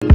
What's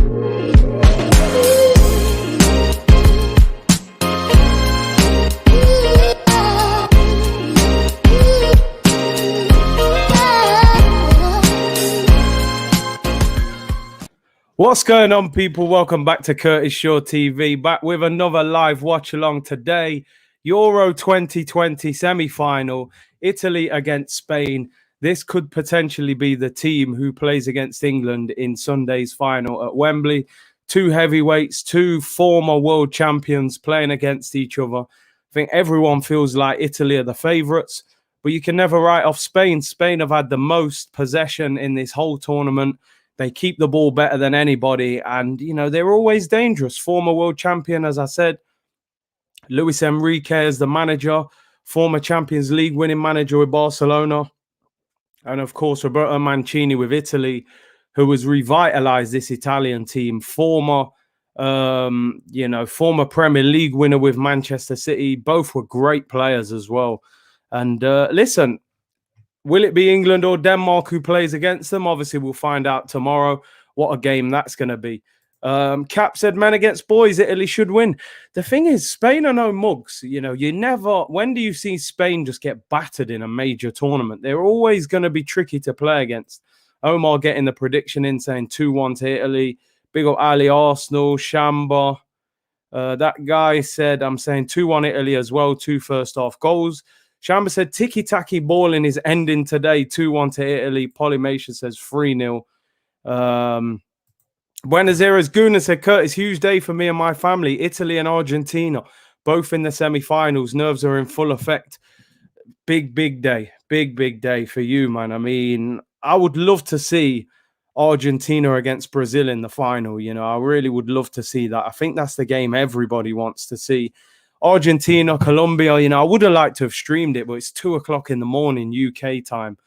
going on, people? Welcome back to Curtis Shaw TV, back with another live watch along today. Euro 2020 semi-final, Italy against Spain. This could potentially be the team who plays against England in Sunday's final at Wembley. Two heavyweights, two former world champions playing against each other. I think everyone feels like Italy are the favourites, but you can never write off Spain. Spain have had the most possession in this whole tournament. They keep the ball better than anybody. And, you know, they're always dangerous. Former world champion, as I said, Luis Enrique as the manager, former Champions League winning manager with Barcelona. And, of course, Roberto Mancini with Italy, who has revitalized this Italian team. Former Premier League winner with Manchester City. Both were great players as well. And listen, will it be England or Denmark who plays against them? Obviously, we'll find out tomorrow what a game that's going to be. Cap said, men against boys, Italy should win. The thing is, Spain are no mugs. You know, when do you see Spain just get battered in a major tournament? They're always going to be tricky to play against. Omar getting the prediction in, saying 2-1 to Italy. Big up Ali Arsenal, Shamba. That guy said, I'm saying 2-1 Italy as well, 2 first half goals. Shamba said, tiki-taki balling is ending today, 2-1 to Italy. Polymation says 3-0. Buenos Aires Guna said, Curtis, huge day for me and my family. Italy and Argentina, both in the semi-finals. Nerves are in full effect. Big day. Big day for you, man. I mean, I would love to see Argentina against Brazil in the final. You know, I really would love to see that. I think that's the game everybody wants to see. Argentina, Colombia, you know, I would have liked to have streamed it, but it's 2 o'clock in the morning, UK time.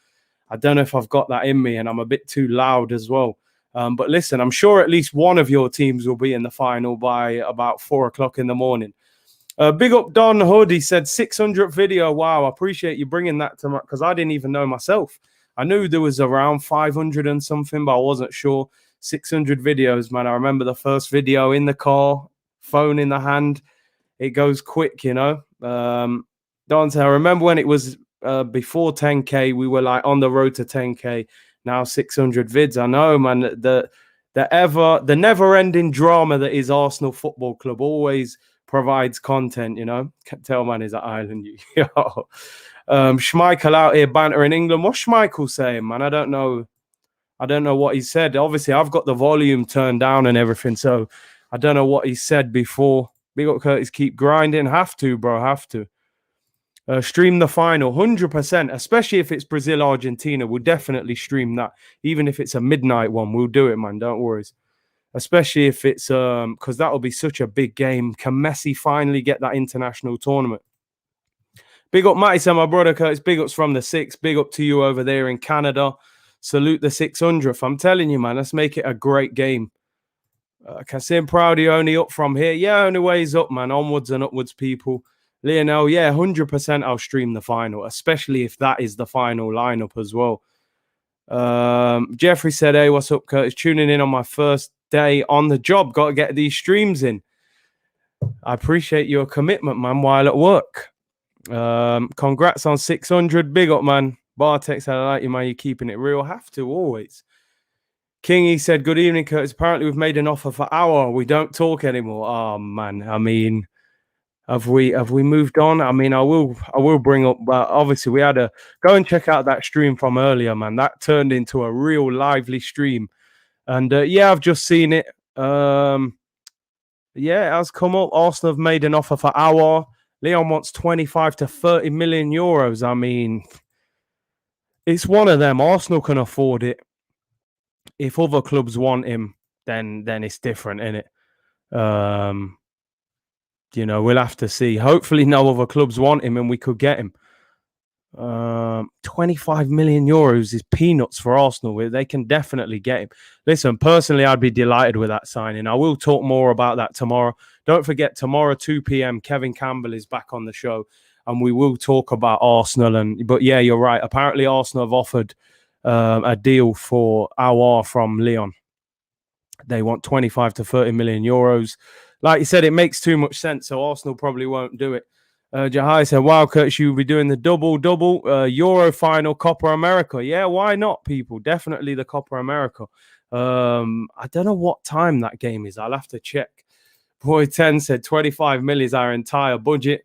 I don't know if I've got that in me, and I'm a bit too loud as well. But listen, I'm sure at least one of your teams will be in the final by about 4 o'clock in the morning. Big up Don Hood. He said 600 video. Wow, I appreciate you bringing that to me because I didn't even know myself. I knew there was around 500 and something, but I wasn't sure. 600 videos, man. I remember the first video in the car, phone in the hand. It goes quick, you know. Don said, I remember when it was before 10K, we were like on the road to 10K. Now 600 vids. I know, man. The never-ending drama that is Arsenal Football Club always provides content, you know. Can't tell, man, is that island. Schmeichel out here bantering England. What's Schmeichel saying, man? I don't know what he said. Obviously, I've got the volume turned down and everything, so I don't know what he said before. Big up Curtis, keep grinding. Have to, bro, have to. Stream the final, 100%, especially if it's Brazil-Argentina. We'll definitely stream that. Even if it's a midnight one, we'll do it, man. Don't worry. Especially if it's, because that will be such a big game. Can Messi finally get that international tournament? Big up, Matty, so my brother Curtis. Big ups from the 6. Big up to you over there in Canada. Salute the 600th. I'm telling you, man, let's make it a great game. Kasim Proudy only up from here. Yeah, only ways up, man. Onwards and upwards, people. Lionel, yeah, 100% I'll stream the final, especially if that is the final lineup as well. Jeffrey said, hey, what's up, Curtis? Tuning in on my first day on the job. Got to get these streams in. I appreciate your commitment, man, while at work. Congrats on 600. Big up, man. Bartex, I like you, man. You're keeping it real. Have to, always. Kingy said, good evening, Curtis. Apparently we've made an offer for hour. We don't talk anymore. Oh, man. I mean, have we moved on? I mean, I will bring up, but obviously we had to go and check out that stream from earlier, man. That turned into a real lively stream. And yeah, I've just seen it. Yeah, it has come up. Arsenal have made an offer for our. Leon wants 25 to 30 million euros. I mean, it's one of them. Arsenal can afford it. If other clubs want him, then it's different, isn't it? You know, we'll have to see. Hopefully no other clubs want him and we could get him. 25 million euros is peanuts for Arsenal. They can definitely get him. Listen, personally, I'd be delighted with that signing. I will talk more about that tomorrow. Don't forget, tomorrow, 2 p.m., Kevin Campbell is back on the show and we will talk about Arsenal. But yeah, you're right. Apparently, Arsenal have offered a deal for Aouar from Lyon. They want 25 to 30 million euros. Like you said, it makes too much sense, so Arsenal probably won't do it. Jahai said, wow, Curtis, you'll be doing the double, Euro final, Copa America. Yeah, why not, people? Definitely the Copa America. I don't know what time that game is. I'll have to check. Boy 10 said 25 mil is our entire budget.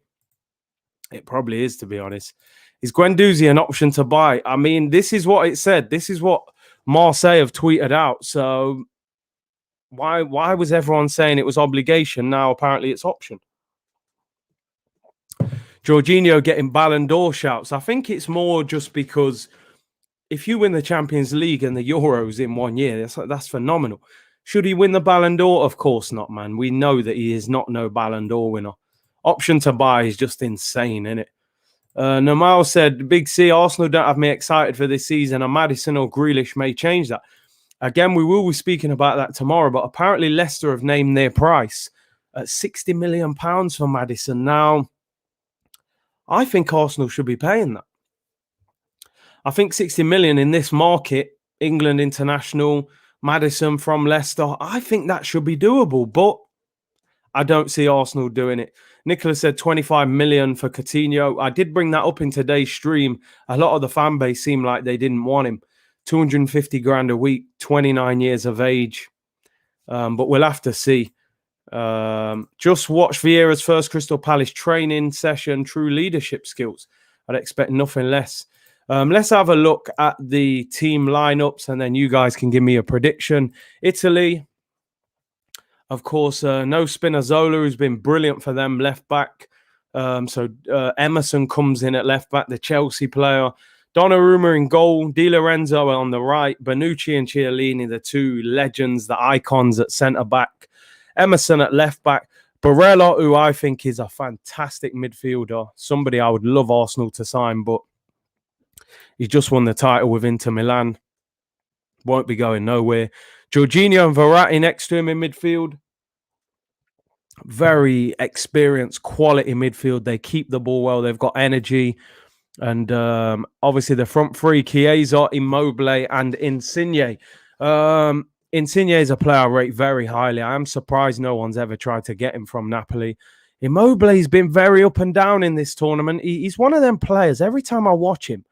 It probably is, to be honest. Is Guendouzi an option to buy? I mean, this is what it said. This is what Marseille have tweeted out. So why was everyone saying it was obligation? Now apparently it's option. Jorginho getting Ballon d'Or shouts. I think it's more just because if you win the Champions League and the Euros in 1 year, that's phenomenal. Should he win the Ballon d'Or? Of course not, man. We know that he is not no Ballon d'Or winner. Option to buy is just insane, isn't it? Namal said, Big C, Arsenal don't have me excited for this season, and Maddison or Grealish may change that. Again, we will be speaking about that tomorrow, but apparently Leicester have named their price at £60 million for Maddison. Now, I think Arsenal should be paying that. I think 60 million in this market, England international, Maddison from Leicester, I think that should be doable, but I don't see Arsenal doing it. Nicholas said 25 million for Coutinho. I did bring that up in today's stream. A lot of the fan base seemed like they didn't want him. 250 grand a week, 29 years of age. But we'll have to see. Just watch Vieira's first Crystal Palace training session, true leadership skills. I'd expect nothing less. Let's have a look at the team lineups, and then you guys can give me a prediction. Italy, of course, no Spinazzola, who's been brilliant for them, left back. So Emerson comes in at left back, the Chelsea player. Donnarumma in goal, Di Lorenzo on the right, Bonucci and Chiellini, the two legends, the icons at centre back. Emerson at left back. Barella, who I think is a fantastic midfielder, somebody I would love Arsenal to sign, but he's just won the title with Inter Milan. Won't be going nowhere. Jorginho and Verratti next to him in midfield. Very experienced, quality midfield. They keep the ball well. They've got energy. And obviously the front three, Chiesa, Immobile and Insigne. Insigne is a player I rate very highly. I am surprised no one's ever tried to get him from Napoli. Immobile's been very up and down in this tournament. He's one of them players. Every time I watch him,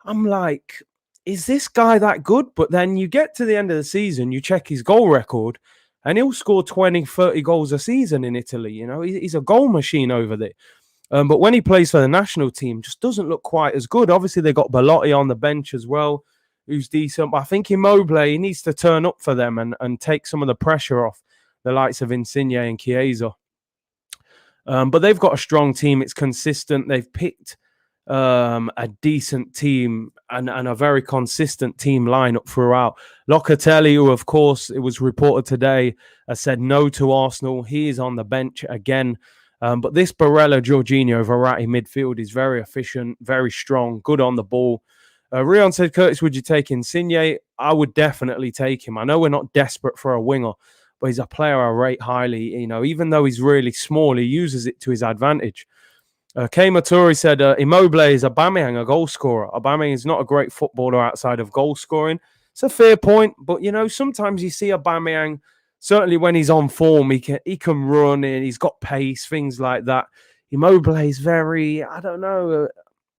I'm like, is this guy that good? But then you get to the end of the season, you check his goal record, and he'll score 20, 30 goals a season in Italy. You know, he's a goal machine over there. But when he plays for the national team, just doesn't look quite as good. Obviously, they got Belotti on the bench as well, who's decent. But I think Immobile, he needs to turn up for them and take some of the pressure off the likes of Insigne and Chiesa. But they've got a strong team. It's consistent. They've picked a decent team and a very consistent team lineup throughout. Locatelli, who, of course, it was reported today, has said no to Arsenal. He is on the bench again. But this Barella, Jorginho, Verratti midfield is very efficient, very strong, good on the ball. Rion said, Curtis, would you take Insigne? I would definitely take him. I know we're not desperate for a winger, but he's a player I rate highly. You know, even though he's really small, he uses it to his advantage. Kay Maturi said, Immobile is Aubameyang, a goal scorer. Aubameyang is not a great footballer outside of goal scoring. It's a fair point, but, you know, sometimes you see Aubameyang, certainly when he's on form, he can run and he's got pace, things like that. Immobile is very, I don't know,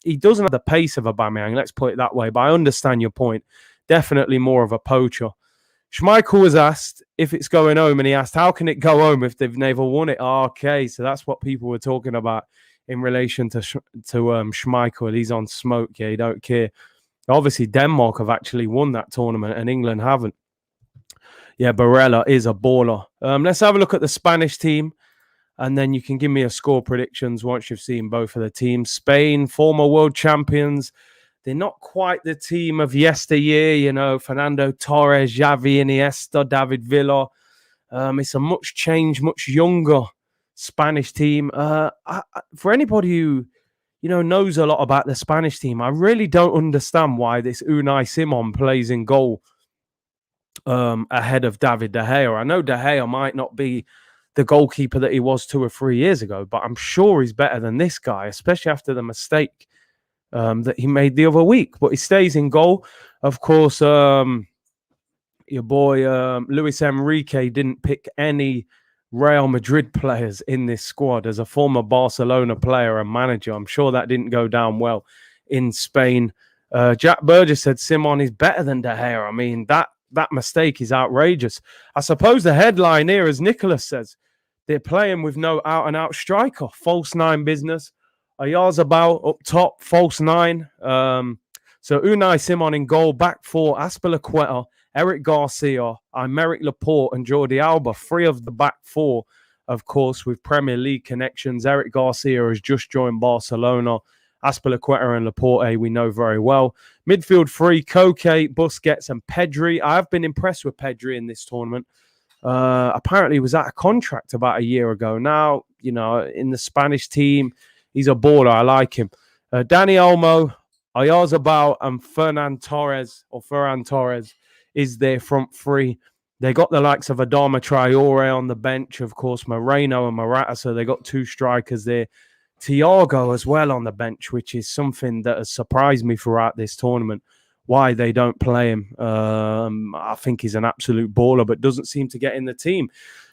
he doesn't have the pace of Aubameyang, let's put it that way, but I understand your point. Definitely more of a poacher. Schmeichel was asked if it's going home, and he asked, how can it go home if they've never won it? Okay, so that's what people were talking about in relation to Schmeichel. He's on smoke, yeah, he don't care. Obviously, Denmark have actually won that tournament and England haven't. Yeah, Barella is a baller. Let's have a look at the Spanish team, and then you can give me a score predictions once you've seen both of the teams. Spain, former world champions. They're not quite the team of yesteryear, you know, Fernando Torres, Xavi, Iniesta, David Villa. It's a much changed, much younger Spanish team. For anybody who, you know, knows a lot about the Spanish team, I really don't understand why this Unai Simon plays in goal ahead of David De Gea. I know De Gea might not be the goalkeeper that he was 2 or 3 years ago, but I'm sure he's better than this guy, especially after the mistake that he made the other week. But he stays in goal. Of course, your boy Luis Enrique didn't pick any Real Madrid players in this squad. As a former Barcelona player and manager, I'm sure that didn't go down well in Spain. Jack Burgess said Simon is better than De Gea. I mean, that mistake is outrageous. I suppose the headline here, as Nicholas says, they're playing with no out-and-out striker. False nine business. Oyarzabal up top, false nine. So Unai Simon in goal, back four, Azpilicueta, Eric Garcia, Aymeric Laporte and Jordi Alba. Three of the back four, of course, with Premier League connections. Eric Garcia has just joined Barcelona. Azpilicueta and Laporte, we know very well. Midfield three, Koke, Busquets and Pedri. I have been impressed with Pedri in this tournament. Apparently he was out of contract about a year ago. Now, in the Spanish team, he's a baller. I like him. Dani Olmo, Oyarzabal and Ferran Torres is their front three. They got the likes of Adama Traore on the bench, of course, Moreno and Morata, so they got two strikers there. Thiago as well on the bench, which is something that has surprised me throughout this tournament, why they don't play him. I think he's an absolute baller, but doesn't seem to get in the team.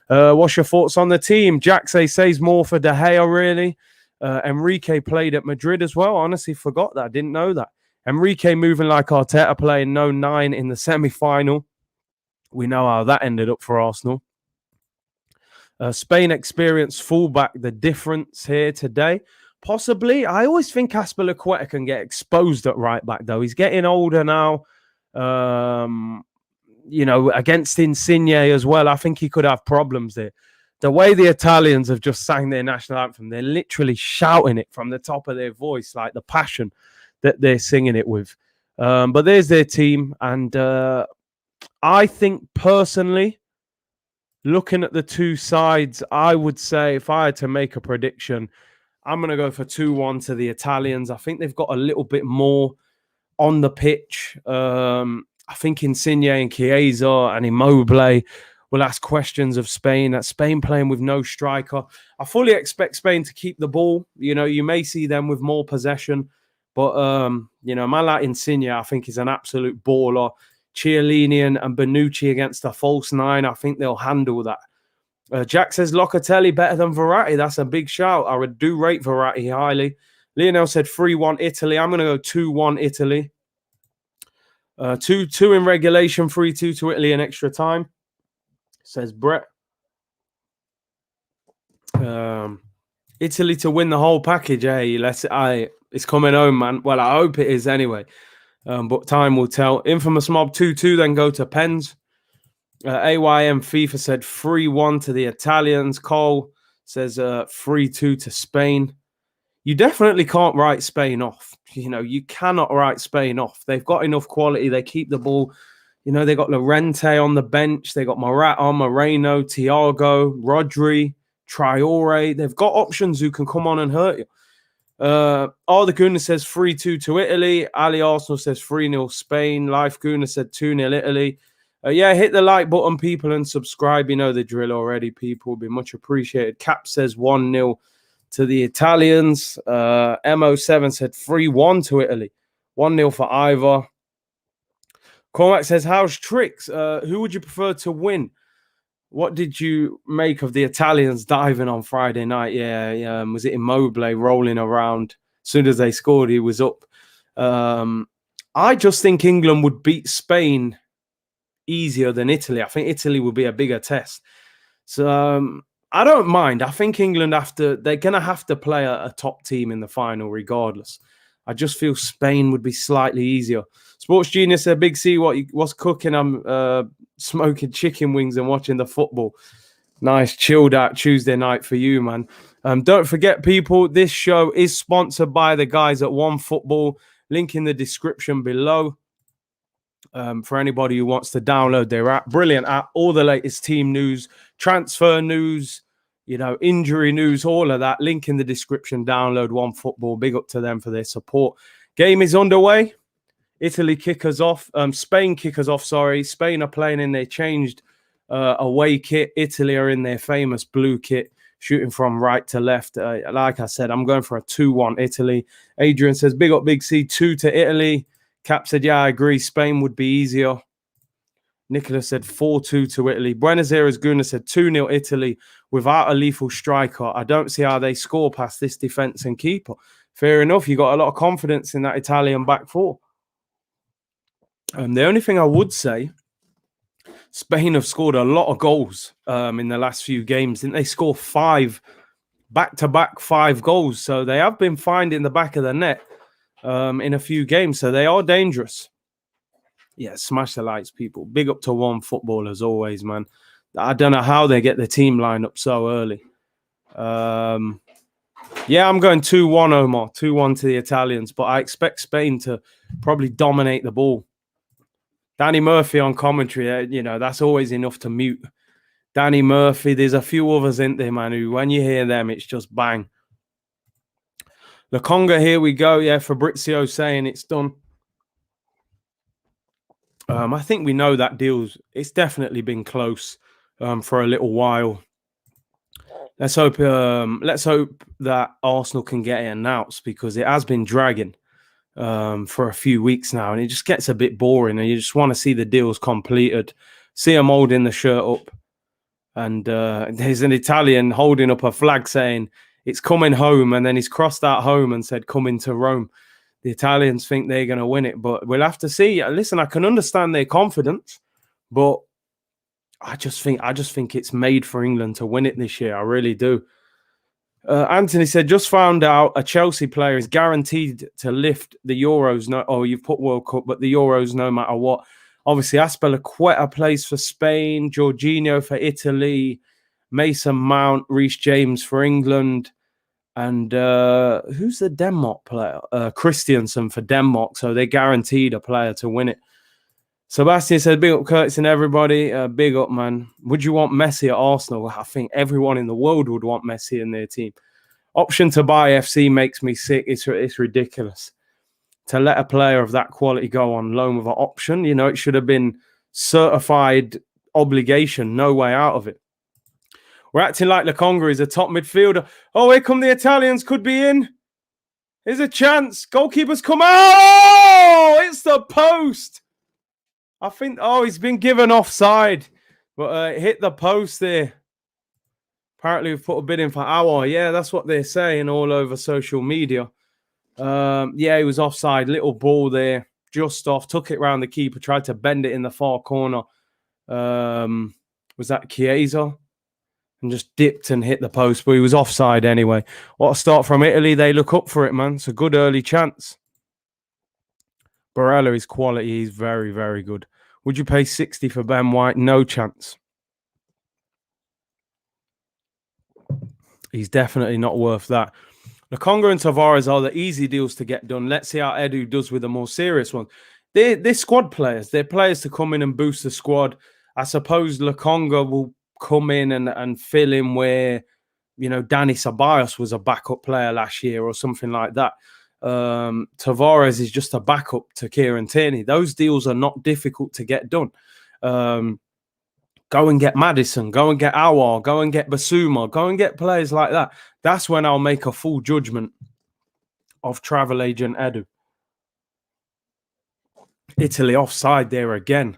What's your thoughts on the team? Jack says more for De Gea, really. Enrique played at Madrid as well. Honestly, forgot that. I didn't know that. Enrique moving like Arteta, playing no 9 in the semi-final. We know how that ended up for Arsenal. Spain experienced fullback, the difference here today. Possibly. I always think Azpilicueta can get exposed at right back, though. He's getting older now. Against Insigne as well, I think he could have problems there. The way the Italians have just sang their national anthem, they're literally shouting it from the top of their voice, like the passion that they're singing it with. But there's their team. And I think personally, looking at the two sides, I would say if I had to make a prediction, I'm going to go for 2-1 to the Italians. I think they've got a little bit more on the pitch. I think Insigne and Chiesa and Immobile will ask questions of Spain. That Spain playing with no striker. I fully expect Spain to keep the ball. You may see them with more possession. But, man like Insigne, I think is an absolute baller. Chiellini and Bonucci against a false 9. I think they'll handle that. Jack says Locatelli better than Verratti. That's a big shout. I would do rate Verratti highly. Lionel said 3-1 Italy. I'm going to go 2-1 Italy. 2-2 in regulation, 3-2 to Italy in extra time, says Brett. Italy to win the whole package. Hey, it's coming home, man. Well, I hope it is anyway. But time will tell. Infamous Mob 2-2, then go to pens. AYM FIFA said 3-1 to the Italians. Cole says 3-2 to Spain. You definitely can't write Spain off. You cannot write Spain off. They've got enough quality. They keep the ball. They got Llorente on the bench. They got Morata, Moreno, Thiago, Rodri, Traore. They've got options who can come on and hurt you. All the Guna says 3-2 to Italy. Ali Arsenal says 3-0 Spain. Life Guna said 2-0 Italy. Hit the like button, people, and subscribe. You know the drill already, people. Would be much appreciated. Cap says 1-0 to the Italians. MO7 said 3-1 to Italy. 1-0 for Ivor. Cormac says, how's tricks? Who would you prefer to win? What did you make of the Italians diving on Friday night? Was it Immobile rolling around? As soon as they scored, he was up. I just think England would beat Spain easier than Italy. I think Italy will be a bigger test. So I don't mind. I think England, they're going to have to play a top team in the final regardless. I just feel Spain would be slightly easier. Sports Genius said, Big C, what's cooking? I'm smoking chicken wings and watching the football. Nice, chilled out Tuesday night for you, man. Don't forget, people, this show is sponsored by the guys at OneFootball. Link in the description below. For anybody who wants to download their app. Brilliant app. All the latest team news, transfer news, injury news, all of that. Link in the description. Download OneFootball. Big up to them for their support. Game is underway. Italy kick us off. Spain kick us off, sorry. Spain are playing in their changed away kit. Italy are in their famous blue kit, shooting from right to left. Like I said, I'm going for a 2-1 Italy. Adrian says, big up, Big C, 2 to Italy. Cap said, yeah, I agree. Spain would be easier. Nicola said 4-2 to Italy. Buenos Aires Guna said 2-0 Italy without a lethal striker. I don't see how they score past this defence and keeper. Fair enough. You got a lot of confidence in that Italian back four. The only thing I would say, Spain have scored a lot of goals in the last few games. Didn't they score 5 back-to-back 5 goals? So they have been finding the back of the net in a few games. So they are dangerous. Yeah, smash the lights, people. Big up to One Football as always, man. I don't know how they get the team line up so early. Yeah, I'm going 2-1, Omar. 2-1 to the Italians, but I expect Spain to probably dominate the ball. Danny Murphy on commentary, that's always enough to mute. Danny Murphy, there's a few others in there, man, who when you hear them, it's just bang. La Conga, here we go. Yeah, Fabrizio saying it's done. I think we know that it's definitely been close for a little while. Let's hope that Arsenal can get it announced, because it has been dragging for a few weeks now, and it just gets a bit boring, and you just want to see the deals completed, see them holding the shirt up. And there's an Italian holding up a flag saying it's coming home, and then he's crossed out home and said coming to Rome. The Italians think they're going to win it, but we'll have to see. Listen, I can understand their confidence, but I just think it's made for England to win it this year. I really do. Anthony said, just found out a Chelsea player is guaranteed to lift the Euros. You've put World Cup, but the Euros no matter what. Obviously, Azpilicueta plays for Spain, Jorginho for Italy, Mason Mount, Reece James for England. And who's the Denmark player? Christiansen for Denmark. So they guaranteed a player to win it. Sebastian said, big up Curtis and everybody. Big up, man. Would you want Messi at Arsenal? I think everyone in the world would want Messi in their team. Option to buy FC makes me sick. It's ridiculous. To let a player of that quality go on loan with an option, it should have been certified obligation. No way out of it. We're acting like Lokonga is a top midfielder. Oh, here come the Italians. Could be in. Here's a chance. Goalkeeper's come out. Oh, it's the post. I think, he's been given offside. But it hit the post there. Apparently, we've put a bid in for Aouar. Yeah, that's what they're saying all over social media. Yeah, he was offside. Little ball there. Just off. Took it round the keeper. Tried to bend it in the far corner. Was that Chiesa? And just dipped and hit the post, but he was offside anyway. What a start from Italy. They look up for it, man. It's a good early chance. Barella is quality. He's very, very good. Would you pay 60 for Ben White? No chance. He's definitely not worth that. Lokonga and Tavares are the easy deals to get done. Let's see how Edu does with the more serious ones. They're squad players. They're players to come in and boost the squad. I suppose Lokonga will come in and fill in where, Dani Ceballos was a backup player last year or something like that. Tavares is just a backup to Kieran Tierney. Those deals are not difficult to get done. Go and get Maddison, go and get Aouar, go and get Basuma, go and get players like that. That's when I'll make a full judgment of travel agent Edu. Italy offside there again.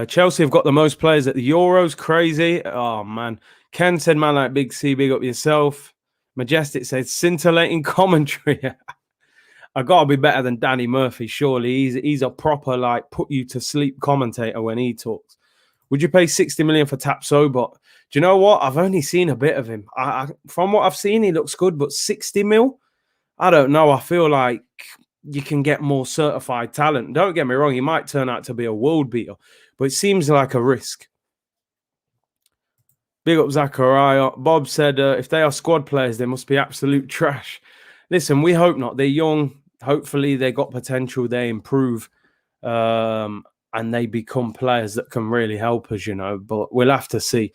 Chelsea have got the most players at the Euros. Crazy. Oh, man. Ken said, man like Big C, big up yourself. Majestic said, scintillating commentary. I got to be better than Danny Murphy, surely. He's a proper, put you to sleep commentator when he talks. Would you pay 60 million for Tapso? But do you know what? I've only seen a bit of him. From what I've seen, he looks good, but 60 mil? I don't know. I feel like you can get more certified talent. Don't get me wrong. He might turn out to be a world beater, but it seems like a risk. Big up Zachariah. Bob said, if they are squad players, they must be absolute trash. Listen, we hope not. They're young. Hopefully they got potential. They improve and they become players that can really help us, but we'll have to see.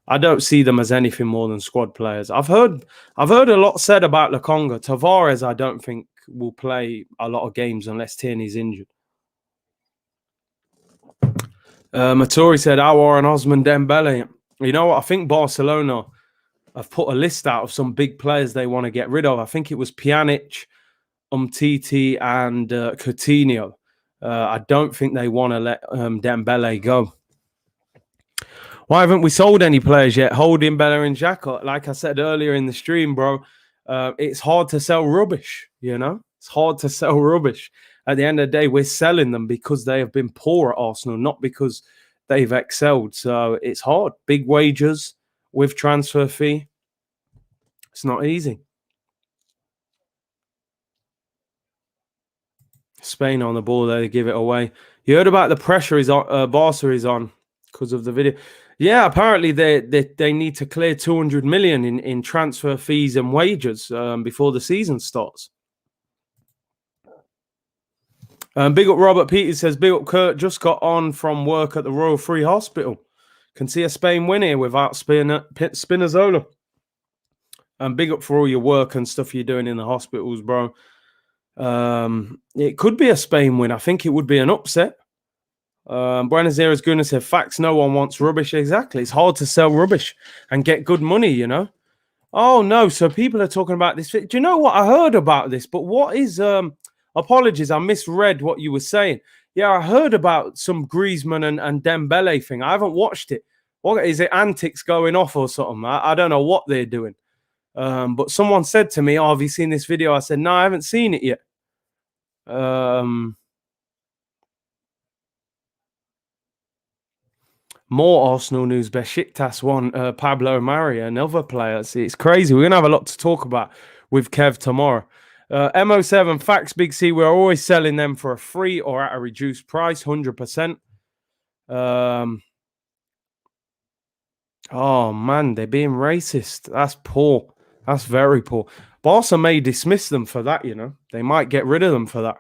I don't see them as anything more than squad players. I've heard a lot said about Lokonga. Tavares, I don't think will play a lot of games unless Tierney's injured. Maturi said, Aouar and Osman Dembele. You know what? I think Barcelona have put a list out of some big players they want to get rid of. I think it was Pjanic, Umtiti, and Coutinho. I don't think they want to let Dembele go. Why haven't we sold any players yet? Holding Bella and Xhaka. Like I said earlier in the stream, bro, it's hard to sell rubbish, you know? It's hard to sell rubbish. At the end of the day, we're selling them because they have been poor at Arsenal, not because they've excelled. So it's hard. Big wages with transfer fee. It's not easy. Spain on the ball, they give it away. You heard about the pressure is on, Barca is on because of the video. Yeah, apparently they need to clear 200 million in transfer fees and wages before the season starts. Big up Robert Peters says, big up Kurt, just got on from work at the Royal Free Hospital. Can see a Spain win here without Spinazzola. And big up for all your work and stuff you're doing in the hospitals, bro. It could be a Spain win. I think it would be an upset. Buenos Aires Gunnar said, facts, no one wants rubbish. Exactly. It's hard to sell rubbish and get good money, you know? Oh, no. So people are talking about this. Do you know what? I heard about this, but what is... apologies, I misread what you were saying. Yeah, I heard about some Griezmann and Dembele thing. I haven't watched it. What is it? Antics going off or something? I don't know what they're doing. But someone said to me, oh, have you seen this video? I said, no, I haven't seen it yet. More Arsenal news. Besiktas won Pablo Mari, another player. See, it's crazy. We're going to have a lot to talk about with Kev tomorrow. MO7, facts, Big C. We're always selling them for a free or at a reduced price, 100%. Oh, man, they're being racist. That's poor. That's very poor. Barca may dismiss them for that, you know. They might get rid of them for that.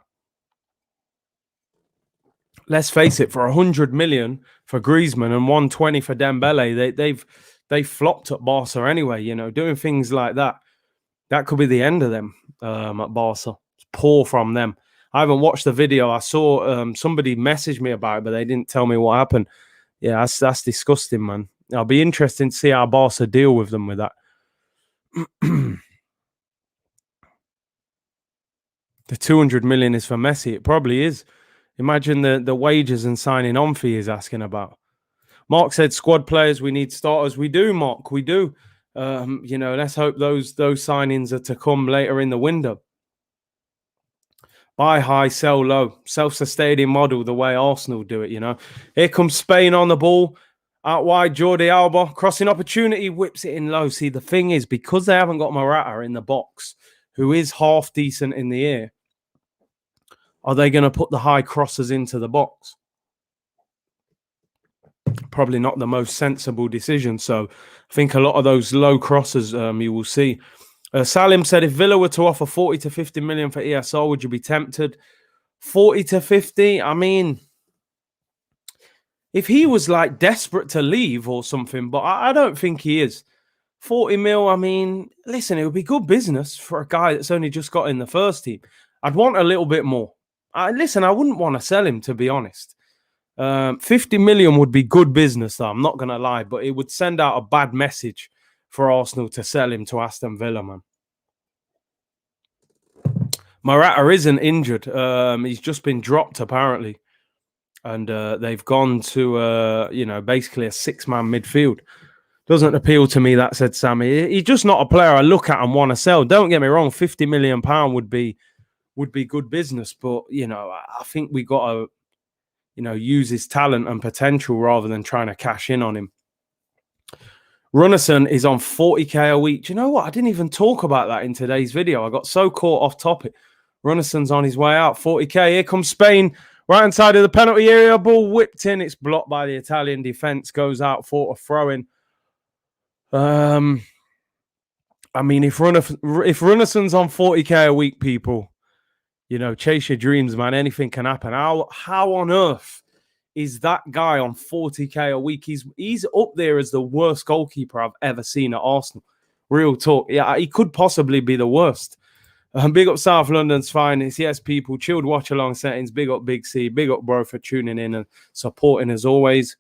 Let's face it, for 100 million for Griezmann and 120 for Dembele, they've flopped at Barca anyway, you know, doing things like that. That could be the end of them at Barca. It's poor from them. I haven't watched the video. I saw somebody message me about it, but they didn't tell me what happened. Yeah, that's disgusting, man. I'll be interested to see how Barca deal with them with that. The 200 million is for Messi. It probably is. Imagine the wages and signing on fee he's asking about. Mark said, squad players, we need starters. We do, Mark. We do. You know, let's hope those signings are to come later in the window. Buy high, sell low. Self-sustaining model, the way Arsenal do it, you know. Here comes Spain on the ball. Out wide, Jordi Alba. Crossing opportunity, whips it in low. See, the thing is, because they haven't got Morata in the box, who is half decent in the air, are they going to put the high crosses into the box? Probably not the most sensible decision. So I think a lot of those low crosses you will see. Salim said, if Villa were to offer 40 to 50 million for ESR, would you be tempted? 40 to 50? I mean, if he was like desperate to leave or something, but I don't think he is. 40 mil, I mean, listen, it would be good business for a guy that's only just got in the first team. I'd want a little bit more. Listen, I wouldn't want to sell him, to be honest. 50 million would be good business, though. I'm not going to lie, but it would send out a bad message for Arsenal to sell him to Aston Villa, man. Morata isn't injured. He's just been dropped, apparently. And they've gone to, you know, basically a six-man midfield. Doesn't appeal to me, that said Sammy. He's just not a player I look at and want to sell. Don't get me wrong, £50 million would be good business. But, you know, I think we got to, you know, use his talent and potential rather than trying to cash in on him. Runnison is on 40k a week. Do you know what? I didn't even talk about that in today's video. I got so caught off topic. Runnison's on his way out. 40k. Here comes Spain. Right inside of the penalty area. Ball whipped in. It's blocked by the Italian defense. Goes out for a throw-in. I mean, if Runnison's on 40k a week, people, you know, chase your dreams, man. Anything can happen. How on earth is that guy on 40k a week? He's up there as the worst goalkeeper I've ever seen at Arsenal. Real talk. Yeah, he could possibly be the worst. Big up South London's finest. Yes, people. Chilled watch along settings. Big up Big C. Big up, bro, for tuning in and supporting as always.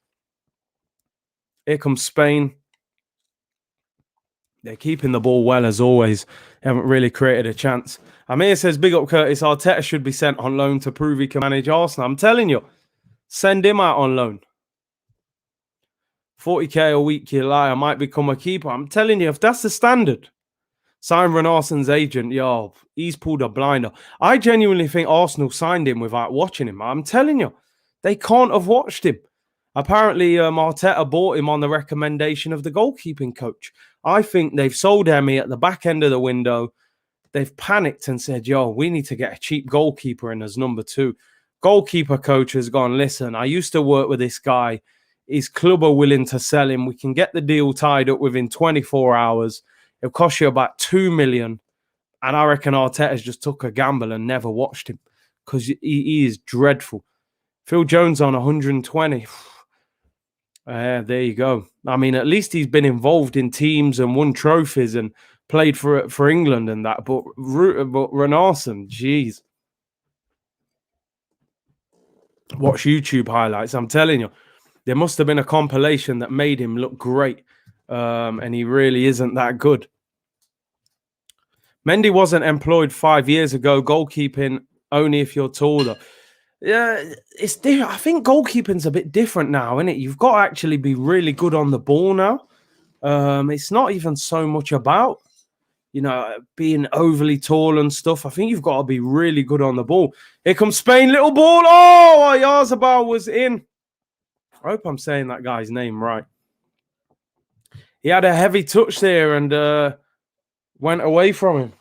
Here comes Spain. They're keeping the ball well as always. They haven't really created a chance. Amir says, big up Curtis. Arteta should be sent on loan to prove he can manage Arsenal. I'm telling you, send him out on loan. 40k a week, you lie. I might become a keeper. I'm telling you, if that's the standard, sign Renarsen's agent. Yo, he's pulled a blinder. I genuinely think Arsenal signed him without watching him. I'm telling you, they can't have watched him. Apparently, Arteta bought him on the recommendation of the goalkeeping coach. I think they've sold Emi at the back end of the window. They've panicked and said, yo, we need to get a cheap goalkeeper in as number 2. Goalkeeper coach has gone, listen, I used to work with this guy. His club are willing to sell him. We can get the deal tied up within 24 hours. It'll cost you about 2 million. And I reckon Arteta's just took a gamble and never watched him because he is dreadful. Phil Jones on 120. There you go. I mean, at least he's been involved in teams and won trophies and played for England and that. But Renarsen, jeez. Watch YouTube highlights. I'm telling you, there must have been a compilation that made him look great. And he really isn't that good. Mendy wasn't employed 5 years ago. Goalkeeping only if you're taller. Yeah, it's different. I think goalkeeping's a bit different now, isn't it? You've got to actually be really good on the ball now. It's not even so much about, being overly tall and stuff. I think you've got to be really good on the ball. Here comes Spain, little ball. Oh, Oyarzabal was in. I hope I'm saying that guy's name right. He had a heavy touch there and went away from him.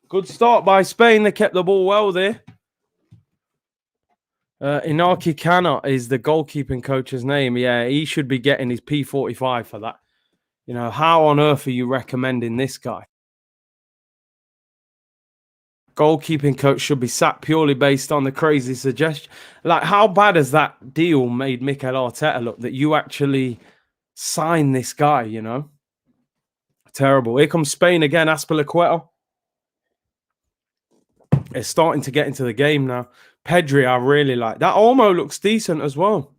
Good start by Spain. They kept the ball well there. Inaki Kana is the goalkeeping coach's name. Yeah, he should be getting his P45 for that. How on earth are you recommending this guy? Goalkeeping coach should be sacked purely based on the crazy suggestion. Like, how bad has that deal made Mikel Arteta look that you actually sign this guy, Terrible. Here comes Spain again, Azpilicueta. It's starting to get into the game now. Pedri, I really like. That Olmo looks decent as well.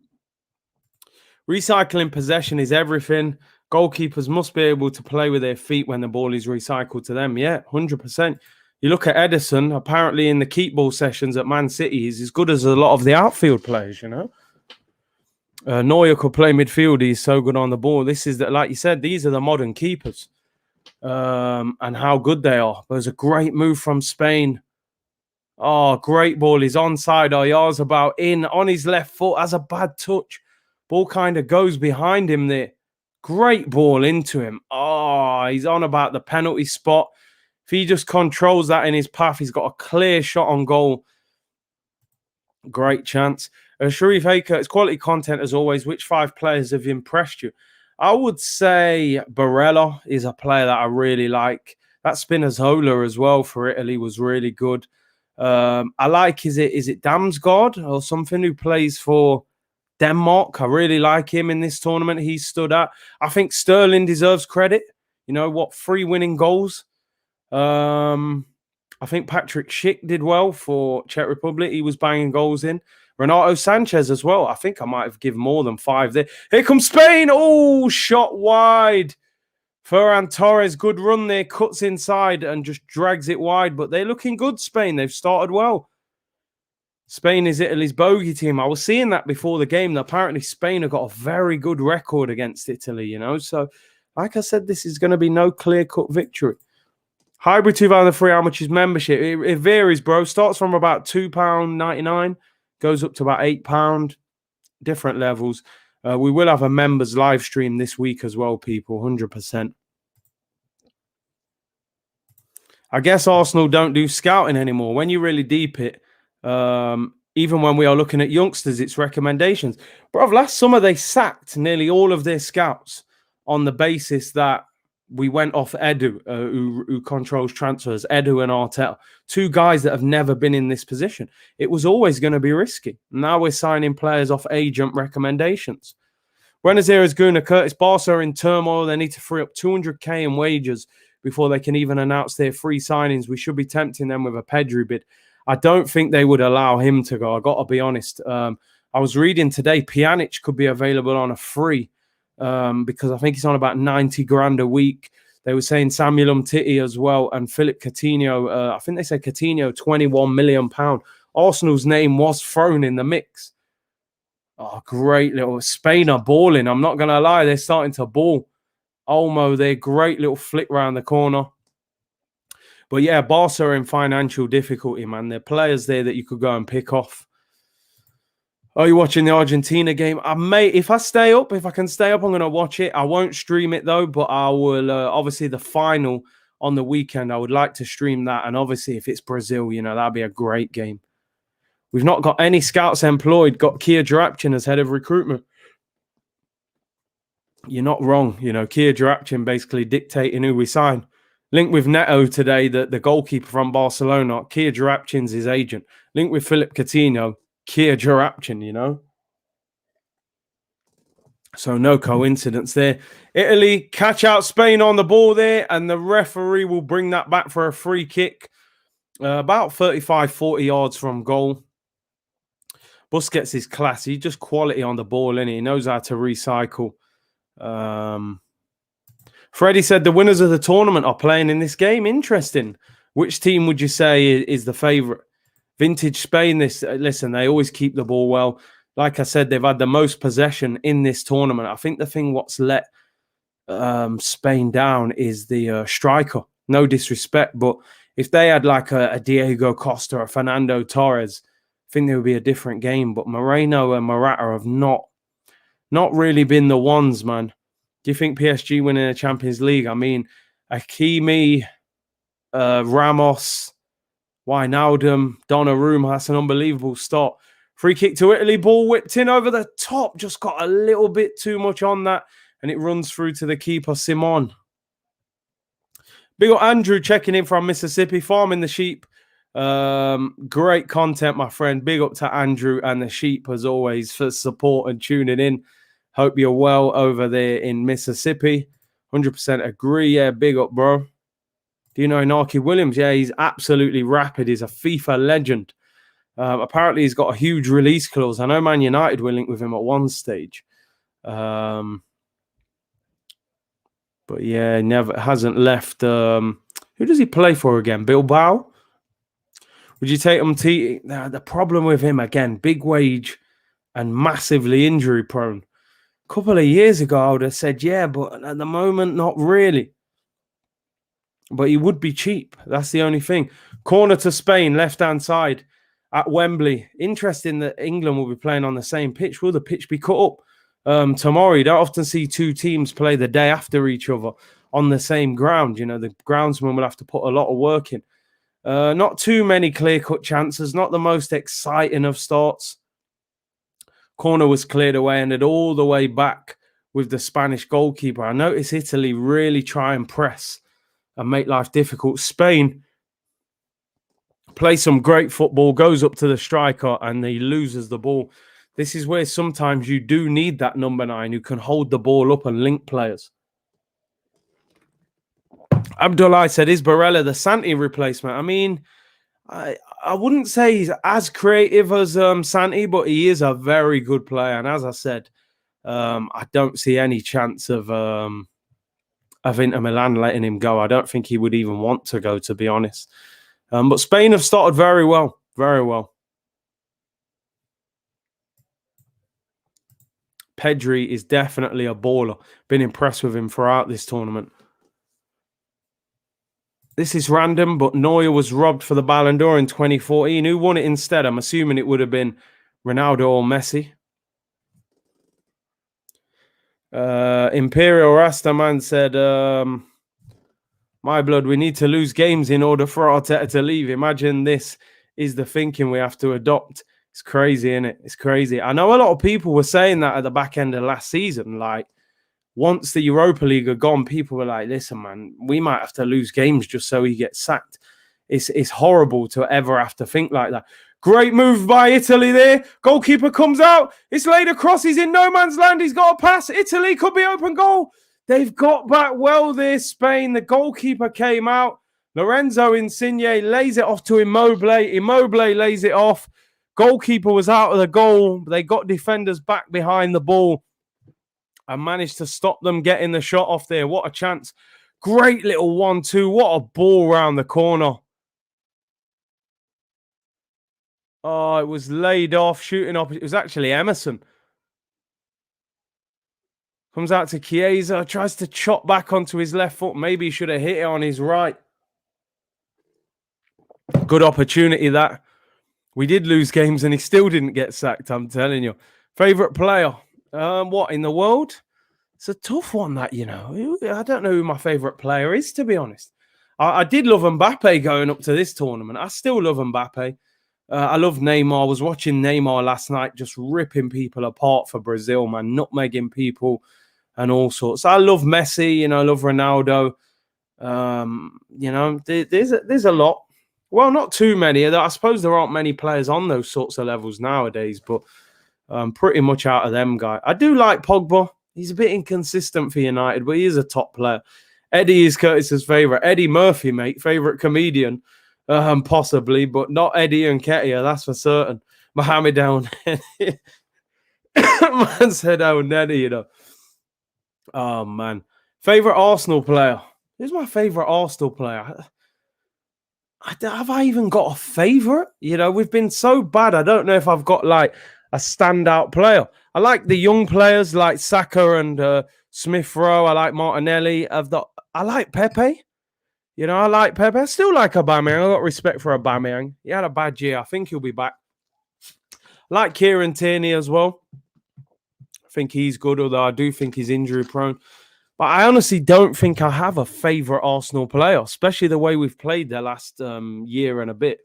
Recycling possession is everything. Goalkeepers must be able to play with their feet when the ball is recycled to them. Yeah, 100%. You look at Edison, apparently in the keep ball sessions at Man City, he's as good as a lot of the outfield players, Neuer could play midfield. He's so good on the ball. This is, like you said, these are the modern keepers and how good they are. There's a great move from Spain. Oh, great ball. He's onside. Oyarzabal in on his left foot. Has a bad touch. Ball kind of goes behind him there. Great ball into him. Oh, he's on about the penalty spot. If he just controls that in his path, he's got a clear shot on goal. Great chance. Sharif Haker, it's quality content as always. Which 5 players have impressed you? I would say Barella is a player that I really like. That Spinazzola as well for Italy was really good. I like, is it Damsgaard or something who plays for Denmark? I really like him in this tournament. He stood out. I think Sterling deserves credit. 3 winning goals. I think Patrick Schick did well for Czech Republic. He was banging goals in. Renato Sanchez as well. I think I might have given more than 5 there. Here comes Spain. Oh, shot wide. Ferran Torres, good run there. Cuts inside and just drags it wide. But they're looking good, Spain. They've started well. Spain is Italy's bogey team. I was seeing that before the game. That apparently Spain have got a very good record against Italy, So, like I said, this is going to be no clear-cut victory. Hybrid 2003, how much is membership? It varies, bro. Starts from about £2.99, goes up to about £8, different levels. We will have a members live stream this week as well, people, 100%. I guess Arsenal don't do scouting anymore. When you really deep it, even when we are looking at youngsters, it's recommendations. Bro, last summer they sacked nearly all of their scouts on the basis that we went off Edu, who controls transfers, Edu and Arteta, 2 guys that have never been in this position. It was always going to be risky. Now we're signing players off agent recommendations. Buenos Aires, Guna, Curtis, Barca are in turmoil. They need to free up 200k in wages before they can even announce their free signings. We should be tempting them with a Pedri bid. I don't think they would allow him to go. I got to be honest. I I was reading today, Pjanic could be available on a free because I think he's on about 90 grand a week. They were saying Samuel Umtiti as well and Philip Coutinho. I think they said Coutinho, £21 million. Arsenal's name was thrown in the mix. Oh, great little Spain are balling. I'm not going to lie. They're starting to ball. Olmo, they're great little flick round the corner. But yeah, Barca are in financial difficulty, man. There are players there that you could go and pick off. Are you watching the Argentina game? I may, if I can stay up, I'm going to watch it. I won't stream it though, but I will, obviously the final on the weekend, I would like to stream that. And obviously if it's Brazil, that'd be a great game. We've not got any scouts employed, got Kia Jarapchin as head of recruitment. You're not wrong. Kia Jarapchin basically dictating who we sign. Linked with Neto today, the goalkeeper from Barcelona. Kia Jarapchin's his agent. Linked with Philip Coutinho. Kia Jarapchin, So no coincidence there. Italy catch out Spain on the ball there, and the referee will bring that back for a free kick. About 35, 40 yards from goal. Busquets is classy. Just quality on the ball, innit? He knows how to recycle. Freddie said the winners of the tournament are playing in this game. Interesting. Which team would you say is the favourite? Vintage Spain. Listen, they always keep the ball well. Like I said, they've had the most possession in this tournament. I think the thing what's let Spain down is the striker. No disrespect, but if they had like a Diego Costa or Fernando Torres, I think there would be a different game. But Moreno and Morata have not really been the ones, man. Do you think PSG winning a Champions League? I mean, Hakimi, Ramos, Wijnaldum, Donnarumma, that's an unbelievable start. Free kick to Italy, ball whipped in over the top. Just got a little bit too much on that, and it runs through to the keeper, Simon. Big up Andrew checking in from Mississippi, farming the sheep. Great content, my friend. Big up to Andrew and the sheep, as always, for support and tuning in. Hope you're well over there in Mississippi. 100% agree. Yeah, big up, bro. Do you know Inaki Williams? Yeah, he's absolutely rapid. He's a FIFA legend. Apparently, he's got a huge release clause. I know Man United were linked with him at one stage. But yeah, never hasn't left. Who does he play for again? Bilbao? Would you take him? The problem with him, again, big wage and massively injury prone. A couple of years ago, I would have said, yeah, but at the moment, not really. But he would be cheap. That's the only thing. Corner to Spain, left-hand side at Wembley. Interesting that England will be playing on the same pitch. Will the pitch be cut up tomorrow? You don't often see two teams play the day after each other on the same ground. The groundsman will have to put a lot of work in. Not too many clear-cut chances. Not the most exciting of starts. Corner was cleared away and all the way back with the Spanish goalkeeper. I noticed Italy really try and press and make life difficult. Spain play some great football, goes up to the striker and he loses the ball. This is where sometimes you do need that number 9 who can hold the ball up and link players. Abdullah said, is Barella the Santi replacement? I mean, I wouldn't say he's as creative as Santi, but he is a very good player. And as I said, I don't see any chance of Inter Milan letting him go. I don't think he would even want to go, to be honest. But Spain have started very well. Very well. Pedri is definitely a baller. Been impressed with him throughout this tournament. This is random, but Neuer was robbed for the Ballon d'Or in 2014. Who won it instead? I'm assuming it would have been Ronaldo or Messi. Imperial Rastaman said, my blood, we need to lose games in order for Arteta to leave. Imagine this is the thinking we have to adopt. It's crazy, isn't it? It's crazy. I know a lot of people were saying that at the back end of last season. Like, once the Europa League are gone, people were like, listen, man, we might have to lose games just so he gets sacked. It's horrible to ever have to think like that. Great move by Italy there. Goalkeeper comes out. It's laid across. He's in no man's land. He's got a pass. Italy could be open goal. They've got back well there, Spain. The goalkeeper came out. Lorenzo Insigne lays it off to Immobile. Immobile lays it off. Goalkeeper was out of the goal. They got defenders back behind the ball and managed to stop them getting the shot off there. What a chance. Great little 1-2. What a ball round the corner. Oh, it was laid off, shooting off. It was actually Emerson. Comes out to Chiesa, tries to chop back onto his left foot. Maybe he should have hit it on his right. Good opportunity that. We did lose games and he still didn't get sacked, I'm telling you. Favourite player? What, in the world? It's a tough one, that, you know. I don't know who my favourite player is, to be honest. I did love Mbappe going up to this tournament. I still love Mbappe. I love Neymar. I was watching Neymar last night just ripping people apart for Brazil, man. Nutmegging people and all sorts. I love Messi, you know, I love Ronaldo. You know, there's a lot. Well, not too many. I suppose there aren't many players on those sorts of levels nowadays, but pretty much out of them, guy. I do like Pogba. He's a bit inconsistent for United, but he is a top player. Eddie is Curtis's favourite. Eddie Murphy, mate, favourite comedian, possibly, but not Eddie Nketiah, that's for certain. Mohamed El Neni. Man said El Neni, you know. Oh, man. Favourite Arsenal player? Who's my favourite Arsenal player? Have I even got a favourite? You know, we've been so bad. I don't know if I've got like a standout player. I like the young players like Saka and Smith Rowe. I like Martinelli. I like Pepe. You know, I like Pepe. I still like Aubameyang. I got respect for Aubameyang. He had a bad year. I think he'll be back. I like Kieran Tierney as well. I think he's good, although I do think he's injury prone. But I honestly don't think I have a favourite Arsenal player, especially the way we've played the last year and a bit.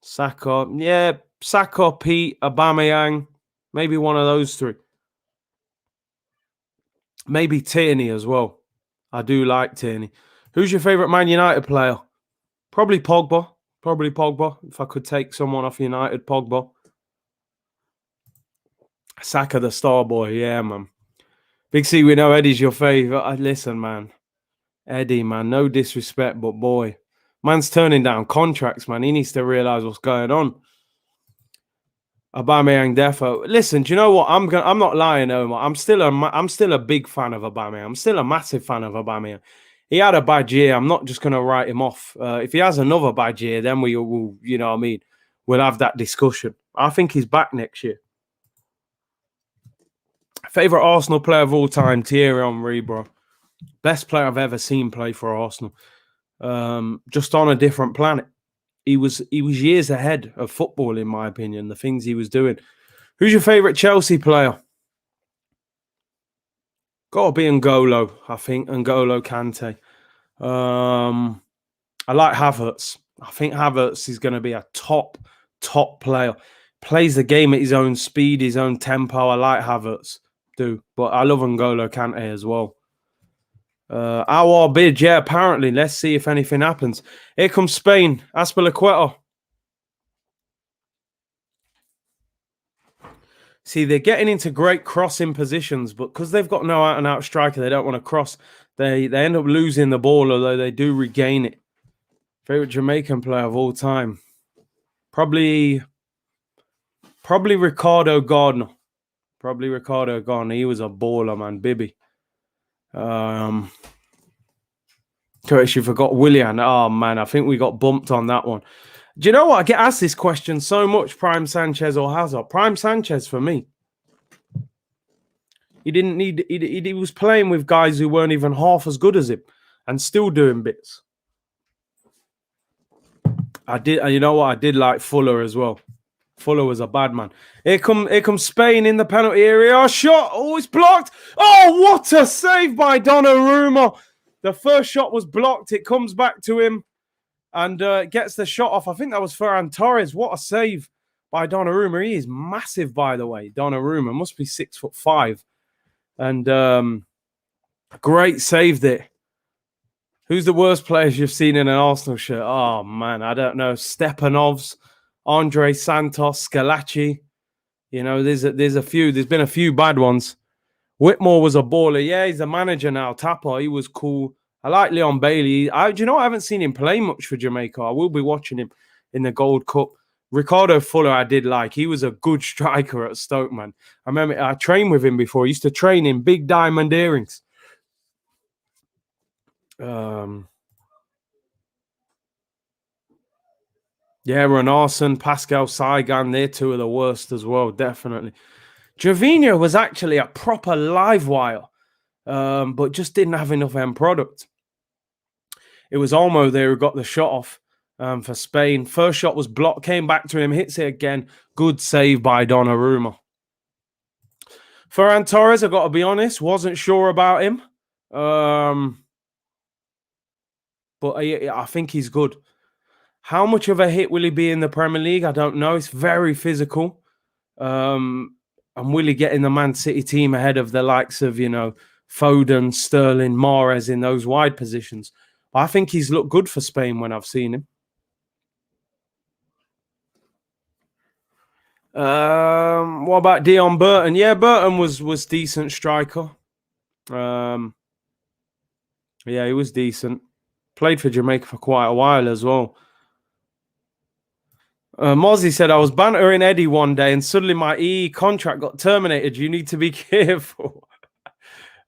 Saka, yeah, Saka, Pete, Aubameyang, maybe one of those three. Maybe Tierney as well. I do like Tierney. Who's your favourite Man United player? Probably Pogba. Probably Pogba. If I could take someone off United, Pogba. Saka, the star boy. Yeah, man. Big C, we know Eddie's your favourite. Listen, man. Eddie, man. No disrespect, but boy. Man's turning down contracts, man. He needs to realise what's going on. Aubameyang defo. Listen, do you know what? I'm not lying, Omar. I'm still a big fan of Aubameyang. I'm still a massive fan of Aubameyang. He had a bad year. I'm not just going to write him off. If he has another bad year, then we will, you know what I mean? We'll have that discussion. I think he's back next year. Favourite Arsenal player of all time, Thierry Henry, bro. Best player I've ever seen play for Arsenal. Just on a different planet. He was years ahead of football, in my opinion, the things he was doing. Who's your favourite Chelsea player? Got to be N'Golo, I think. N'Golo Kante. I like Havertz. I think Havertz is going to be a top player. Plays the game at his own speed, his own tempo. I like Havertz, but I love N'Golo Kante as well. Our bid, yeah, apparently. Let's see if anything happens. Here comes Spain. Azpilicueta. See, they're getting into great crossing positions, but because they've got no out-and-out striker, they don't want to cross. They end up losing the ball, although they do regain it. Favorite Jamaican player of all time? Probably Ricardo Gardner. Probably Ricardo Gardner. He was a baller, man. Bibby. Curtis, you forgot Willian. Oh, man, I think we got bumped on that one. Do you know what? I get asked this question so much, Prime Sanchez or Hazard. Prime Sanchez for me. He didn't need... He was playing with guys who weren't even half as good as him and still doing bits. You know what? I did like Fuller as well. Fuller was a bad man. Here comes Spain in the penalty area. Oh, shot. Oh, it's blocked. Oh, what a save by Donnarumma. The first shot was blocked. It comes back to him and gets the shot off. I think that was Ferran Torres. What a save by Donnarumma. He is massive, by the way. Donnarumma must be 6'5". And great save there. Who's the worst players you've seen in an Arsenal shirt? Oh, man, I don't know. Stepanovs, Andre Santos, Scalacci. You know, there's a few. There's been a few bad ones. Whitmore was a baller. Yeah, he's a manager now. Tapper, he was cool. I like Leon Bailey. Do you know, I haven't seen him play much for Jamaica. I will be watching him in the Gold Cup. Ricardo Fuller, I did like. He was a good striker at Stoke, man. I remember I trained with him before. I used to train in big diamond earrings. Yeah, Renarsson, Pascal Saigan, they're two of the worst as well, definitely. Gervinho was actually a proper live wire, but just didn't have enough end product. It was Olmo there who got the shot off for Spain. First shot was blocked, came back to him, hits it again. Good save by Donnarumma. Ferran Torres, I've got to be honest, wasn't sure about him. But I think he's good. How much of a hit will he be in the Premier League? I don't know. It's very physical. And will he get in the Man City team ahead of the likes of, Foden, Sterling, Mahrez in those wide positions? But I think he's looked good for Spain when I've seen him. What about Dion Burton? Yeah, Burton was decent striker. Yeah, he was decent. Played for Jamaica for quite a while as well. Mozzie said, I was bantering Eddie one day and suddenly my EE contract got terminated. You need to be careful.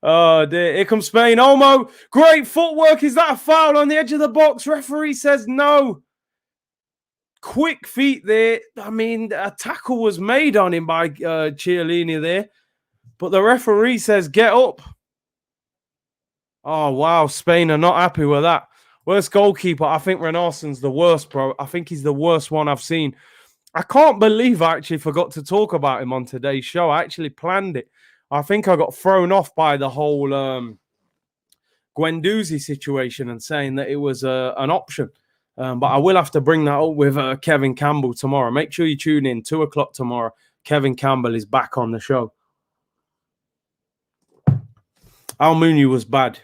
Oh, dear. Here comes Spain. Olmo, great footwork. Is that a foul on the edge of the box? Referee says no. Quick feet there. I mean, a tackle was made on him by Chiellini there. But the referee says, get up. Oh, wow. Spain are not happy with that. Worst goalkeeper. I think Renarsson's the worst, bro. I think he's the worst one I've seen. I can't believe I actually forgot to talk about him on today's show. I actually planned it. I think I got thrown off by the whole Guendouzi situation and saying that it was an option. But I will have to bring that up with Kevin Campbell tomorrow. Make sure you tune in 2:00 tomorrow. Kevin Campbell is back on the show. Almunia was bad.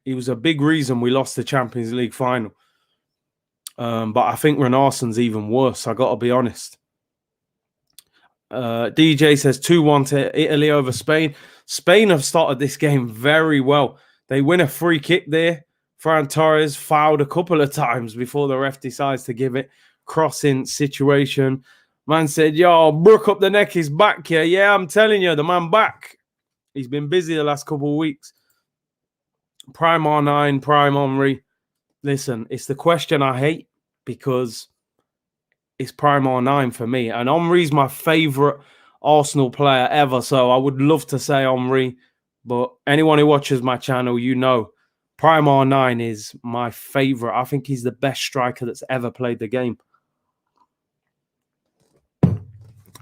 He was a big reason we lost the Champions League final. But I think Renarsson's even worse. I got to be honest. DJ says 2-1 to Italy over Spain. Spain have started this game very well. They win a free kick there. Ferran Torres fouled a couple of times before the ref decides to give it. Crossing situation. Man said, yo, Brook up the neck, he's back here. Yeah, I'm telling you, the man back. He's been busy the last couple of weeks. Prime R9, Prime Henry. Listen, it's the question I hate because it's Prime R9 for me. And Henry's my favourite Arsenal player ever. So I would love to say Henry. But anyone who watches my channel, you know, Prime R9 is my favourite. I think he's the best striker that's ever played the game.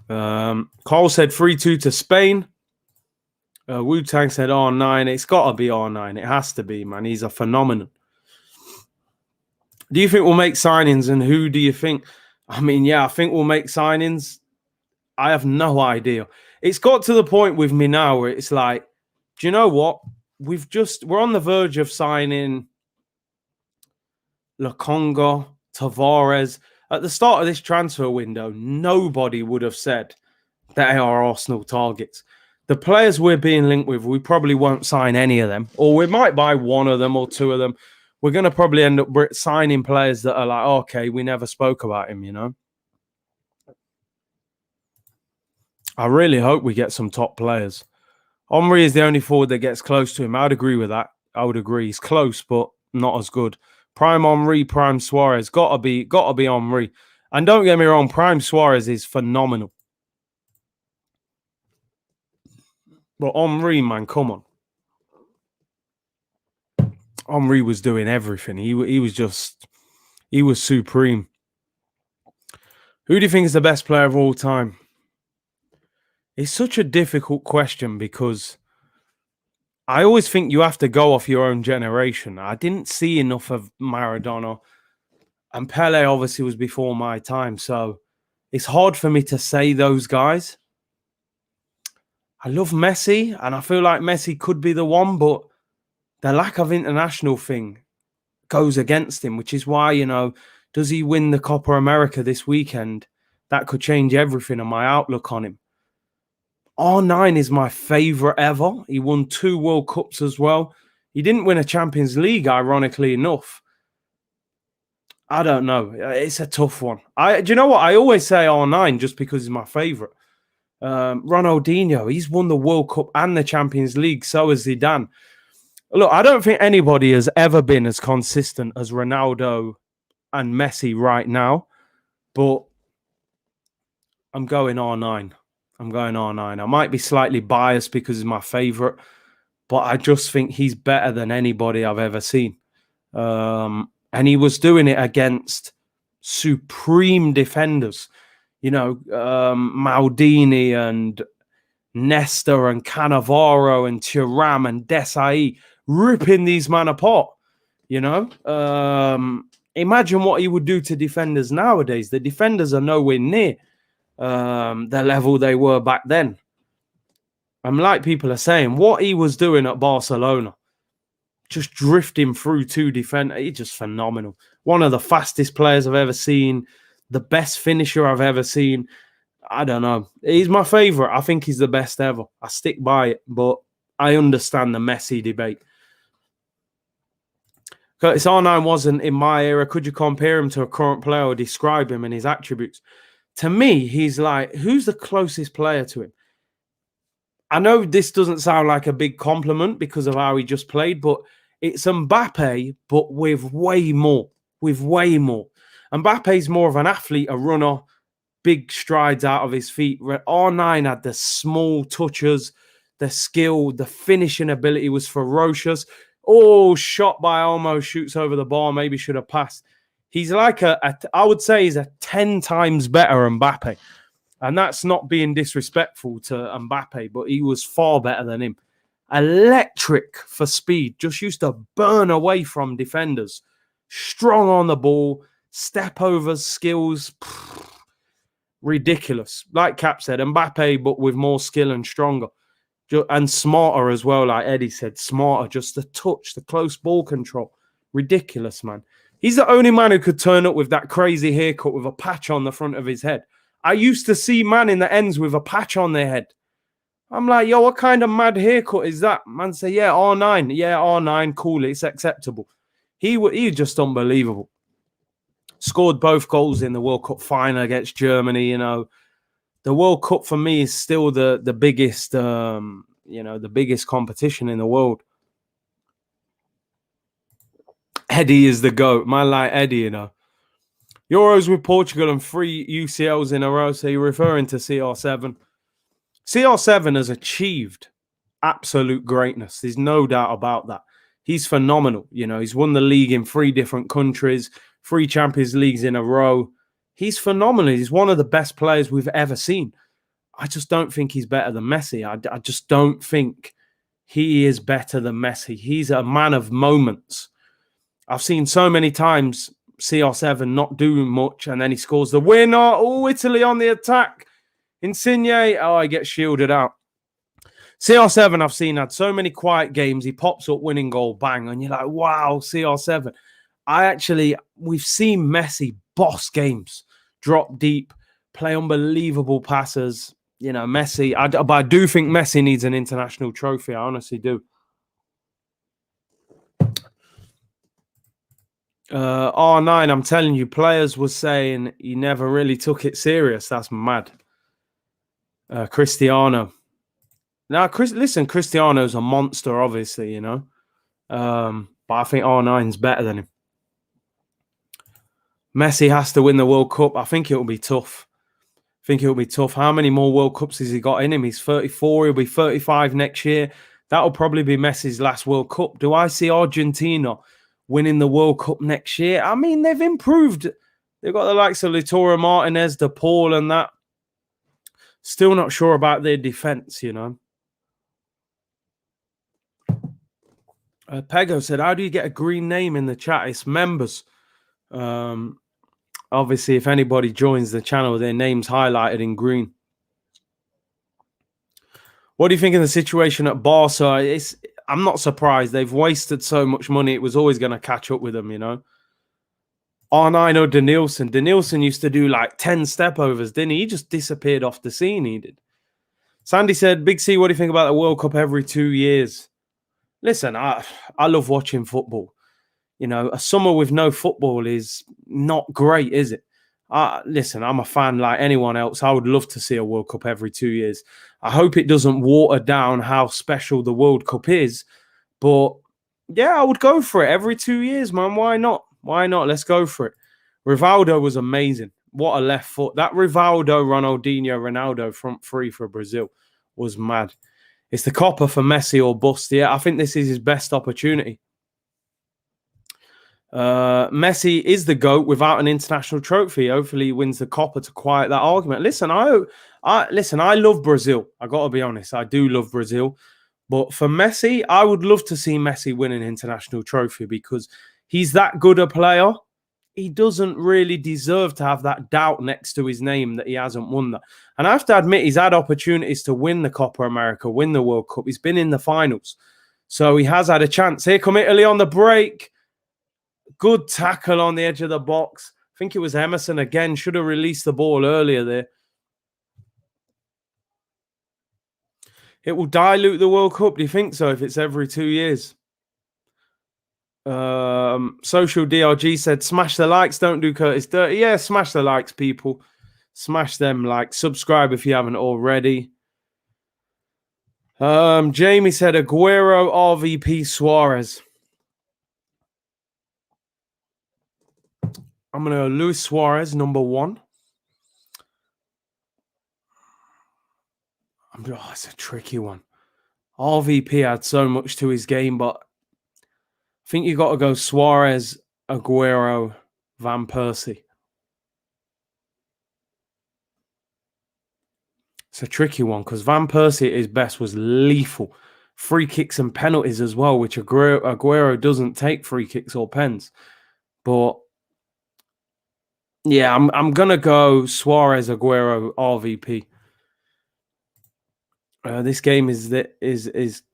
Cole said 3-2 to Spain. Wu-Tang said R9. It's got to be R9. It has to be, man. He's a phenomenon. Do you think we'll make signings, and who do you think? I mean, yeah, I think we'll make signings. I have no idea. It's got to the point with me now where it's like, do you know what? We're on the verge of signing Lokonga, Tavares. At the start of this transfer window, nobody would have said they are Arsenal targets. The players we're being linked with, we probably won't sign any of them. Or we might buy one of them or two of them. We're going to probably end up signing players that are like, okay, we never spoke about him, you know. I really hope we get some top players. Henry is the only forward that gets close to him. I'd agree with that. I would agree. He's close, but not as good. Prime Henry, Prime Suarez. Gotta be Henry. And don't get me wrong, Prime Suarez is phenomenal. But Henry, man, come on. Henry was doing everything. He was supreme. Who do you think is the best player of all time? It's such a difficult question because I always think you have to go off your own generation. I didn't see enough of Maradona, and Pele obviously was before my time. So it's hard for me to say those guys. I love Messi, and I feel like Messi could be the one, but the lack of international thing goes against him, which is why, you know, does he win the Copa America this weekend? That could change everything and my outlook on him. R9 is my favourite ever. He won 2 World Cups as well. He didn't win a Champions League, ironically enough. I don't know. It's a tough one. Do you know what? I always say R9 just because he's my favourite. Ronaldinho, he's won the World Cup and the Champions League. So has Zidane. Look, I don't think anybody has ever been as consistent as Ronaldo and Messi right now. But I'm going R9. I'm going R9. I might be slightly biased because he's my favourite, but I just think he's better than anybody I've ever seen. And he was doing it against supreme defenders, Maldini and Nesta and Cannavaro and Thuram and Desai, ripping these men apart. Imagine what he would do to defenders nowadays. The defenders are nowhere near the level they were back then. And like people are saying, what he was doing at Barcelona, just drifting through two defenders, he's just phenomenal. One of the fastest players I've ever seen, the best finisher I've ever seen. I don't know. He's my favourite. I think he's the best ever. I stick by it, but I understand the Messi debate. Curtis R9 wasn't in my era. Could you compare him to a current player or describe him and his attributes? To me, he's like, who's the closest player to him? I know this doesn't sound like a big compliment because of how he just played, but it's Mbappe, but with way more. Mbappe's more of an athlete, a runner, big strides out of his feet. R9 had the small touches, the skill, the finishing ability was ferocious. Oh, shot by Olmo, shoots over the bar, maybe should have passed. He's like I would say he's a 10 times better Mbappe. And that's not being disrespectful to Mbappe, but he was far better than him. Electric for speed, just used to burn away from defenders. Strong on the ball, step overs, skills, ridiculous. Like Cap said, Mbappe, but with more skill and stronger. And smarter as well, like Eddie said, smarter, just the touch, the close ball control. Ridiculous, man. He's the only man who could turn up with that crazy haircut with a patch on the front of his head. I used to see man in the ends with a patch on their head. I'm like, yo, what kind of mad haircut is that? Man say, yeah, R9. Yeah, R9, cool, it's acceptable. He was just unbelievable. Scored both goals in the World Cup final against Germany, The World Cup for me is still the biggest, the biggest competition in the world. Eddie is the GOAT. Man like Eddie, Euros with Portugal and 3 UCLs in a row. So you're referring to CR7. CR7 has achieved absolute greatness. There's no doubt about that. He's phenomenal. He's won the league in 3 different countries, 3 Champions Leagues in a row. He's phenomenal. He's one of the best players we've ever seen. I just don't think he's better than Messi. I just don't think he is better than Messi. He's a man of moments. I've seen so many times CR7 not doing much, and then he scores the winner. Oh, Italy on the attack. Insigne, he gets shielded out. CR7 I've seen had so many quiet games. He pops up winning goal, bang, and you're like, wow, CR7. We've seen Messi boss games, drop deep, play unbelievable passes. Messi, but I do think Messi needs an international trophy. I honestly do. R9, I'm telling you, players were saying he never really took it serious. That's mad. Cristiano. Now, listen, Cristiano's a monster, obviously, but I think R9's better than him. Messi has to win the World Cup. I think it'll be tough. How many more World Cups has he got in him? He's 34. He'll be 35 next year. That'll probably be Messi's last World Cup. Do I see Argentina winning the World Cup next year? I mean, they've improved. They've got the likes of Lautaro Martinez, De Paul, and that. Still not sure about their defense, Pego said, how do you get a green name in the chat? It's members. Obviously, if anybody joins the channel, their name's highlighted in green. What do you think of the situation at Barca? I'm not surprised. They've wasted so much money. It was always going to catch up with them, R9 or Denilson. Denilson used to do like 10 step overs, didn't he? He just disappeared off the scene, he did. Sandy said, Big C, what do you think about the World Cup every 2 years? Listen, I love watching football. You know, a summer with no football is not great, is it? Listen, I'm a fan like anyone else. I would love to see a World Cup every 2 years. I hope it doesn't water down how special the World Cup is. But yeah, I would go for it every 2 years, man. Why not? Why not? Let's go for it. Rivaldo was amazing. What a left foot. That Rivaldo, Ronaldinho, Ronaldo front three for Brazil was mad. It's the copper for Messi or bust. Yeah, I think this is his best opportunity. Messi is the GOAT without an international trophy. Hopefully he wins the copper to quiet that argument. Listen, I love Brazil. I got to be honest. I do love Brazil. But for Messi, I would love to see Messi win an international trophy because he's that good a player. He doesn't really deserve to have that doubt next to his name that he hasn't won that. And I have to admit, he's had opportunities to win the Copa America, win the World Cup. He's been in the finals. So he has had a chance. Here come Italy on the break. Good tackle on the edge of the box. I think it was Emerson again. Should have released the ball earlier there. It will dilute the World Cup. Do you think so if it's every 2 years? Social DRG said, smash the likes, don't do Curtis dirty. Yeah, smash the likes, people. Smash them likes. Subscribe if you haven't already. Jamie said, Aguero, RVP, Suarez. I'm going to go Luis Suarez, number 1. It's a tricky one. RVP had so much to his game, but I think you got to go Suarez, Aguero, Van Persie. It's a tricky one because Van Persie at his best was lethal. Free kicks and penalties as well, which Aguero doesn't take free kicks or pens. But yeah, I'm gonna go Suarez, Aguero, RVP. This game is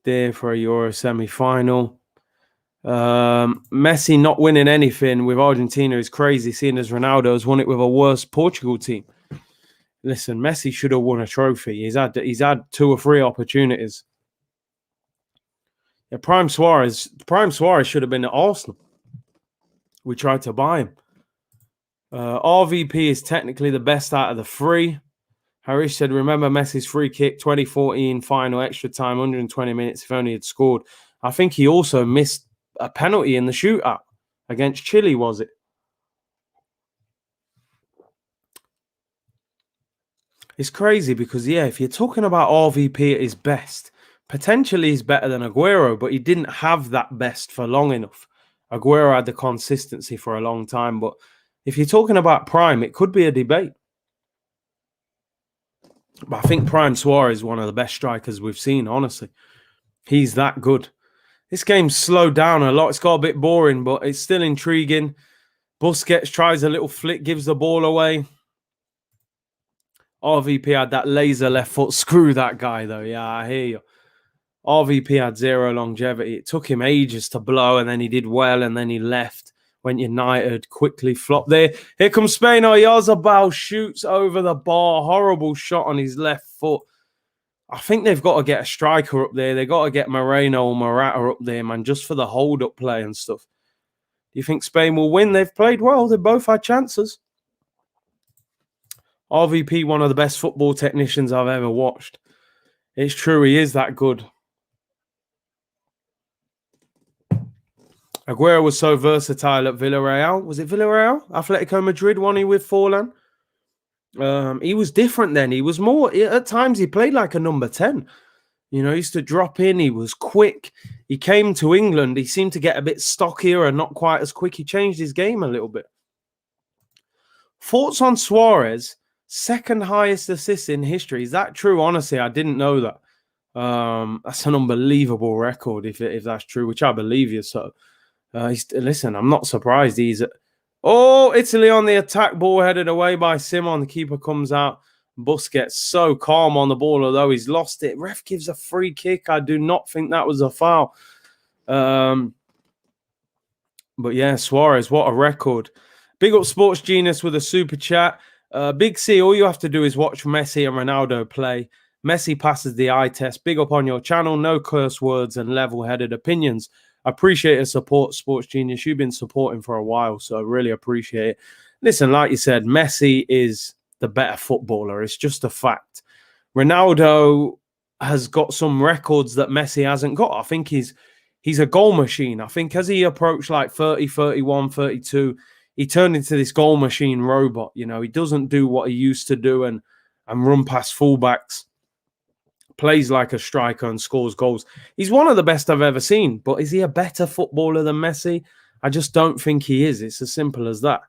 there for a Euro semi-final. Messi not winning anything with Argentina is crazy, seeing as Ronaldo has won it with a worse Portugal team. Listen, Messi should have won a trophy. He's had 2 or 3 opportunities. Yeah, Prime Suarez should have been at Arsenal. We tried to buy him. RVP is technically the best out of the 3. Harish said, remember Messi's free kick, 2014 final extra time, 120 minutes if only he'd scored. I think he also missed a penalty in the shootout against Chile, was it? It's crazy because, yeah, if you're talking about RVP at his best, potentially he's better than Aguero, but he didn't have that best for long enough. Aguero had the consistency for a long time, but if you're talking about prime, it could be a debate. But I think Prime Suarez is one of the best strikers we've seen, honestly. He's that good. This game's slowed down a lot. It's got a bit boring, but it's still intriguing. Busquets tries a little flick, gives the ball away. RVP had that laser left foot. Screw that guy, though. Yeah, I hear you. RVP had 0 longevity. It took him ages to blow, and then he did well, and then he left. Went United, quickly flopped there. Here comes Spain. Oyarzabal shoots over the bar. Horrible shot on his left foot. I think they've got to get a striker up there. They've got to get Moreno or Morata up there, man, just for the hold-up play and stuff. Do you think Spain will win? They've played well. They've both had chances. RVP, one of the best football technicians I've ever watched. It's true, he is that good. Aguero was so versatile at Villarreal. Was it Villarreal? Atletico Madrid, won he with Forlan? He was different then. He was more, at times he played like a number 10. You know, he used to drop in. He was quick. He came to England. He seemed to get a bit stockier and not quite as quick. He changed his game a little bit. Thoughts on Suarez? Second highest assist in history. Is that true? Honestly, I didn't know that. That's an unbelievable record if that's true, which I believe you. So, listen, I'm not surprised. Italy on the attack, ball headed away by Simon. The keeper comes out. Busquets so calm on the ball, although he's lost it. Ref gives a free kick. I do not think that was a foul. But yeah, Suarez, what a record. Big up Sports Genius with a super chat. Big C, all you have to do is watch Messi and Ronaldo play. Messi passes the eye test. Big up on your channel. No curse words and level-headed opinions. I appreciate your support, Sports Genius. You've been supporting for a while, so I really appreciate it. Listen, like you said, Messi is the better footballer. It's just a fact. Ronaldo has got some records that Messi hasn't got. I think he's a goal machine. I think as he approached like 30, 31, 32, he turned into this goal machine robot. You know, he doesn't do what he used to do and run past fullbacks, plays like a striker and scores goals. He's one of the best I've ever seen, but is he a better footballer than Messi? I just don't think he is. It's as simple as that.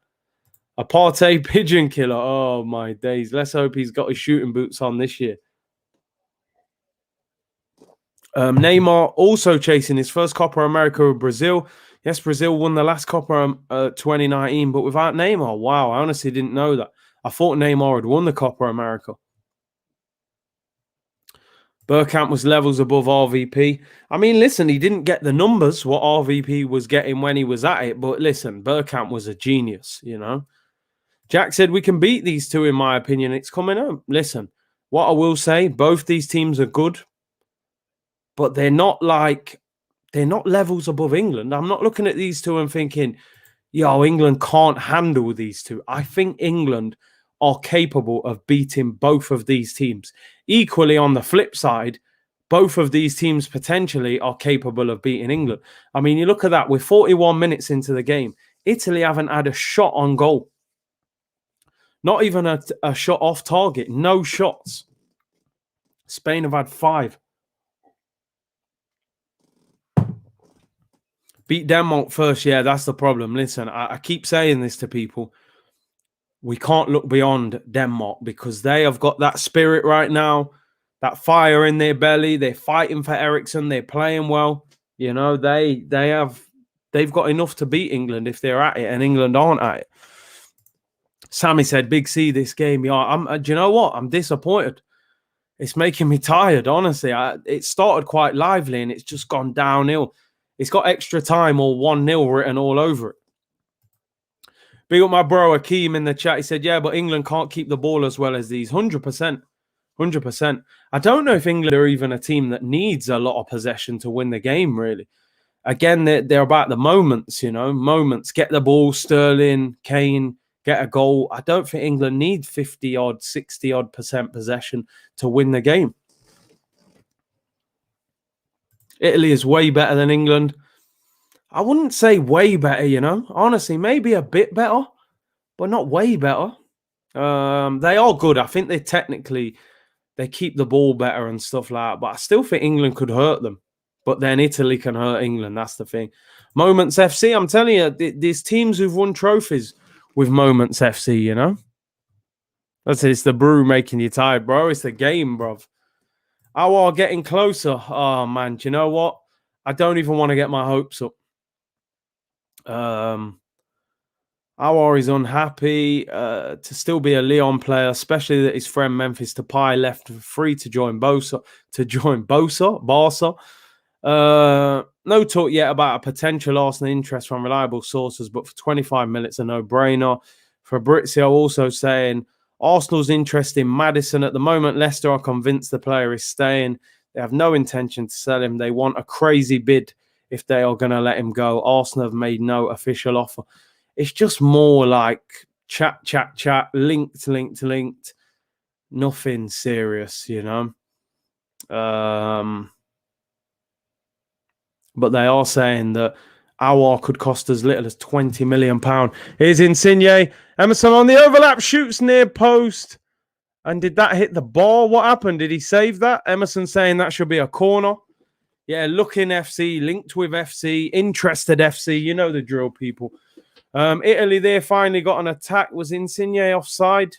A Partey pigeon killer. Oh, my days. Let's hope he's got his shooting boots on this year. Neymar also chasing his first Copa America with Brazil. Yes, Brazil won the last Copa 2019, but without Neymar. Wow, I honestly didn't know that. I thought Neymar had won the Copa America. Bergkamp was levels above RVP. I mean, listen, he didn't get the numbers what RVP was getting when he was at it, but listen, Bergkamp was a genius, you know. Jack said we can beat these two, in my opinion. It's coming up. Listen, what I will say, both these teams are good, but they're not levels above England. I'm not looking at these two and thinking, yo, England can't handle these two. I think England are capable of beating both of these teams. Equally, on the flip side, both of these teams potentially are capable of beating England. I mean, you look at that, we're 41 minutes into the game. Italy haven't had a shot on goal. Not even a shot off target. No shots. Spain have had 5. Beat Denmark first. Yeah, that's the problem. Listen, I keep saying this to people. We can't look beyond Denmark because they have got that spirit right now, that fire in their belly. They're fighting for Eriksen. They're playing well. You know, they've got enough to beat England if they're at it, and England aren't at it. Sammy said, "Big C this game." Yeah, do you know what? I'm disappointed. It's making me tired, honestly. It started quite lively and it's just gone downhill. It's got extra time or 1-0 written all over it. Big up my bro Akeem in the chat. He said, yeah, but England can't keep the ball as well as these. 100%. 100%. I don't know if England are even a team that needs a lot of possession to win the game, really. Again, they're about the moments, you know. Moments. Get the ball, Sterling, Kane, get a goal. I don't think England need 50-odd, 60-odd% possession to win the game. Italy is way better than England. I wouldn't say way better, you know. Honestly, maybe a bit better, but not way better. They are good. I think they keep the ball better and stuff like that. But I still think England could hurt them. But then Italy can hurt England. That's the thing. Moments FC, I'm telling you, there's teams who've won trophies with Moments FC, you know. It's the brew making you tired, bro. It's the game, bro. Our getting closer. Oh, man. Do you know what? I don't even want to get my hopes up. Our is unhappy to still be a Lyon player, especially that his friend Memphis Depay left free to join Barca. No talk yet about a potential Arsenal interest from reliable sources, but for 25 minutes, a no-brainer. Fabrizio also saying Arsenal's interest in Maddison at the moment. Leicester are convinced the player is staying. They have no intention to sell him. They want a crazy bid if they are going to let him go. Arsenal have made no official offer. It's just more like chat, linked. Nothing serious, you know. But they are saying that our could cost as little as £20 million. Here's Insigne. Emerson on the overlap, shoots near post. And did that hit the bar? What happened? Did he save that? Emerson saying that should be a corner. Yeah, looking FC, linked with FC, interested FC. You know the drill, people. Italy there finally got an attack. Was Insigne offside?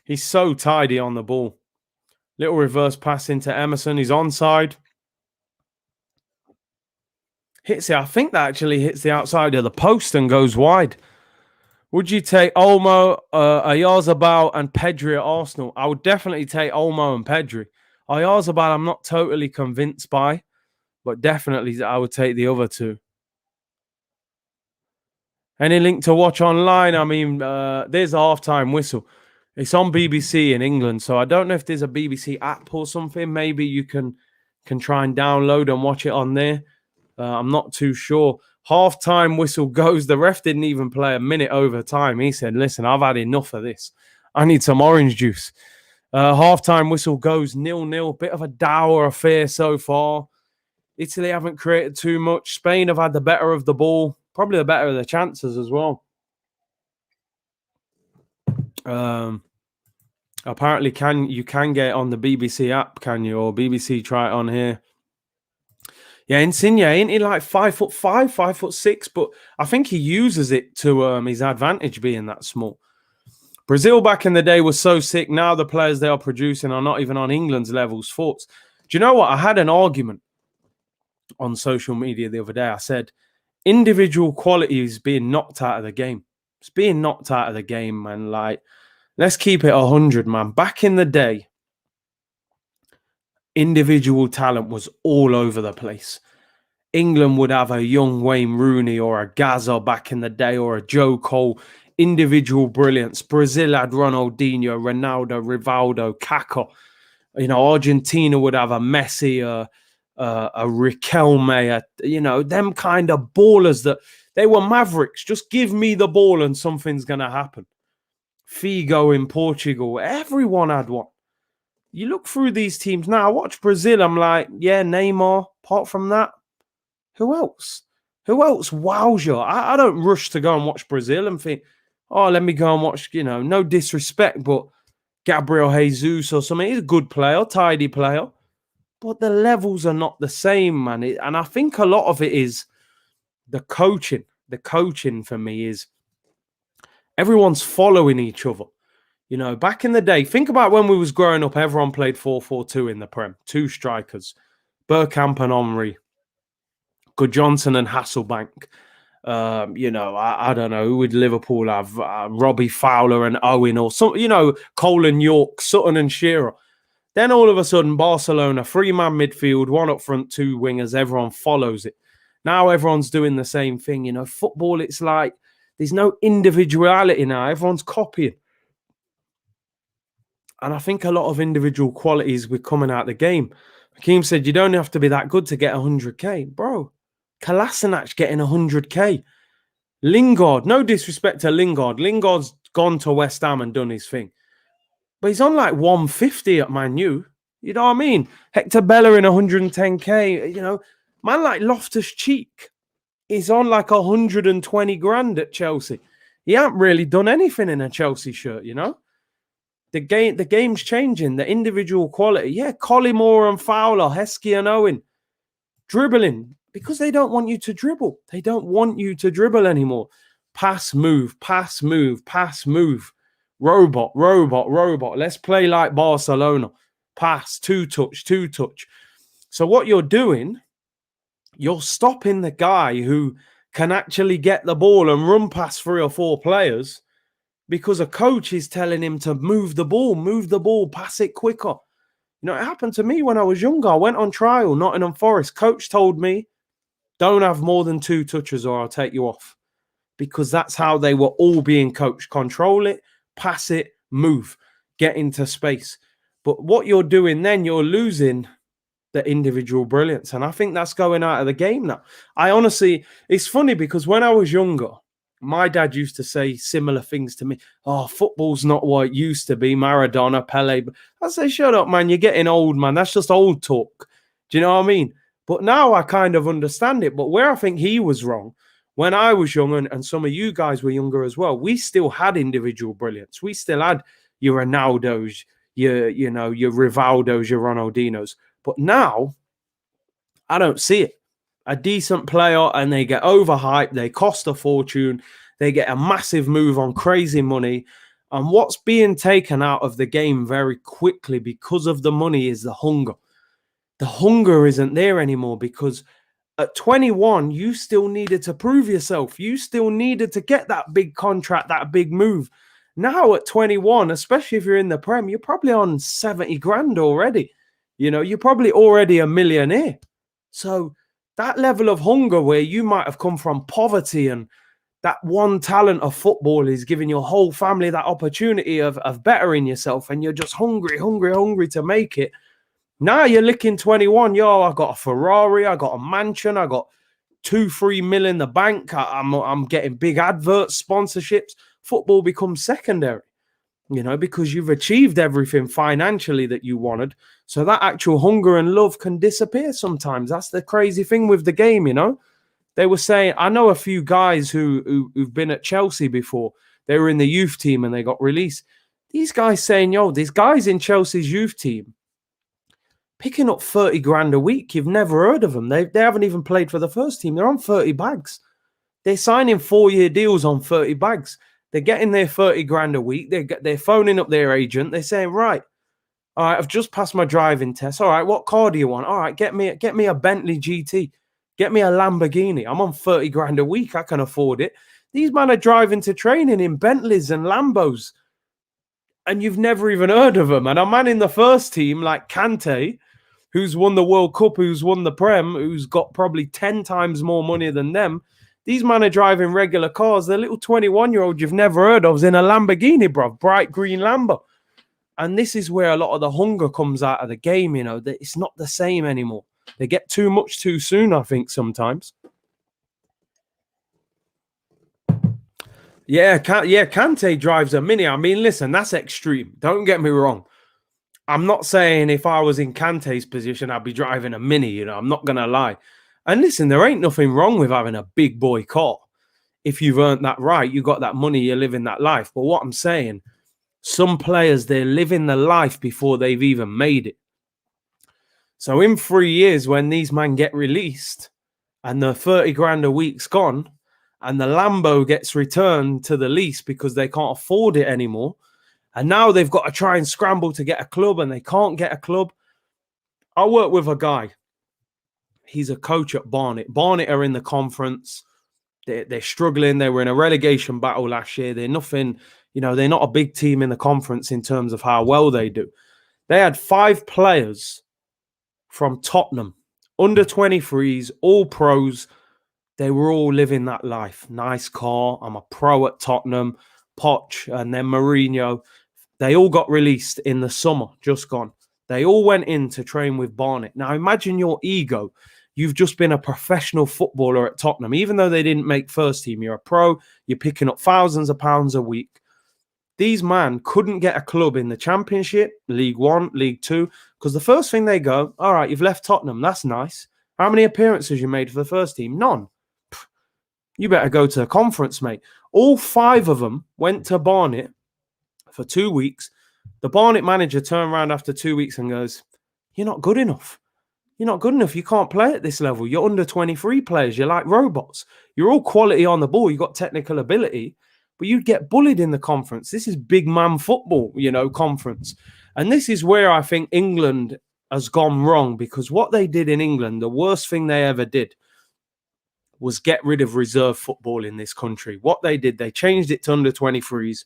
He's so tidy on the ball. Little reverse pass into Emerson. He's onside. Hits it. I think that actually hits the outside of the post and goes wide. Would you take Olmo, Oyarzabal, and Pedri at Arsenal? I would definitely take Olmo and Pedri. Oyarzabal, I'm not totally convinced by, but definitely I would take the other two. Any link to watch online? I mean, there's a halftime whistle. It's on BBC in England, so I don't know if there's a BBC app or something. Maybe you can can try and download and watch it on there. I'm not too sure. Half-time whistle goes. The ref didn't even play a minute over time. He said, listen, I've had enough of this. I need some orange juice. Half-time whistle goes 0-0. Bit of a dour affair so far. Italy haven't created too much. Spain have had the better of the ball. Probably the better of the chances as well. Apparently, you can get it on the BBC app, can you? Or BBC try it on here. Yeah, Insigne, ain't he like 5'5", 5'6", but I think he uses it to his advantage being that small. Brazil back in the day was so sick. Now the players they are producing are not even on England's levels. Thoughts? Do you know what? I had an argument on social media the other day. I said, individual quality is being knocked out of the game. It's being knocked out of the game, man. Like, let's keep it 100, man. Back in the day, individual talent was all over the place. England would have a young Wayne Rooney or a Gaza back in the day or a Joe Cole. Individual brilliance. Brazil had Ronaldinho, Ronaldo, Rivaldo, Kaká. You know, Argentina would have a Messi, a Riquelme, them kind of ballers that they were mavericks. Just give me the ball and something's going to happen. Figo in Portugal. Everyone had one. You look through these teams now. I watch Brazil. I'm like, yeah, Neymar. Apart from that, who else? Who else wows you? I don't rush to go and watch Brazil and think, oh, let me go and watch, no disrespect, but Gabriel Jesus or something. He's a good player, tidy player. But the levels are not the same, man. And I think a lot of it is the coaching. The coaching for me is everyone's following each other. Back in the day, think about when we was growing up, everyone played 4-4-2 in the Prem. 2 strikers, Bergkamp and Henry, Johnson and Hasselbank. I don't know, who would Liverpool have? Robbie Fowler and Owen or some, Cole and York, Sutton and Shearer. Then all of a sudden, Barcelona, 3-man midfield, 1 up front, 2 wingers. Everyone follows it. Now everyone's doing the same thing. Football, it's like there's no individuality now. Everyone's copying. And I think a lot of individual qualities were coming out of the game. Hakeem said, you don't have to be that good to get 100K. Bro, Kolasinac getting 100K. Lingard, no disrespect to Lingard. Lingard's gone to West Ham and done his thing. But he's on like 150 at Man U. You know what I mean? Hector Bellerin 110K. Man like Loftus-Cheek is on like 120 grand at Chelsea. He ain't really done anything in a Chelsea shirt, The game's changing. The individual quality. Yeah, Collymore and Fowler, Heskey and Owen. Dribbling. Because they don't want you to dribble. They don't want you to dribble anymore. Pass, move, pass, move, pass, move. Robot. Let's play like Barcelona. Pass, two touch. So what you're doing, you're stopping the guy who can actually get the ball and run past 3 or 4 players because a coach is telling him to move the ball, pass it quicker. It happened to me when I was younger. I went on trial, Nottingham Forest. Coach told me, don't have more than 2 touches or I'll take you off. Because that's how they were all being coached. Control it, pass it, move, get into space. But what you're doing then, you're losing the individual brilliance. And I think that's going out of the game now. It's funny because when I was younger, my dad used to say similar things to me. Oh, football's not what it used to be. Maradona, Pele. I say, shut up, man. You're getting old, man. That's just old talk. Do you know what I mean? But now I kind of understand it. But where I think he was wrong, when I was young and some of you guys were younger as well, we still had individual brilliance. We still had your Ronaldos, your Rivaldos, your Ronaldinos. But now, I don't see it. A decent player and they get overhyped. They cost a fortune. They get a massive move on crazy money. And what's being taken out of the game very quickly because of the money is the hunger. The hunger isn't there anymore because at 21, you still needed to prove yourself. You still needed to get that big contract, that big move. Now at 21, especially if you're in the Prem, you're probably on 70 grand already. You're probably already a millionaire. So that level of hunger where you might have come from poverty and that one talent of football is giving your whole family that opportunity of bettering yourself and you're just hungry to make it. Now you're licking 21. Yo, I got a Ferrari, I got a mansion, I got 2-3 mil in the bank. I'm getting big adverts, sponsorships. Football becomes secondary, because you've achieved everything financially that you wanted. So that actual hunger and love can disappear sometimes. That's the crazy thing with the game. They were saying, I know a few guys who've been at Chelsea before. They were in the youth team and they got released. These guys saying, yo, these guys in Chelsea's youth team picking up 30 grand a week. You've never heard of them. They haven't even played for the first team. They're on 30 bags. They're signing 4-year deals on 30 bags. They're getting their 30 grand a week. They're phoning up their agent. They're saying, right, all right, I've just passed my driving test. All right, what car do you want? All right, get me a Bentley GT. Get me a Lamborghini. I'm on 30 grand a week. I can afford it. These men are driving to training in Bentleys and Lambos, and you've never even heard of them. And a man in the first team like Kante, who's won the World Cup, who's won the Prem, who's got probably 10 times more money than them. These men are driving regular cars. The little 21-year-old you've never heard of is in a Lamborghini, bro, bright green Lambo. And this is where a lot of the hunger comes out of the game, that it's not the same anymore. They get too much too soon, I think, sometimes. Yeah, Kante drives a Mini. I mean, listen, that's extreme. Don't get me wrong. I'm not saying if I was in Kante's position, I'd be driving a Mini, I'm not going to lie. And listen, there ain't nothing wrong with having a big boy car. If you've earned that right, you got that money, you're living that life. But what I'm saying, some players, they're living the life before they've even made it. So in 3 years, when these men get released and the 30 grand a week's gone and the Lambo gets returned to the lease because they can't afford it anymore, and now they've got to try and scramble to get a club and they can't get a club. I work with a guy. He's a coach at Barnet. Barnet are in the conference. They're struggling. They were in a relegation battle last year. They're nothing, they're not a big team in the conference in terms of how well they do. They had 5 players from Tottenham, under 23s, all pros. They were all living that life. Nice car. I'm a pro at Tottenham. Poch and then Mourinho. They all got released in the summer, just gone. They all went in to train with Barnet. Now, imagine your ego. You've just been a professional footballer at Tottenham. Even though they didn't make first team, you're a pro. You're picking up thousands of pounds a week. These men couldn't get a club in the Championship, League One, League Two, because the first thing they go, all right, you've left Tottenham. That's nice. How many appearances you made for the first team? None. You better go to the conference, mate. All 5 of them went to Barnet for 2 weeks. The Barnet manager turned around after 2 weeks and goes, you're not good enough. You're not good enough. You can't play at this level. You're under 23 players. You're like robots. You're all quality on the ball. You've got technical ability, but you'd get bullied in the conference. This is big man football, conference. And this is where I think England has gone wrong, because what they did in England, the worst thing they ever did was get rid of reserve football in this country. What they did, they changed it to under 23s.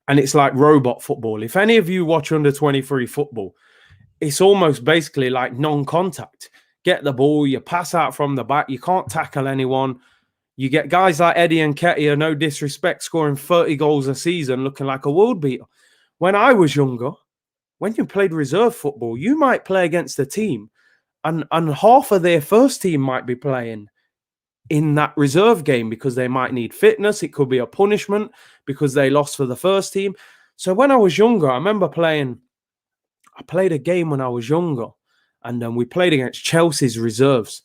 And it's like robot football. If any of you watch under 23 football, it's almost basically like non-contact. Get the ball, you pass out from the back, you can't tackle anyone. You get guys like Eddie and Nketiah, no disrespect, scoring 30 goals a season, looking like a world beater. When I was younger, when you played reserve football, you might play against a team and half of their first team might be playing in that reserve game because they might need fitness. It could be a punishment because they lost for the first team. So when I was younger, I remember I played a game when I was younger, and we played against Chelsea's reserves.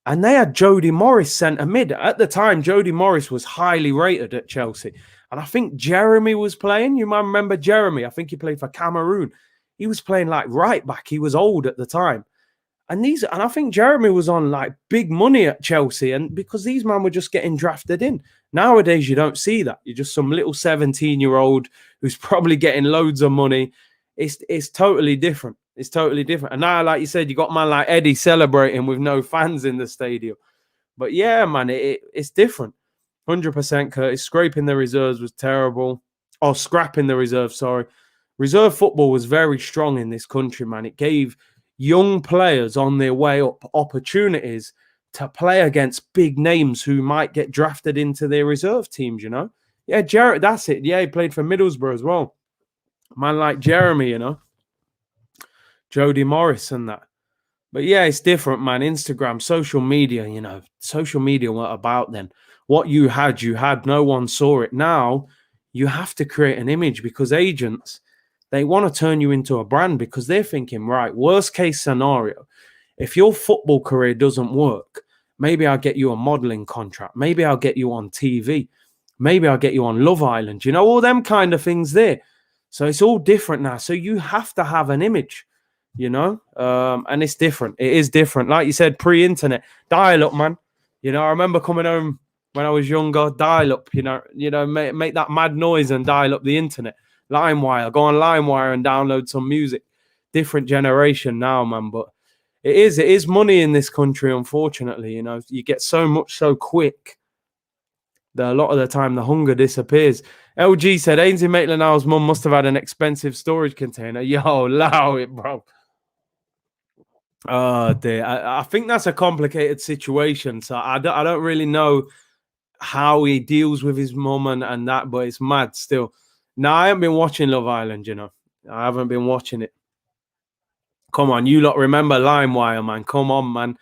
And they had Jody Morris centre mid. At the time, Jody Morris was highly rated at Chelsea. And I think Jeremy was playing. You might remember Jeremy. I think he played for Cameroon. He was playing like right back. He was old at the time. And I think Jeremy was on like big money at Chelsea. And because these men were just getting drafted in. Nowadays, you don't see that. You're just some little 17-year-old who's probably getting loads of money. It's totally different. It's totally different. And now, like you said, you got man like Eddie celebrating with no fans in the stadium. But yeah, man, it's different. 100%, Curtis. Scraping the reserves was terrible. Oh, scrapping the reserves, sorry. Reserve football was very strong in this country, man. It gave young players on their way up opportunities to play against big names who might get drafted into their reserve teams, Yeah, Jarrett, that's it. Yeah, he played for Middlesbrough as well. Man like Jeremy, Jody Morris and that. But yeah, it's different, man. Instagram, social media, social media weren't about then. What you had, no one saw it. Now you have to create an image because agents, they want to turn you into a brand because they're thinking, right, worst case scenario, if your football career doesn't work, maybe I'll get you a modeling contract. Maybe I'll get you on TV. Maybe I'll get you on Love Island. All them kind of things there. So it's all different now. So you have to have an image, and it's different. It is different. Like you said, pre-internet, dial-up, man. I remember coming home when I was younger, dial-up, make that mad noise and dial up the internet. LimeWire, go on LimeWire and download some music. Different generation now, man. But it is money in this country, unfortunately. You get so much so quick that a lot of the time the hunger disappears. LG said Ainsley Maitland-Niles' mum must have had an expensive storage container. Yo, allow it, bro. Oh dear, I think that's a complicated situation. So I don't really know how he deals with his mum and that, but it's mad still. No, I haven't been watching Love Island. I haven't been watching it. Come on, you lot remember LimeWire, man? Come on, man.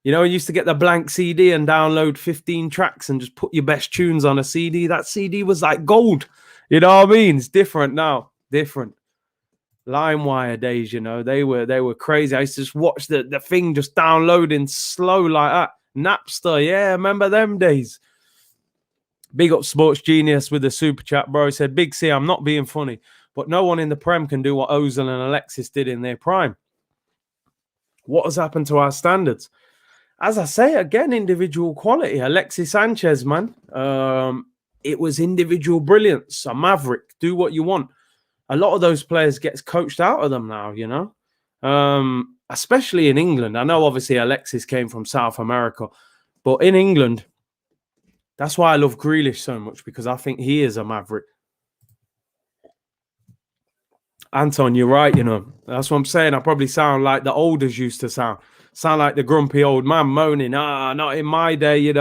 You used to get the blank CD and download 15 tracks and just put your best tunes on a CD. That CD was like gold. You know what I mean? It's different now. Different. LimeWire days, they were crazy. I used to just watch the thing just downloading slow like that. Napster, yeah, remember them days. Big up Sports Genius with the super chat, bro. He said, Big C, I'm not being funny, but no one in the Prem can do what Ozil and Alexis did in their prime. What has happened to our standards? As I say, again, individual quality. Alexis Sanchez, man. It was individual brilliance. A maverick. Do what you want. A lot of those players gets coached out of them now, especially in England. I know, obviously, Alexis came from South America, but in England, that's why I love Grealish so much, because I think he is a maverick. Anton, you're right, That's what I'm saying. I probably sound like the olders used to sound. Sound like the grumpy old man moaning, not in my day,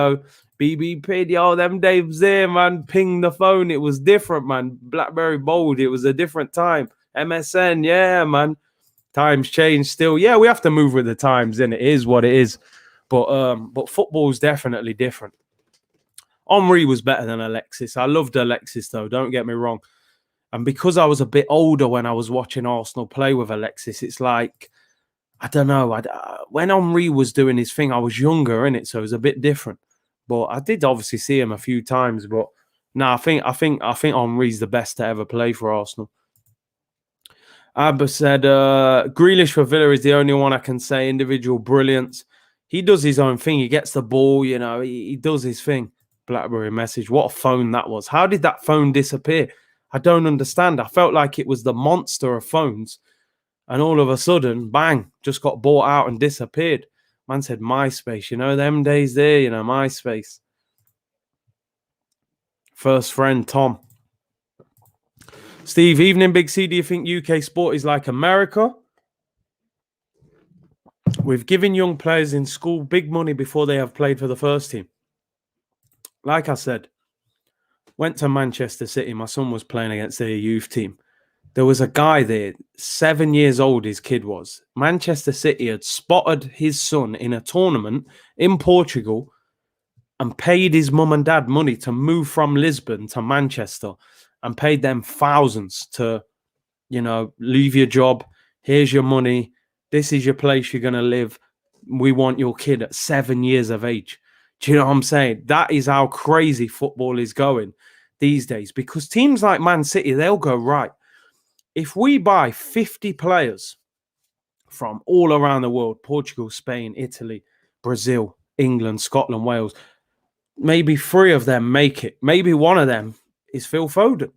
BBP, them days there, man. Ping the phone. It was different, man. BlackBerry Bold. It was a different time. MSN, yeah, man. Times change still. Yeah, we have to move with the times, and it is what it is. But football's definitely different. Henry was better than Alexis. I loved Alexis, though. Don't get me wrong. And because I was a bit older when I was watching Arsenal play with Alexis, it's like, I don't know. When Henry was doing his thing, I was younger, innit? So it was a bit different. But I did obviously see him a few times. But no, I think Henry's the best to ever play for Arsenal. Abba said, Grealish for Villa is the only one I can say individual brilliance. He does his own thing. He gets the ball, he does his thing. BlackBerry message. What a phone that was. How did that phone disappear? I don't understand. I felt like it was the monster of phones. And all of a sudden, bang, just got bought out and disappeared. Man said MySpace, them days there, MySpace. First friend, Tom. Steve, evening, Big C. Do you think UK sport is like America? We've given young players in school big money before they have played for the first team. Like I said, went to Manchester City. My son was playing against their youth team. There was a guy there, 7 years old, his kid was. Manchester City had spotted his son in a tournament in Portugal and paid his mum and dad money to move from Lisbon to Manchester and paid them thousands to, leave your job. Here's your money. This is your place you're going to live. We want your kid at 7 years of age. Do you know what I'm saying? That is how crazy football is going these days, because teams like Man City, they'll go, right, if we buy 50 players from all around the world, Portugal, Spain, Italy, Brazil, England, Scotland, Wales, maybe 3 of them make it. Maybe one of them is Phil Foden.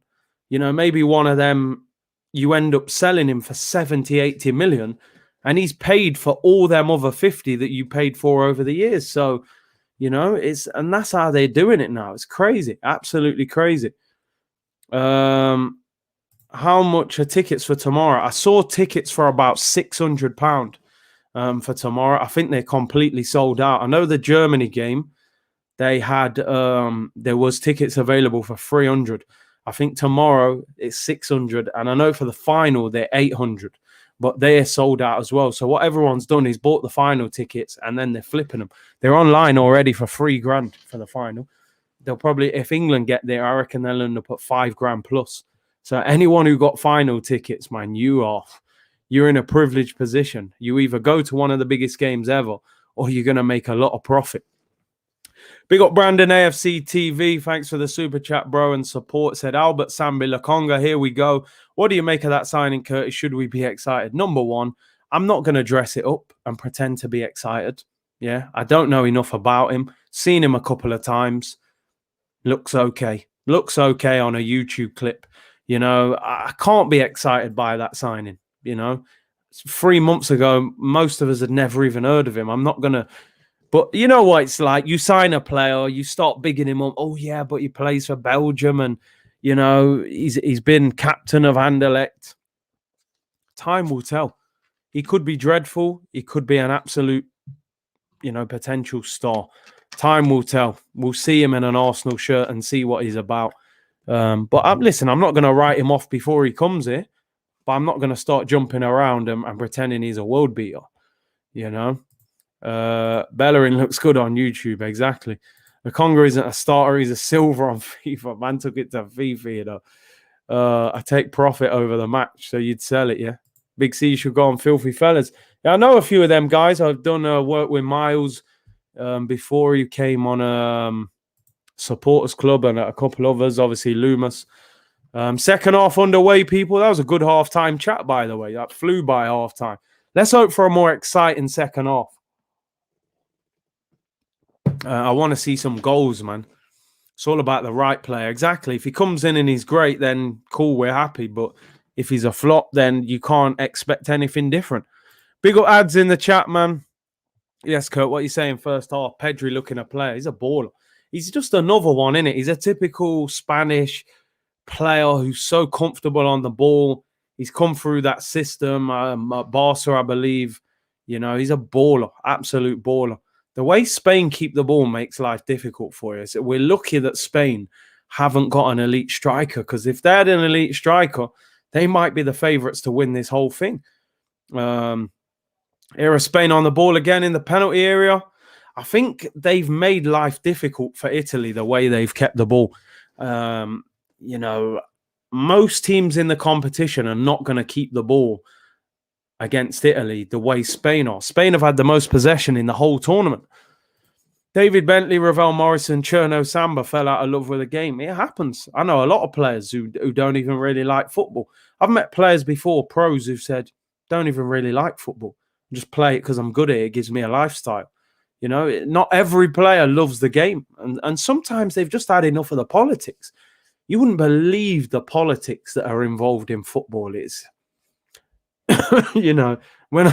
Maybe one of them, you end up selling him for 70, 80 million, and he's paid for all them other 50 that you paid for over the years. So, and that's how they're doing it now. It's crazy. Absolutely crazy. How much are tickets for tomorrow? I saw tickets for about £600 for tomorrow. I think they're completely sold out. I know the Germany game, they had there was tickets available for 300. I think tomorrow it's 600, and I know for the final they're 800. but they're sold out as well. So what everyone's done is bought the final tickets and then they're flipping them. They're online already for $3,000 for the final. They'll probably, if England get there, I reckon they'll end up at $5,000 plus. So anyone who got final tickets, man, you're in a privileged position. You either go to one of the biggest games ever, or you're going to make a lot of profit. Big up Brandon AFC TV. Thanks for the super chat, bro, and support. Said Albert Sambi Lakonga. Here we go. What do you make of that signing, Curtis? Should we be excited? Number one, I'm not going to dress it up and pretend to be excited. Yeah, I don't know enough about him. Seen him a couple of times. Looks okay. Looks okay on a YouTube clip. You know, I can't be excited by that signing. You know, 3 months ago, most of us had never even heard of him. I'm not going to. But you know what it's like? You sign a player, you start bigging him up. Oh, yeah, but he plays for Belgium and, you know, he's been captain of Anderlecht. Time will tell. He could be dreadful. He could be an absolute, you know, potential star. Time will tell. We'll see him in an Arsenal shirt and see what he's about. But listen, I'm not going to write him off before he comes here, but I'm not going to start jumping around and pretending he's a world beater, you know. Bellerin looks good on YouTube, exactly. The Congo isn't a starter, he's a silver on FIFA. Man took it to FIFA, you know. I take profit over the match, so you'd sell it, yeah. Big C should go on Filthy Fellas. Yeah, I know a few of them guys. I've done work with Miles before he came on Supporters Club and a couple others, obviously Loomis. Second half underway, people. That was a good half-time chat, by the way. That flew by half-time. Let's hope for a more exciting second half. I want to see some goals, man. It's all about the right player. Exactly. If he comes in and he's great, then cool, we're happy. But if he's a flop, then you can't expect anything different. Big up ads in the chat, man. Yes, Kurt, what are you saying first half? Pedri looking a player. He's a baller. He's just another one, isn't it? He's a typical Spanish player who's so comfortable on the ball. He's come through that system at Barca, I believe. You know, he's a baller, absolute baller. The way Spain keep the ball makes life difficult for us. We're lucky that Spain haven't got an elite striker, because if they had an elite striker, they might be the favourites to win this whole thing. Here is Spain on the ball again in the penalty area. I think they've made life difficult for Italy the way they've kept the ball. You know, most teams in the competition are not going to keep the ball against Italy the way Spain are. Spain have had the most possession in the whole tournament. David Bentley, Ravel Morrison, Cherno Samba fell out of love with the game. It happens. I know a lot of players who don't even really like football. I've met players before, pros, who've said, don't even really like football. Just play it because I'm good at it. It gives me a lifestyle. You know, not every player loves the game. And sometimes they've just had enough of the politics. You wouldn't believe the politics that are involved in football. It's, you know, when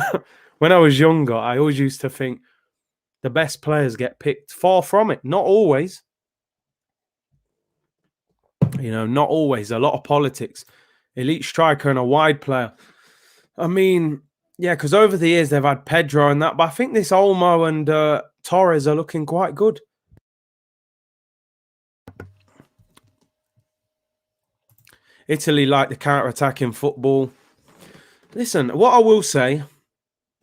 I was younger, I always used to think the best players get picked. Far from it. Not always. You know, not always. A lot of politics. Elite striker and a wide player. I mean, yeah, because over the years they've had Pedro and that, but I think this Olmo and Torres are looking quite good. Italy like the counter-attacking football. Listen, what I will say,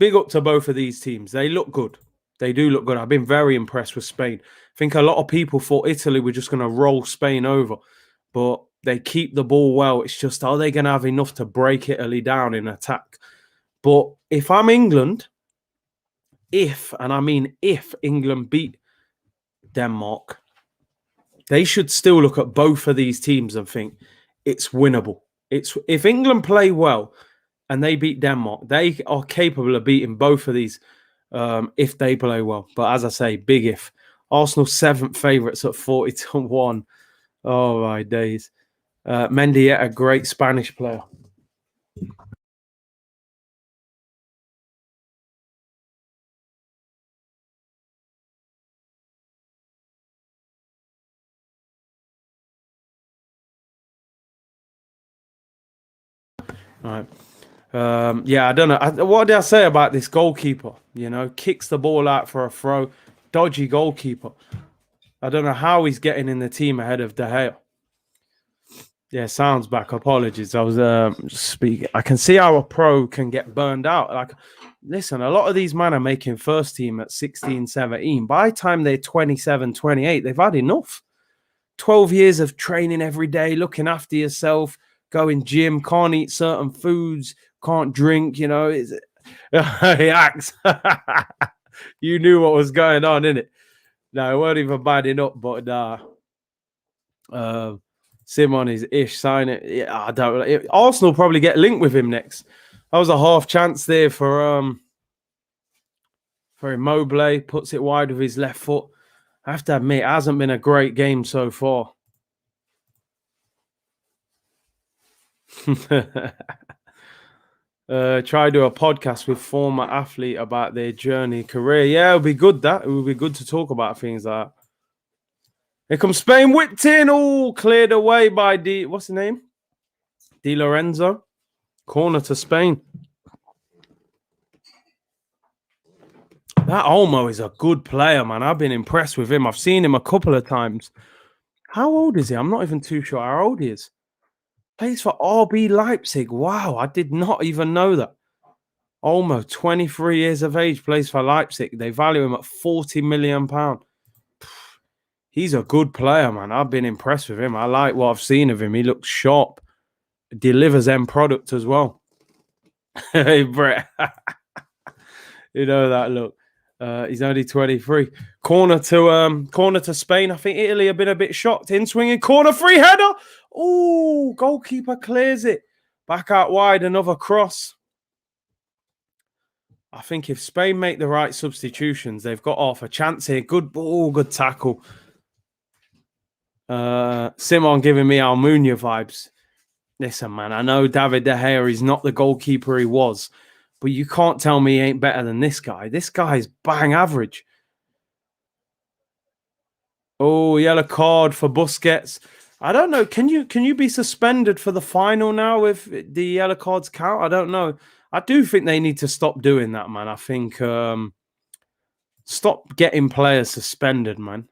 big up to both of these teams. They look good. They do look good. I've been very impressed with Spain. I think a lot of people thought Italy were just going to roll Spain over, but they keep the ball well. It's just, are they going to have enough to break Italy down in attack? But if I'm England, and I mean if England beat Denmark, they should still look at both of these teams and think it's winnable. If England play well and they beat Denmark, they are capable of beating both of these if they play well. But as I say, big if. Arsenal 7th favourites at 40-1. Oh, my days. Mendy, a great Spanish player. All right. Yeah, I don't know. What did I say about this goalkeeper? You know, kicks the ball out for a throw. Dodgy goalkeeper. I don't know how he's getting in the team ahead of De Gea. Yeah, sounds back. Apologies. I was just speaking. I can see how a pro can get burned out. Like, listen, a lot of these men are making first team at 16, 17. By the time they're 27, 28, they've had enough. 12 years of training every day, looking after yourself, going gym, can't eat certain foods, can't drink, you know. He acts. You knew what was going on, innit? No, it weren't even bad enough, but Simon is ish sign it. Yeah, I don't. Arsenal probably get linked with him next. That was a half chance there for Immobile. Puts it wide with his left foot. I have to admit, it hasn't been a great game so far. Try to do a podcast with former athlete about their journey career. Yeah, it would be good. It would be good to talk about things like that. Here comes Spain, whipped in, all cleared away by what's the name? Di Lorenzo. Corner to Spain. That Olmo is a good player, man. I've been impressed with him. I've seen him a couple of times. How old is he? I'm not even too sure how old he is. Plays for RB Leipzig. Wow, I did not even know that. Olmo, 23 years of age, plays for Leipzig. They value him at £40 million. He's a good player, man. I've been impressed with him. I like what I've seen of him. He looks sharp. Delivers end product as well. Hey, Brett. You know that look. He's only 23. Corner to Spain. I think Italy have been a bit shocked. In swinging corner, free header. Oh, goalkeeper clears it. Back out wide, another cross. I think if Spain make the right substitutions, they've got off a chance here. Good ball, good tackle. Simon giving me Almunia vibes. Listen, man, I know David De Gea is not the goalkeeper he was, but you can't tell me he ain't better than this guy. This guy is bang average. Oh, yellow card for Busquets. I don't know. Can you be suspended for the final now if the yellow cards count? I don't know. I do think they need to stop doing that, man. I think stop getting players suspended, man.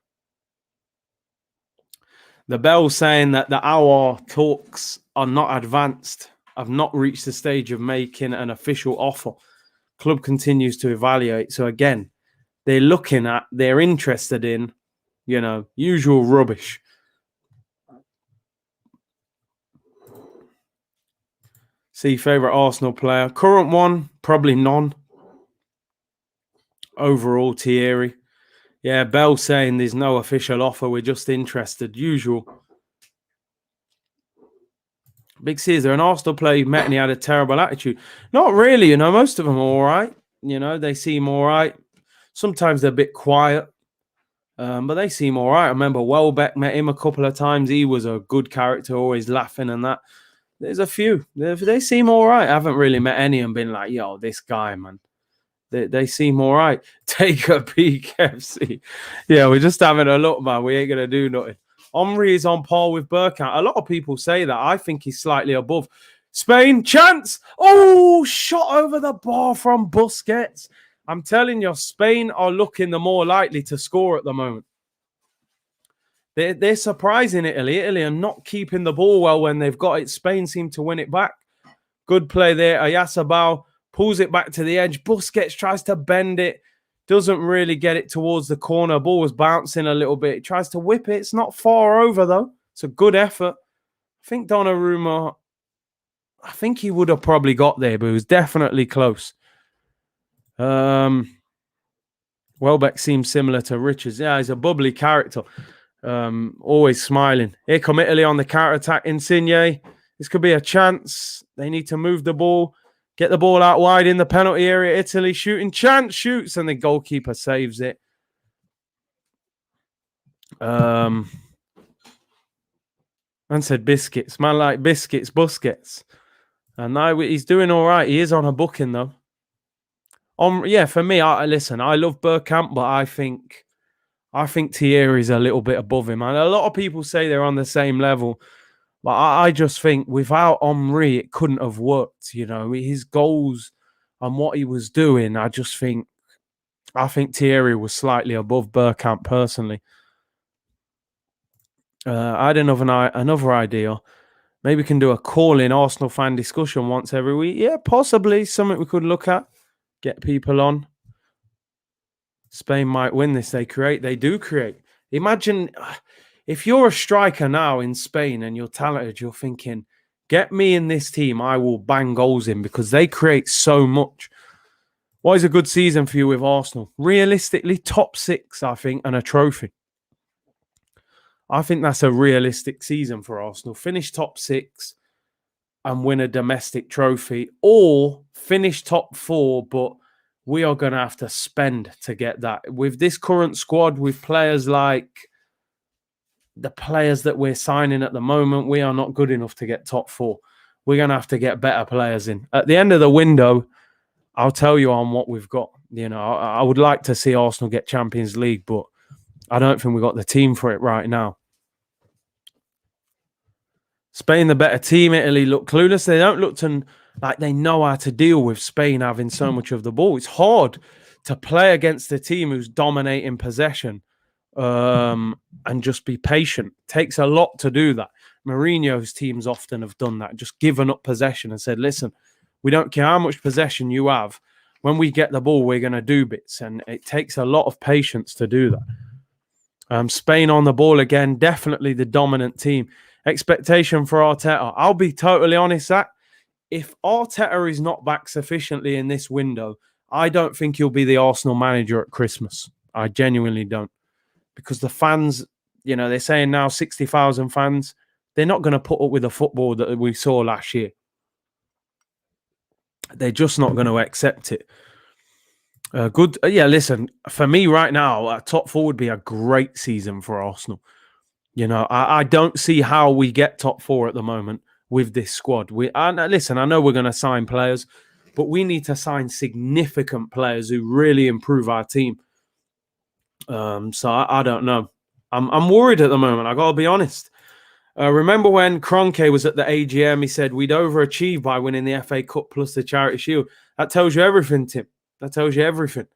The Bell saying that the hour talks are not advanced. I've not reached the stage of making an official offer. Club continues to evaluate. So again, they're interested in, usual rubbish. See, favourite Arsenal player. Current one, probably none. Overall, Thierry. Yeah, Bell saying there's no official offer. We're just interested. Usual. Big C, is there an Arsenal player you met and he had a terrible attitude? Not really, most of them are all right. They seem all right. Sometimes they're a bit quiet, but they seem all right. I remember Welbeck, met him a couple of times. He was a good character, always laughing and that. There's a few. They seem all right. I haven't really met any and been like, yo, this guy, man. They seem all right. Take a peek, FC. Yeah, we're just having a look, man. We ain't going to do nothing. Omri is on par with Bergkamp. A lot of people say that. I think he's slightly above. Spain, chance. Oh, shot over the bar from Busquets. I'm telling you, Spain are looking the more likely to score at the moment. They're surprising Italy. Italy are not keeping the ball well when they've got it. Spain seem to win it back. Good play there. Ayasabal pulls it back to the edge. Busquets tries to bend it. Doesn't really get it towards the corner. Ball was bouncing a little bit. Tries to whip it. It's not far over, though. It's a good effort. I think Donnarumma, I think he would have probably got there, but he was definitely close. Welbeck seems similar to Richards. Yeah, he's a bubbly character. Always smiling. Here come Italy on the counter-attack. Insigne. This could be a chance. They need to move the ball. Get the ball out wide in the penalty area. Italy shooting. Chance shoots and the goalkeeper saves it. Man said biscuits. Man like biscuits, Busquets. And now he's doing all right. He is on a booking though. Yeah, for me, I love Bergkamp, but I think Thierry's a little bit above him. And a lot of people say they're on the same level. But I just think without Henry, it couldn't have worked. His goals and what he was doing, I think Thierry was slightly above Bergkamp personally. I had another idea. Maybe we can do a call-in Arsenal fan discussion once every week. Yeah, possibly something we could look at. Get people on. Spain might win this. They do create. Imagine if you're a striker now in Spain and you're talented, you're thinking, get me in this team, I will bang goals in, because they create so much. What is a good season for you with Arsenal? Realistically, top 6, I think, and a trophy. I think that's a realistic season for Arsenal. Finish top 6 and win a domestic trophy, or finish top 4, but we are going to have to spend to get that. With this current squad, with players like the players that we're signing at the moment, we are not good enough to get top 4. We're going to have to get better players in. At the end of the window, I'll tell you on what we've got. You know, I would like to see Arsenal get Champions League, but I don't think we've got the team for it right now. Spain, the better team. Italy look clueless. They don't look like they know how to deal with Spain having so much of the ball. It's hard to play against a team who's dominating possession and just be patient. It takes a lot to do that. Mourinho's teams often have done that, just given up possession and said, listen, we don't care how much possession you have. When we get the ball, we're going to do bits. And it takes a lot of patience to do that. Spain on the ball again, definitely the dominant team. Expectation for Arteta. I'll be totally honest, Zach. If Arteta is not back sufficiently in this window, I don't think he'll be the Arsenal manager at Christmas. I genuinely don't. Because the fans, you know, they're saying now 60,000 fans, they're not going to put up with the football that we saw last year. They're just not going to accept it. Listen, for me right now, top 4 would be a great season for Arsenal. You know, I don't see how we get top 4 at the moment with this squad. Listen, I know we're going to sign players, but we need to sign significant players who really improve our team. So I don't know. I'm worried at the moment. I got to be honest. Remember when Kroenke was at the AGM? He said we'd overachieve by winning the FA Cup plus the Charity Shield. That tells you everything, Tim. That tells you everything.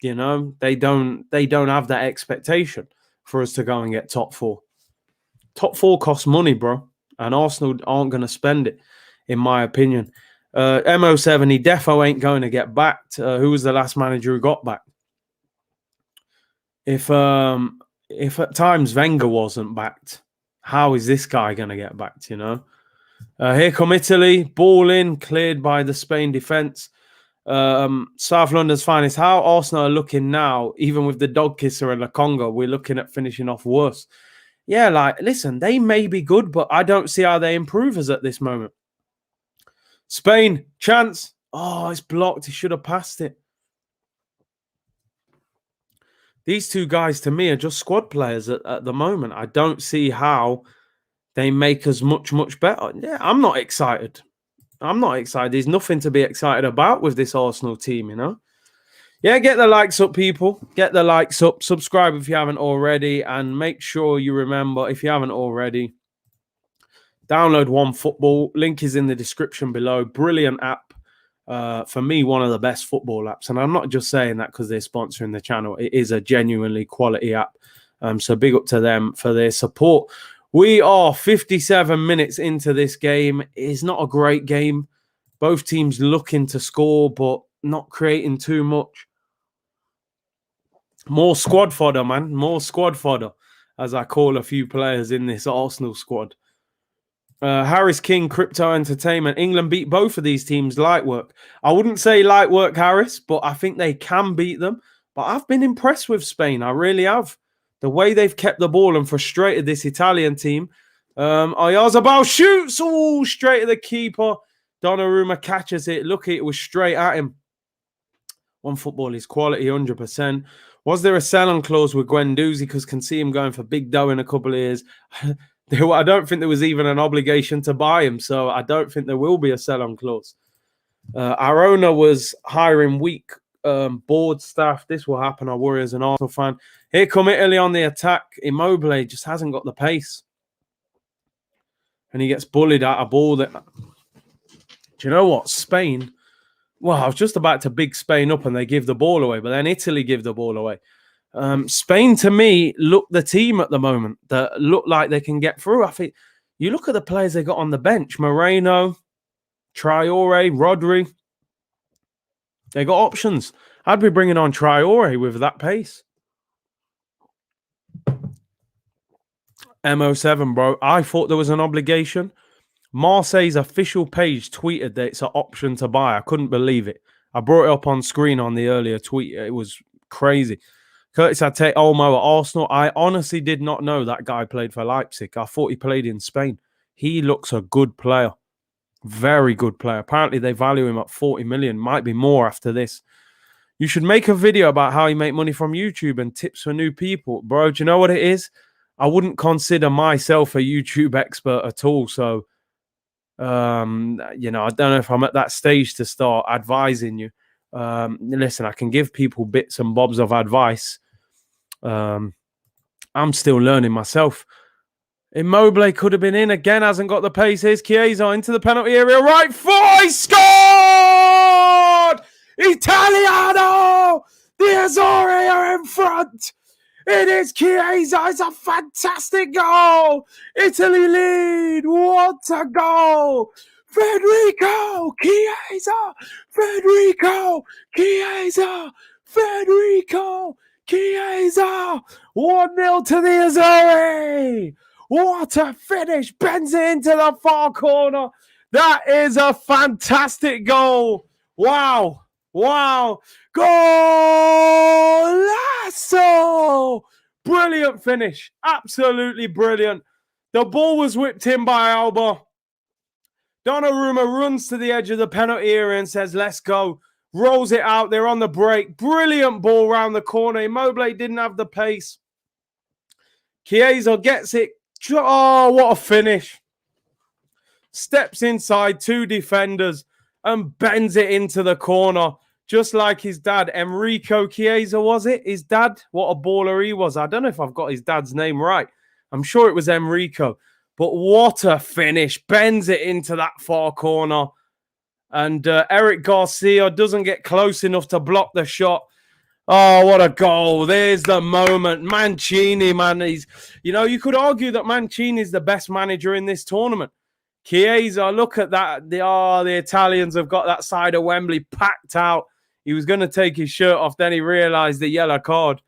You know, they don't have that expectation for us to go and get top 4. Top 4 costs money, bro. And Arsenal aren't going to spend it, in my opinion. MO7, he defo ain't going to get backed. Who was the last manager who got backed? If at times Wenger wasn't backed, how is this guy going to get backed, you know? Here come Italy. Ball in, cleared by the Spain defence. South London's finest. How Arsenal are looking now, even with the dog kisser and the Congo, we're looking at finishing off worse. Yeah, like, listen, they may be good, but I don't see how they improve us at this moment. Spain, chance. Oh, it's blocked. He should have passed it. These two guys, to me, are just squad players at the moment. I don't see how they make us much, much better. Yeah, I'm not excited. There's nothing to be excited about with this Arsenal team, you know? Yeah, get the likes up, people. Get the likes up. Subscribe if you haven't already. And make sure you remember, if you haven't already, download OneFootball. Link is in the description below. Brilliant app. For me, one of the best football apps. And I'm not just saying that because they're sponsoring the channel. It is a genuinely quality app. So big up to them for their support. We are 57 minutes into this game. It's not a great game. Both teams looking to score, but not creating too much. More squad fodder, man. More squad fodder, as I call a few players in this Arsenal squad. Harris King, Crypto Entertainment. England beat both of these teams light work. I wouldn't say light work, Harris, but I think they can beat them. But I've been impressed with Spain. I really have. The way they've kept the ball and frustrated this Italian team. Oyarzabal shoots. Oh, straight at the keeper. Donnarumma catches it. Look, it was straight at him. OneFootball is quality, 100%. Was there a sell-on clause with Guendouzi? Because can see him going for big dough in a couple of years. I don't think there was even an obligation to buy him, so I don't think there will be a sell-on clause. Our owner was hiring weak board staff. This will happen, I worry, as an Arsenal fan. Here come Italy on the attack. Immobile just hasn't got the pace. And he gets bullied out a ball that... Do you know what? Spain... Well, I was just about to big Spain up and they give the ball away, but then Italy give the ball away. Spain, to me, look the team at the moment that look like they can get through. I think You look at the players they got on the bench: Moreno, Traore, Rodri. They got options. I'd be bringing on Traore with that pace. MO7, bro. I thought there was an obligation. Marseille's official page tweeted that it's an option to buy. I couldn't believe it. I brought it up on screen on the earlier tweet. It was crazy. Curtis Ate Olmo at Arsenal. I honestly did not know that guy played for Leipzig. I thought he played in Spain. He looks a good player. Very good player. Apparently, they value him at 40 million. Might be more after this. You should make a video about how you make money from YouTube and tips for new people. Bro, do you know what it is? I wouldn't consider myself a YouTube expert at all. So, I don't know if I'm at that stage to start advising you. Listen, I can give people bits and bobs of advice. I'm still learning myself. Immobile could have been in again, hasn't got the pace. Here's Chiesa into the penalty area. Right foot, he scored! Italiano! The Azzurri are in front. It is Chiesa. It's a fantastic goal. Italy lead. What a goal. Federico Chiesa. Federico Chiesa. Federico Chiesa. 1-0 to the Azzurri. What a finish. Bends it into the far corner. That is a fantastic goal. Wow. Wow. Golazo! Brilliant finish. Absolutely brilliant. The ball was whipped in by Alba. Donnarumma runs to the edge of the penalty area and says, let's go. Rolls it out. They're on the break. Brilliant ball round the corner. Immobile didn't have the pace. Chiesa gets it. Oh, what a finish. Steps inside 2 defenders and bends it into the corner. Just like his dad, Enrico Chiesa, was it? His dad? What a baller he was. I don't know if I've got his dad's name right. I'm sure it was Enrico. But what a finish. Bends it into that far corner. And Eric Garcia doesn't get close enough to block the shot. Oh, what a goal. There's the moment. Mancini, man. You could argue that Mancini is the best manager in this tournament. Chiesa, look at that. The Italians have got that side of Wembley packed out. He was going to take his shirt off. Then he realized the yellow card.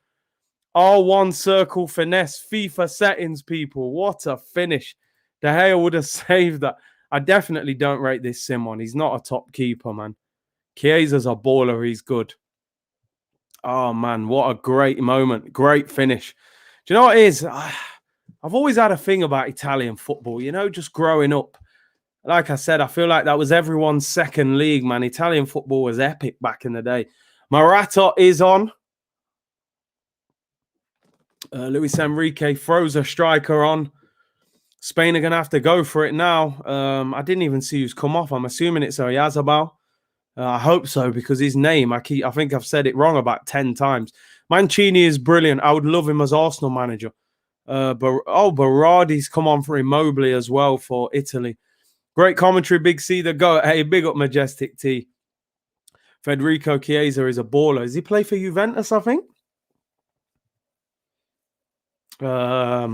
R1 circle finesse. FIFA settings, people. What a finish. De Gea would have saved that. I definitely don't rate this Simon. He's not a top keeper, man. Chiesa's a baller. He's good. Oh, man. What a great moment. Great finish. Do you know what it is? I've always had a thing about Italian football, just growing up. Like I said, I feel like that was everyone's second league, man. Italian football was epic back in the day. Morata is on. Luis Enrique throws a striker on. Spain are going to have to go for it now. I didn't even see who's come off. I'm assuming it's Oyarzabal. I hope so, because his name, I think I've said it wrong about 10 times. Mancini is brilliant. I would love him as Arsenal manager. Berardi's come on for Immobile as well for Italy. Great commentary, Big C the GOAT. Hey, big up Majestic T. Federico Chiesa is a baller. Does he play for Juventus, I think? How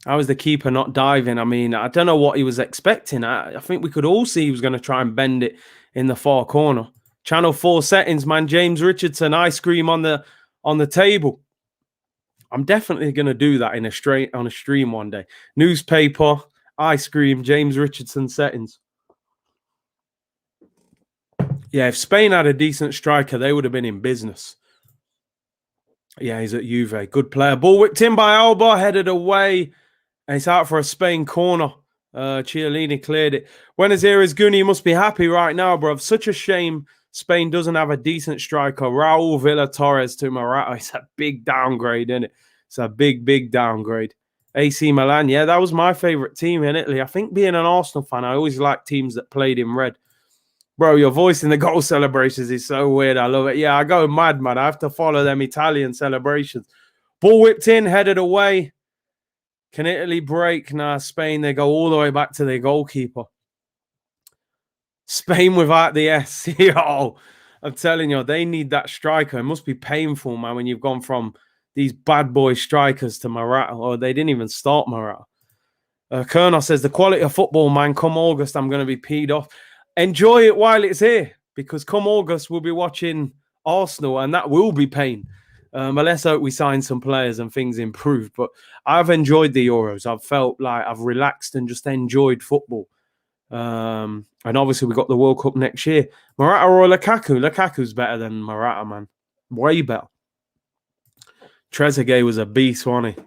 was the keeper not diving? I mean, I don't know what he was expecting. I think we could all see he was going to try and bend it in the far corner. Channel 4 settings, man. James Richardson, ice cream on the table. I'm definitely going to do that on a stream one day. Newspaper, ice cream, James Richardson settings. Yeah, if Spain had a decent striker, they would have been in business. Yeah, he's at Juve. Good player. Ball whipped in by Alba, headed away. And it's out for a Spain corner. Chiellini cleared it. Buenos Aires Guni must be happy right now, bro. Such a shame Spain doesn't have a decent striker. Raul Villa Torres to Morata. It's a big downgrade, isn't it? It's a big, big downgrade. AC Milan, yeah, that was my favorite team in Italy. I think being an Arsenal fan, I always liked teams that played in red. Bro, your voice in the goal celebrations is so weird. I love it. Yeah, I go mad, man. I have to follow them Italian celebrations. Ball whipped in, headed away. Can Italy break? Nah, Spain, they go all the way back to their goalkeeper. Spain without the S. Yo, I'm telling you, they need that striker. It must be painful, man, when you've gone from these bad boy strikers to Morata, or they didn't even start Morata. Colonel says, the quality of football, man, come August, I'm going to be peed off. Enjoy it while it's here, because come August, we'll be watching Arsenal, and that will be pain. But let's hope we sign some players and things improve. But I've enjoyed the Euros. I've felt like I've relaxed and just enjoyed football. And obviously, we got the World Cup next year. Morata or Lukaku? Lukaku's better than Morata, man. Way better. Trezeguet was a beast, wasn't he?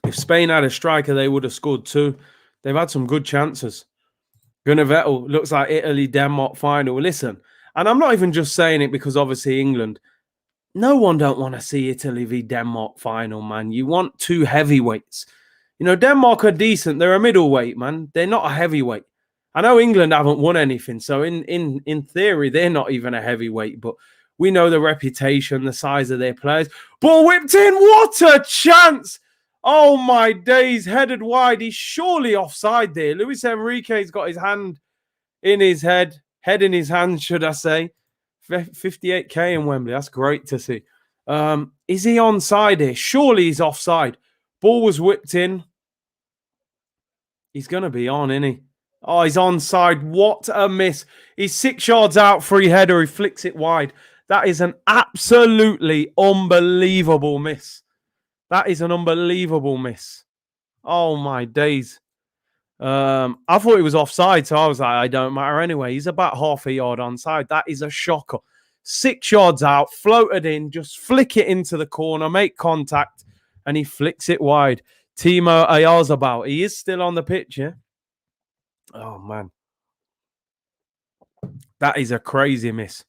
If Spain had a striker, they would have scored too. They've had some good chances. Gunavettel looks like Italy-Denmark final. Listen, and I'm not even just saying it because obviously England. No one don't want to see Italy v Denmark final, man. You want two heavyweights. You know, Denmark are decent. They're a middleweight, man. They're not a heavyweight. I know England haven't won anything, so in theory, they're not even a heavyweight, but we know the reputation, the size of their players. Ball whipped in. What a chance! Oh, my days. Headed wide. He's surely offside there. Luis Enrique's got his hand in his head in his hand, should I say. 58k in Wembley. That's great to see. Is he onside here? Surely he's offside. Ball was whipped in. He's going to be on, isn't he? Oh, he's onside. What a miss. He's 6 yards out, free header. He flicks it wide. That is an absolutely unbelievable miss. That is an unbelievable miss. Oh, my days. I thought he was offside, so I was like, I don't matter anyway. He's about half a yard onside. That is a shocker. 6 yards out, floated in, just flick it into the corner, make contact, and he flicks it wide. Timo Ayazabal, he is still on the pitch, yeah? Oh, man. That is a crazy miss.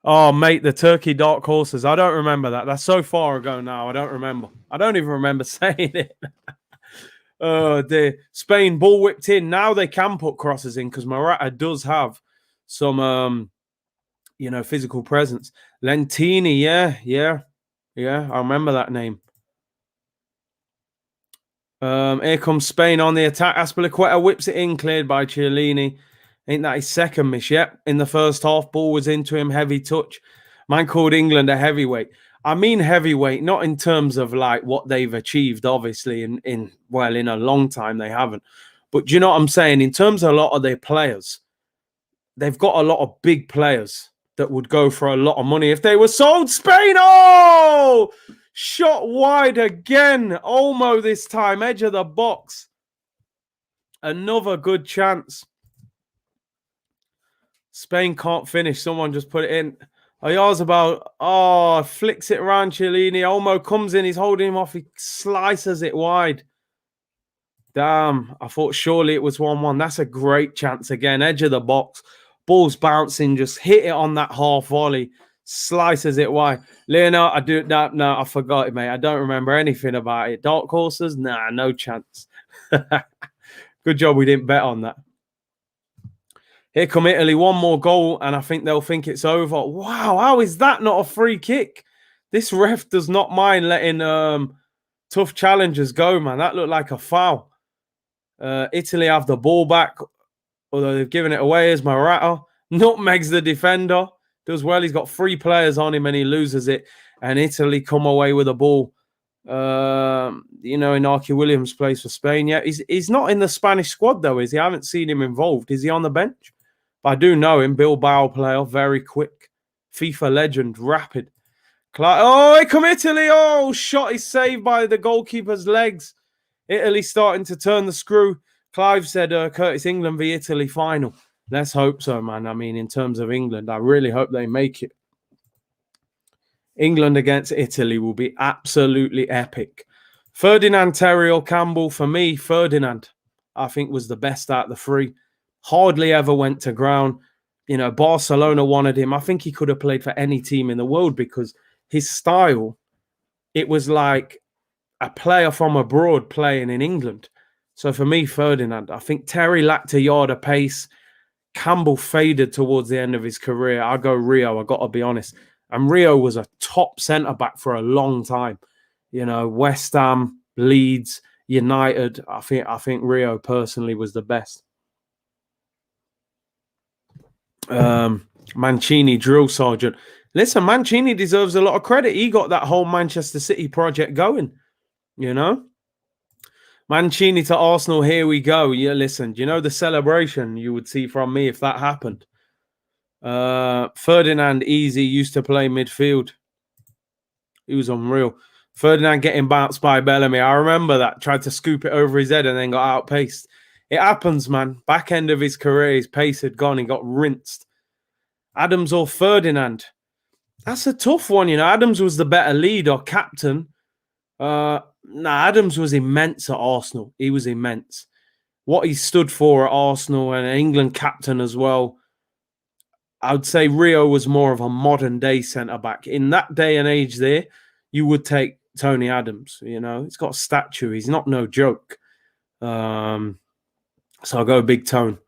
Oh, mate, the Turkey Dark Horses. I don't remember that. That's so far ago now. I don't remember. I don't even remember saying it. Oh, dear. Spain, ball whipped in. Now they can put crosses in because Morata does have some, physical presence. Lentini, yeah. I remember that name. Here comes Spain on the attack. Azpilicueta whips it in, cleared by Chiellini. Ain't that his second miss yet? In the first half, ball was into him, heavy touch. Man called England a heavyweight. I mean heavyweight, not in terms of like what they've achieved, obviously, in a long time they haven't. But do you know what I'm saying? In terms of a lot of their players, they've got a lot of big players that would go for a lot of money if they were sold. Spain, oh! Shot wide again. Olmo this time, edge of the box. Another good chance. Spain can't finish. Someone just put it in. Ayazabal, flicks it around Chiellini. Olmo comes in. He's holding him off. He slices it wide. Damn. I thought surely it was 1-1. That's a great chance again. Edge of the box. Ball's bouncing. Just hit it on that half volley. Slices it wide. Leonard, no, I forgot it, mate. I don't remember anything about it. Dark horses? Nah, no chance. Good job we didn't bet on that. Here come Italy, one more goal, and I think they'll think it's over. Wow, how is that not a free kick? This ref does not mind letting tough challengers go, man. That looked like a foul. Italy have the ball back, although they've given it away as Morata. Nutmegs the defender. Does well. He's got 3 players on him, and he loses it. And Italy come away with a ball. Inaki Williams plays for Spain. Yeah, he's not in the Spanish squad, though, is he? I haven't seen him involved. Is he on the bench? But I do know him. Bilbao player, very quick. FIFA legend, rapid. Oh, here come Italy. Oh, shot is saved by the goalkeeper's legs. Italy starting to turn the screw. Clive said, Curtis, England v Italy final. Let's hope so, man. I mean, in terms of England, I really hope they make it. England against Italy will be absolutely epic. Ferdinand, Terry, Campbell. For me, Ferdinand, I think, was the best out of the 3. Hardly ever went to ground. You know, Barcelona wanted him. I think he could have played for any team in the world because his style, it was like a player from abroad playing in England. So for me, Ferdinand, I think Terry lacked a yard of pace. Campbell faded towards the end of his career. I go Rio, I got to be honest. And Rio was a top centre-back for a long time. You know, West Ham, Leeds, United. I think Rio personally was the best. Mancini, drill sergeant. Listen, Mancini deserves a lot of credit. He got that whole Manchester City project going, you know? Mancini to Arsenal, here we go. Yeah, listen, do you know the celebration you would see from me if that happened? Ferdinand Easy used to play midfield. He was unreal. Ferdinand getting bounced by Bellamy. I remember that. Tried to scoop it over his head and then got outpaced. It happens, man. Back end of his career, his pace had gone. He got rinsed. Adams or Ferdinand? That's a tough one, you know. Adams was the better lead or captain. Adams was immense at Arsenal. He was immense. What he stood for at Arsenal and England captain as well. I would say Rio was more of a modern day centre back. In that day and age there, you would take Tony Adams, you know. He's got a statue. He's not no joke. So I'll go Big Tone.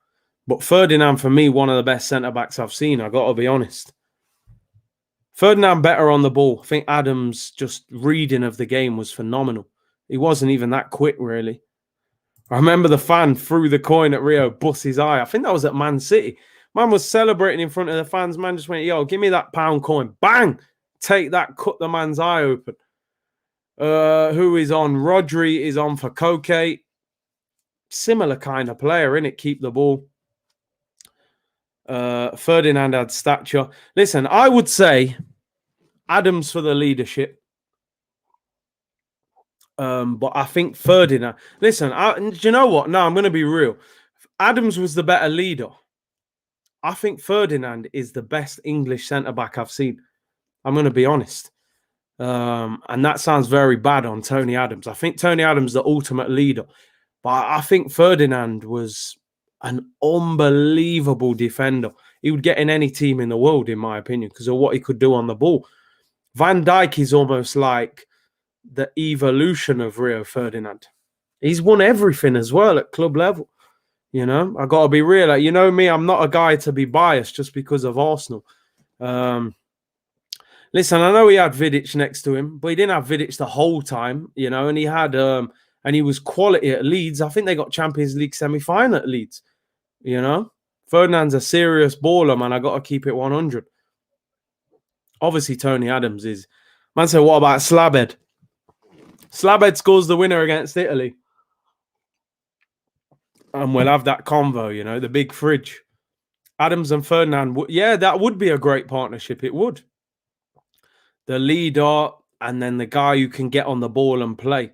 But Ferdinand, for me, one of the best centre-backs I've seen. I got to be honest. Ferdinand better on the ball. I think Adams' just reading of the game was phenomenal. He wasn't even that quick, really. I remember the fan threw the coin at Rio, bust his eye. I think that was at Man City. Man was celebrating in front of the fans. Man just went, yo, give me that pound coin. Bang! Take that, cut the man's eye open. Who is on? Rodri is on for Koke. Similar kind of player, innit? Keep the ball. Ferdinand had stature. Listen, I would say Adams for the leadership. But I think Ferdinand. Listen, do you know what? No, I'm going to be real. Adams was the better leader. I think Ferdinand is the best English centre-back I've seen. I'm going to be honest. And that sounds very bad on Tony Adams. I think Tony Adams is the ultimate leader. But I think Ferdinand was an unbelievable defender. He would get in any team in the world, in my opinion, because of what he could do on the ball. Van Dijk is almost like the evolution of Rio Ferdinand. He's won everything as well at club level. You know, I got to be real. Like, you know me, I'm not a guy to be biased just because of Arsenal. Listen, I know he had Vidic next to him, but he didn't have Vidic the whole time, you know, and he had and he was quality at Leeds. I think they got Champions League semi-final at Leeds, you know. Ferdinand's a serious baller, man. I got to keep it 100. Obviously, Tony Adams is. Man said, what about Slabhead? Slabhead scores the winner against Italy. And we'll have that convo, you know, the big fridge. Adams and Ferdinand, yeah, that would be a great partnership. It would. The leader and then the guy who can get on the ball and play,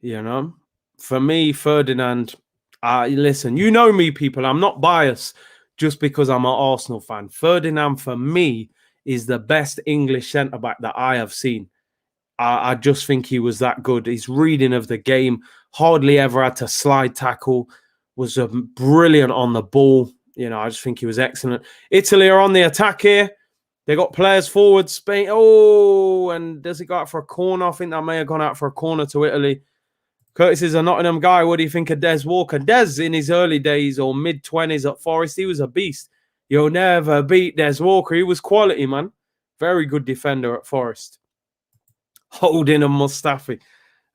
you know. For me, Ferdinand, listen, you know me, people. I'm not biased just because I'm an Arsenal fan. Ferdinand, for me, is the best English centre-back that I have seen. I just think he was that good. His reading of the game, hardly ever had to slide tackle, was brilliant on the ball. You know, I just think he was excellent. Italy are on the attack here. They got players forward. Spain. Oh, and does it go out for a corner? I think that may have gone out for a corner to Italy. Curtis is a Nottingham guy. What do you think of Des Walker? Des, in his early days or mid-20s at Forest, he was a beast. You'll never beat Des Walker. He was quality, man. Very good defender at Forest. Holding and Mustafi.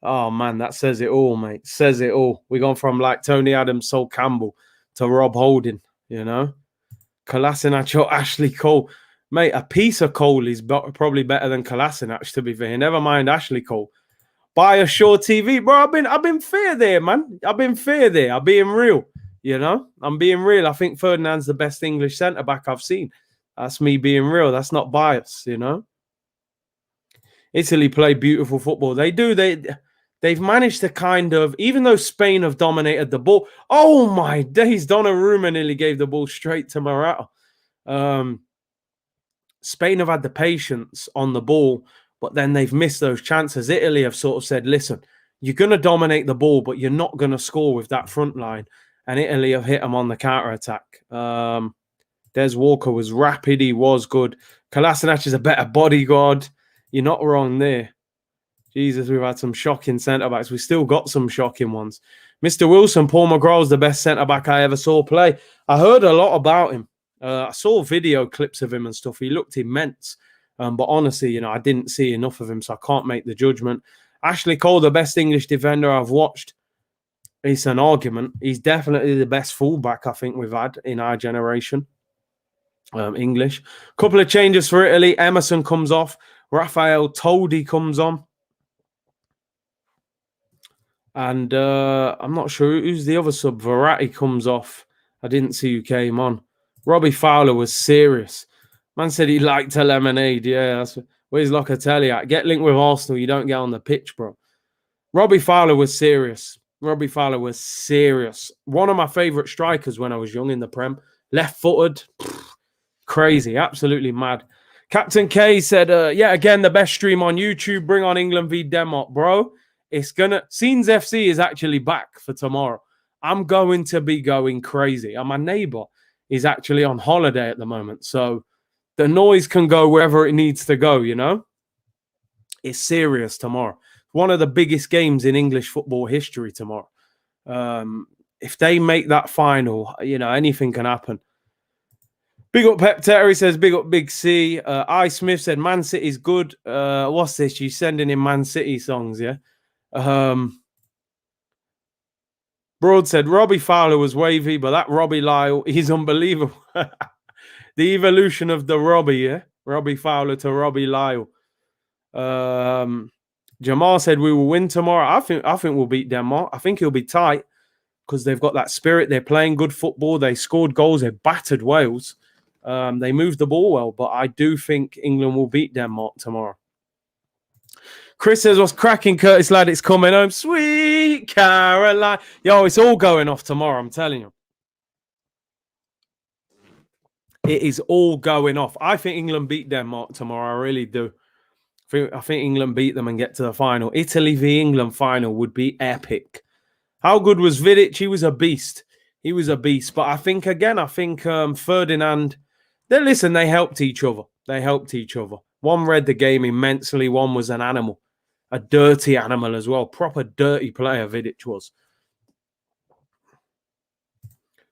Oh, man, that says it all, mate. Says it all. We've gone from like Tony Adams, Sol Campbell to Rob Holding, you know. Kolasinac or Ashley Cole. Mate, a piece of Cole is probably better than Kolasinac, to be fair. Never mind Ashley Cole. Buy a Shaw TV. Bro, I've been fair there, man. I've been fair there. I'm being real, you know. I'm being real. I think Ferdinand's the best English centre-back I've seen. That's me being real. That's not bias, you know. Italy play beautiful football. They do. They've managed to kind of, even though Spain have dominated the ball. Oh, my days. Donnarumma nearly gave the ball straight to Morata. Spain have had the patience on the ball, but then they've missed those chances. Italy have sort of said, listen, you're going to dominate the ball, but you're not going to score with that front line. And Italy have hit them on the counter-attack. Des Walker was rapid. He was good. Kolasinac is a better bodyguard. You're not wrong there. Jesus, we've had some shocking centre-backs. We still got some shocking ones. Mr. Wilson, Paul McGraw's the best centre-back I ever saw play. I heard a lot about him. I saw video clips of him and stuff. He looked immense. But honestly, you know, I didn't see enough of him, so I can't make the judgment. Ashley Cole, the best English defender I've watched. It's an argument. He's definitely the best fullback I think we've had in our generation. English. Couple of changes for Italy. Emerson comes off. Raphael Toldi comes on. And I'm not sure who's the other sub. Verratti comes off. I didn't see who came on. Robbie Fowler was serious. Man said he liked a lemonade. Yeah, that's where's Locatelli at? Get linked with Arsenal. You don't get on the pitch, bro. Robbie Fowler was serious. Robbie Fowler was serious. One of my favourite strikers when I was young in the Prem. Left-footed. Crazy. Absolutely mad. Captain K said, yeah, again, the best stream on YouTube. Bring on England v Denmark, bro. It's gonna... Scenes FC is actually back for tomorrow. I'm going to be going crazy. And my neighbour is actually on holiday at the moment. So the noise can go wherever it needs to go, you know? It's serious tomorrow. One of the biggest games in English football history tomorrow. If they make that final, you know, anything can happen. Big up Pep Terry says, big up Big C. I Smith said, Man City's good. What's this? You sending in Man City songs, yeah? Broad said, Robbie Fowler was wavy, but that Robbie Lyle, he's unbelievable. The evolution of the Robbie, yeah? Robbie Fowler to Robbie Lyle. Jamal said we will win tomorrow. I think we'll beat Denmark. I think it'll be tight because they've got that spirit. They're playing good football. They scored goals. They battered Wales. They moved the ball well, but I do think England will beat Denmark tomorrow. Chris says, what's cracking, Curtis, lad? It's coming home. Sweet Caroline. Yo, it's all going off tomorrow, I'm telling you. It is all going off. I think England beat Denmark tomorrow. I really do. I think England beat them and get to the final. Italy v England final would be epic. How good was Vidic? He was a beast. He was a beast. But I think Ferdinand, they helped each other. They helped each other. One read the game immensely. One was an animal. A dirty animal as well. Proper dirty player, Vidic was.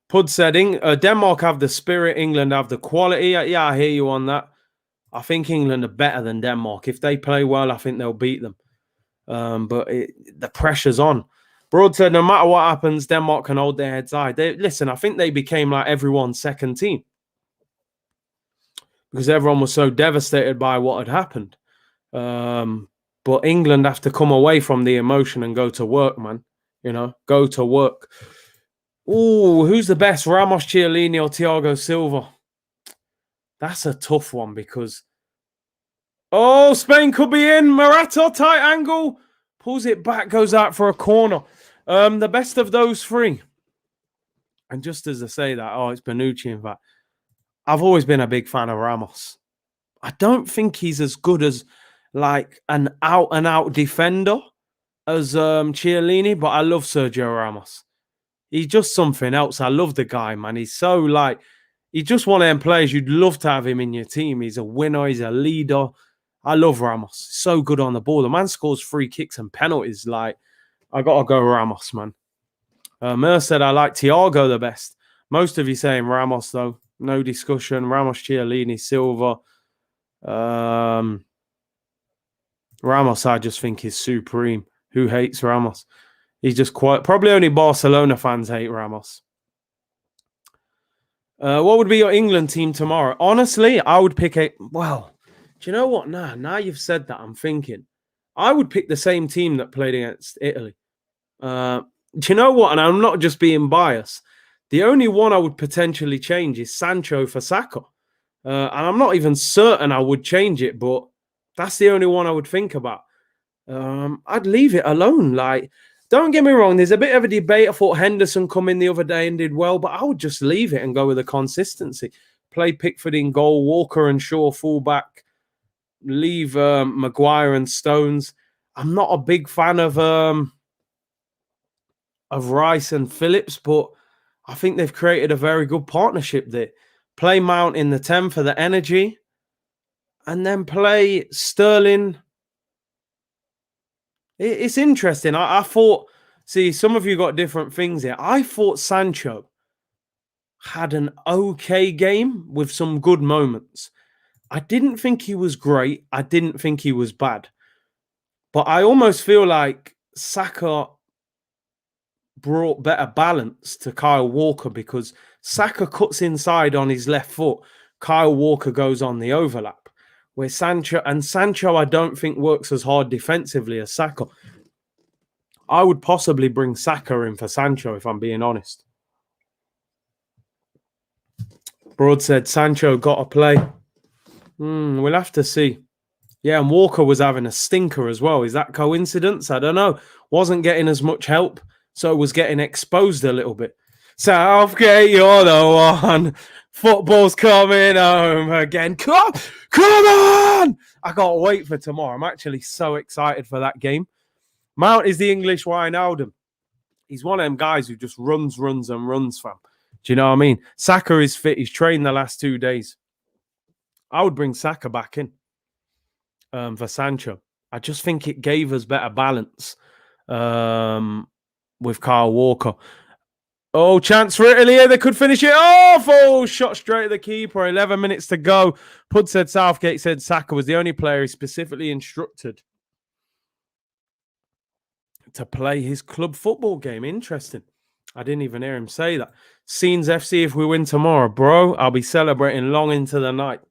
Pud said, Denmark have the spirit. England have the quality. Yeah, I hear you on that. I think England are better than Denmark. If they play well, I think they'll beat them. But the pressure's on. Broad said, no matter what happens, Denmark can hold their heads high. I think they became like everyone's second team. Because everyone was so devastated by what had happened. But England have to come away from the emotion and go to work, man. You know, go to work. Ooh, who's the best? Ramos, Chiellini or Thiago Silva? That's a tough one because... Oh, Spain could be in. Morata, tight angle. Pulls it back, goes out for a corner. The best of those three. And just as I say that, it's Bonucci, in fact. I've always been a big fan of Ramos. I don't think he's as good as like an out-and-out defender as Chiellini, but I love Sergio Ramos. He's just something else. I love the guy, man. He's so like... He's just one of them players you'd love to have him in your team. He's a winner. He's a leader. I love Ramos. So good on the ball. The man scores free kicks and penalties. Like, I got to go Ramos, man. Mer said, I like Thiago the best. Most of you saying Ramos, though. No discussion. Ramos, Chiellini, Silva. Ramos, I just think, is supreme. Who hates Ramos? He's just quite... Probably only Barcelona fans hate Ramos. What would be your England team tomorrow? Honestly, I would pick a... Well, do you know what? Now you've said that, I'm thinking. I would pick the same team that played against Italy. Do you know what? And I'm not just being biased. The only one I would potentially change is Sancho for Saka. And I'm not even certain I would change it, but that's the only one I would think about. I'd leave it alone. Like... Don't get me wrong, there's a bit of a debate. I thought Henderson come in the other day and did well, but I would just leave it and go with the consistency. Play Pickford in goal, Walker and Shaw fullback, leave Maguire and Stones. I'm not a big fan of Rice and Phillips, but I think they've created a very good partnership there. Play Mount in the 10 for the energy, and then play Sterling... It's interesting. I thought, see, some of you got different things here. I thought Sancho had an okay game with some good moments. I didn't think he was great. I didn't think he was bad. But I almost feel like Saka brought better balance to Kyle Walker because Saka cuts inside on his left foot, Kyle Walker goes on the overlap. Where Sancho, I don't think works as hard defensively as Saka. I would possibly bring Saka in for Sancho, if I'm being honest. Broad said Sancho got to play. We'll have to see. Yeah, and Walker was having a stinker as well. Is that coincidence? I don't know. Wasn't getting as much help, so was getting exposed a little bit. Southgate, you're the one. Football's coming home again. Come on! I can't wait for tomorrow. I'm actually so excited for that game. Mount is the English Wijnaldum. He's one of them guys who just runs, fam. Do you know what I mean? Saka is fit. He's trained the last 2 days. I would bring Saka back in for Sancho. I just think it gave us better balance with Kyle Walker. Oh, chance for Italy here. They could finish it off. Oh, shot straight at the keeper. 11 minutes to go. Pud said Southgate said Saka was the only player he specifically instructed to play his club football game. Interesting. I didn't even hear him say that. Scenes FC, if we win tomorrow, bro, I'll be celebrating long into the night.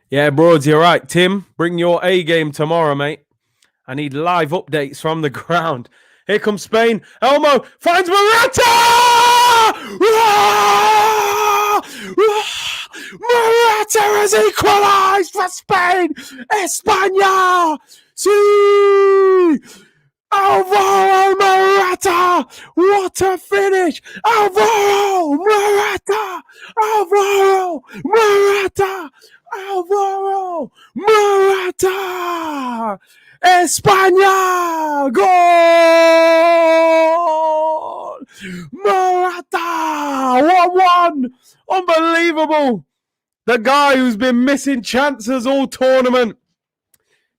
Yeah, Broads, you're right. Tim, bring your A game tomorrow, mate. I need live updates from the ground. Here comes Spain. Elmo finds Morata! Morata has equalised for Spain! España! Sí! Alvaro Morata! What a finish! Alvaro Morata! Alvaro Morata! Alvaro Morata! España! Goal! Morata! 1-1! Unbelievable! The guy who's been missing chances all tournament.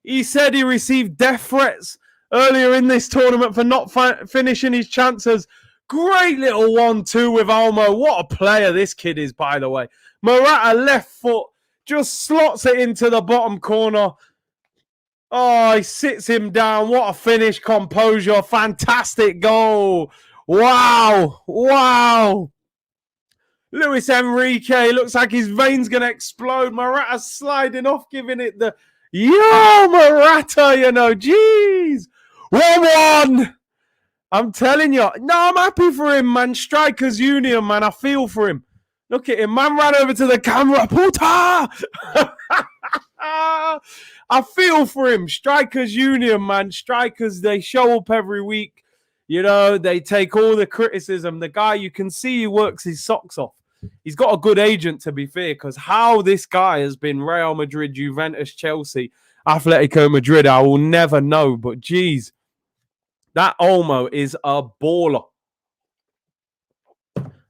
He said he received death threats earlier in this tournament for not finishing his chances. Great little 1-2 with Almo. What a player this kid is, by the way. Morata left foot just slots it into the bottom corner. Oh, he sits him down. What a finish, composure. Fantastic goal. Wow. Wow. Luis Enrique looks like his veins going to explode. Morata sliding off, giving it the... Yo, Morata, you know. Jeez. 1-1. I'm telling you. No, I'm happy for him, man. Strikers Union, man. I feel for him. Look at him. Man ran over to the camera. Puta! I feel for him. Strikers Union, man. Strikers, they show up every week. You know, they take all the criticism. The guy, you can see he works his socks off. He's got a good agent, to be fair, because how this guy has been Real Madrid, Juventus, Chelsea, Atletico Madrid, I will never know. But, geez, that Olmo is a baller.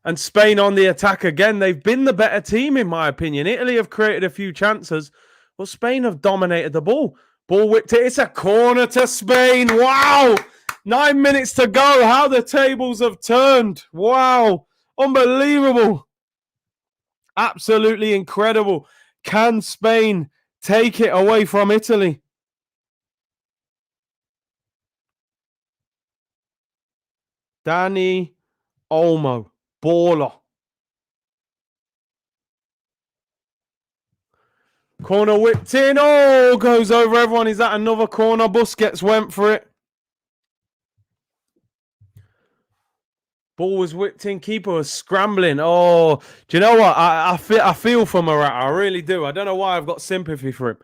And Spain on the attack again. They've been the better team, in my opinion. Italy have created a few chances, but Spain have dominated the ball. Ball whipped it. It's a corner to Spain. Wow. 9 minutes to go. How the tables have turned. Wow. Unbelievable. Absolutely incredible. Can Spain take it away from Italy? Dani Olmo. Baller. Corner whipped in. Oh, goes over everyone. Is that another corner? Busquets went for it. Ball was whipped in. Keeper was scrambling. Oh, do you know what? I feel for Morata. I really do. I don't know why I've got sympathy for him.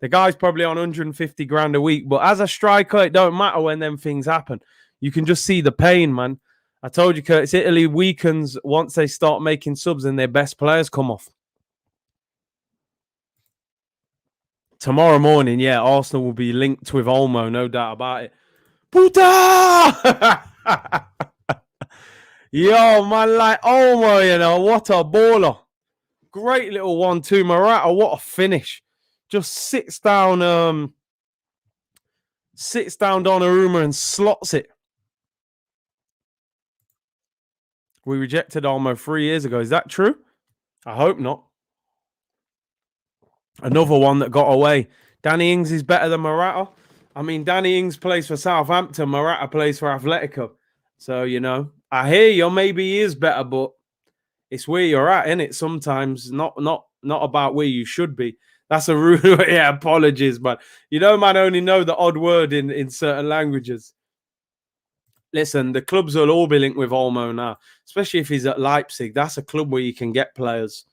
The guy's probably on 150 grand a week. But as a striker, it don't matter when them things happen. You can just see the pain, man. I told you, Curtis, Italy weakens once they start making subs and their best players come off. Tomorrow morning, yeah, Arsenal will be linked with Olmo, no doubt about it. Puta! Yo, man, like Olmo, you know, what a baller. Great little 1-2. Morata, what a finish. Just sits down Donnarumma and slots it. We rejected Olmo 3 years ago. Is that true? I hope not. Another one that got away. Danny Ings is better than Morata. I mean, Danny Ings plays for Southampton. Morata plays for Atletico. So, you know, I hear you. Maybe he is better, but It's where you're at, isn't it? Sometimes not about where you should be. That's a rude. Yeah, apologies, but man, only know the odd word in certain languages. Listen, the clubs will all be linked with Olmo now, especially if he's at Leipzig. That's a club where you can get players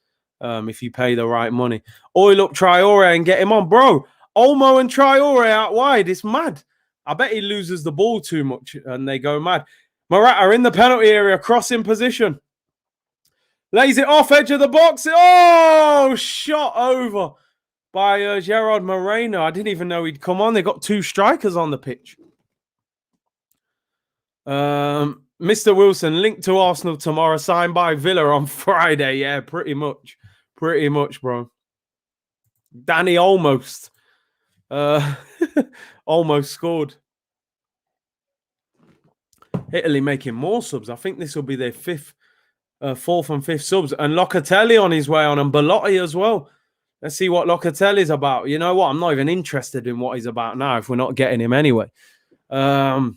if you pay the right money. Oil up Traore and get him on, bro. Olmo and Traore out wide. It's mad. I bet he loses the ball too much and they go mad. Morata in the penalty area, crossing position. Lays it off edge of the box. Oh, shot over by Gerard Moreno. I didn't even know he'd come on. They got 2 strikers on the pitch. Mr. Wilson, linked to Arsenal tomorrow, signed by Villa on Friday. Yeah, pretty much. Pretty much, bro. Danny almost. Almost scored. Italy making more subs. I think this will be their 4th and 5th subs. And Locatelli on his way on, and Belotti as well. Let's see what Locatelli's about. You know what? I'm not even interested in what he's about now if we're not getting him anyway. Traore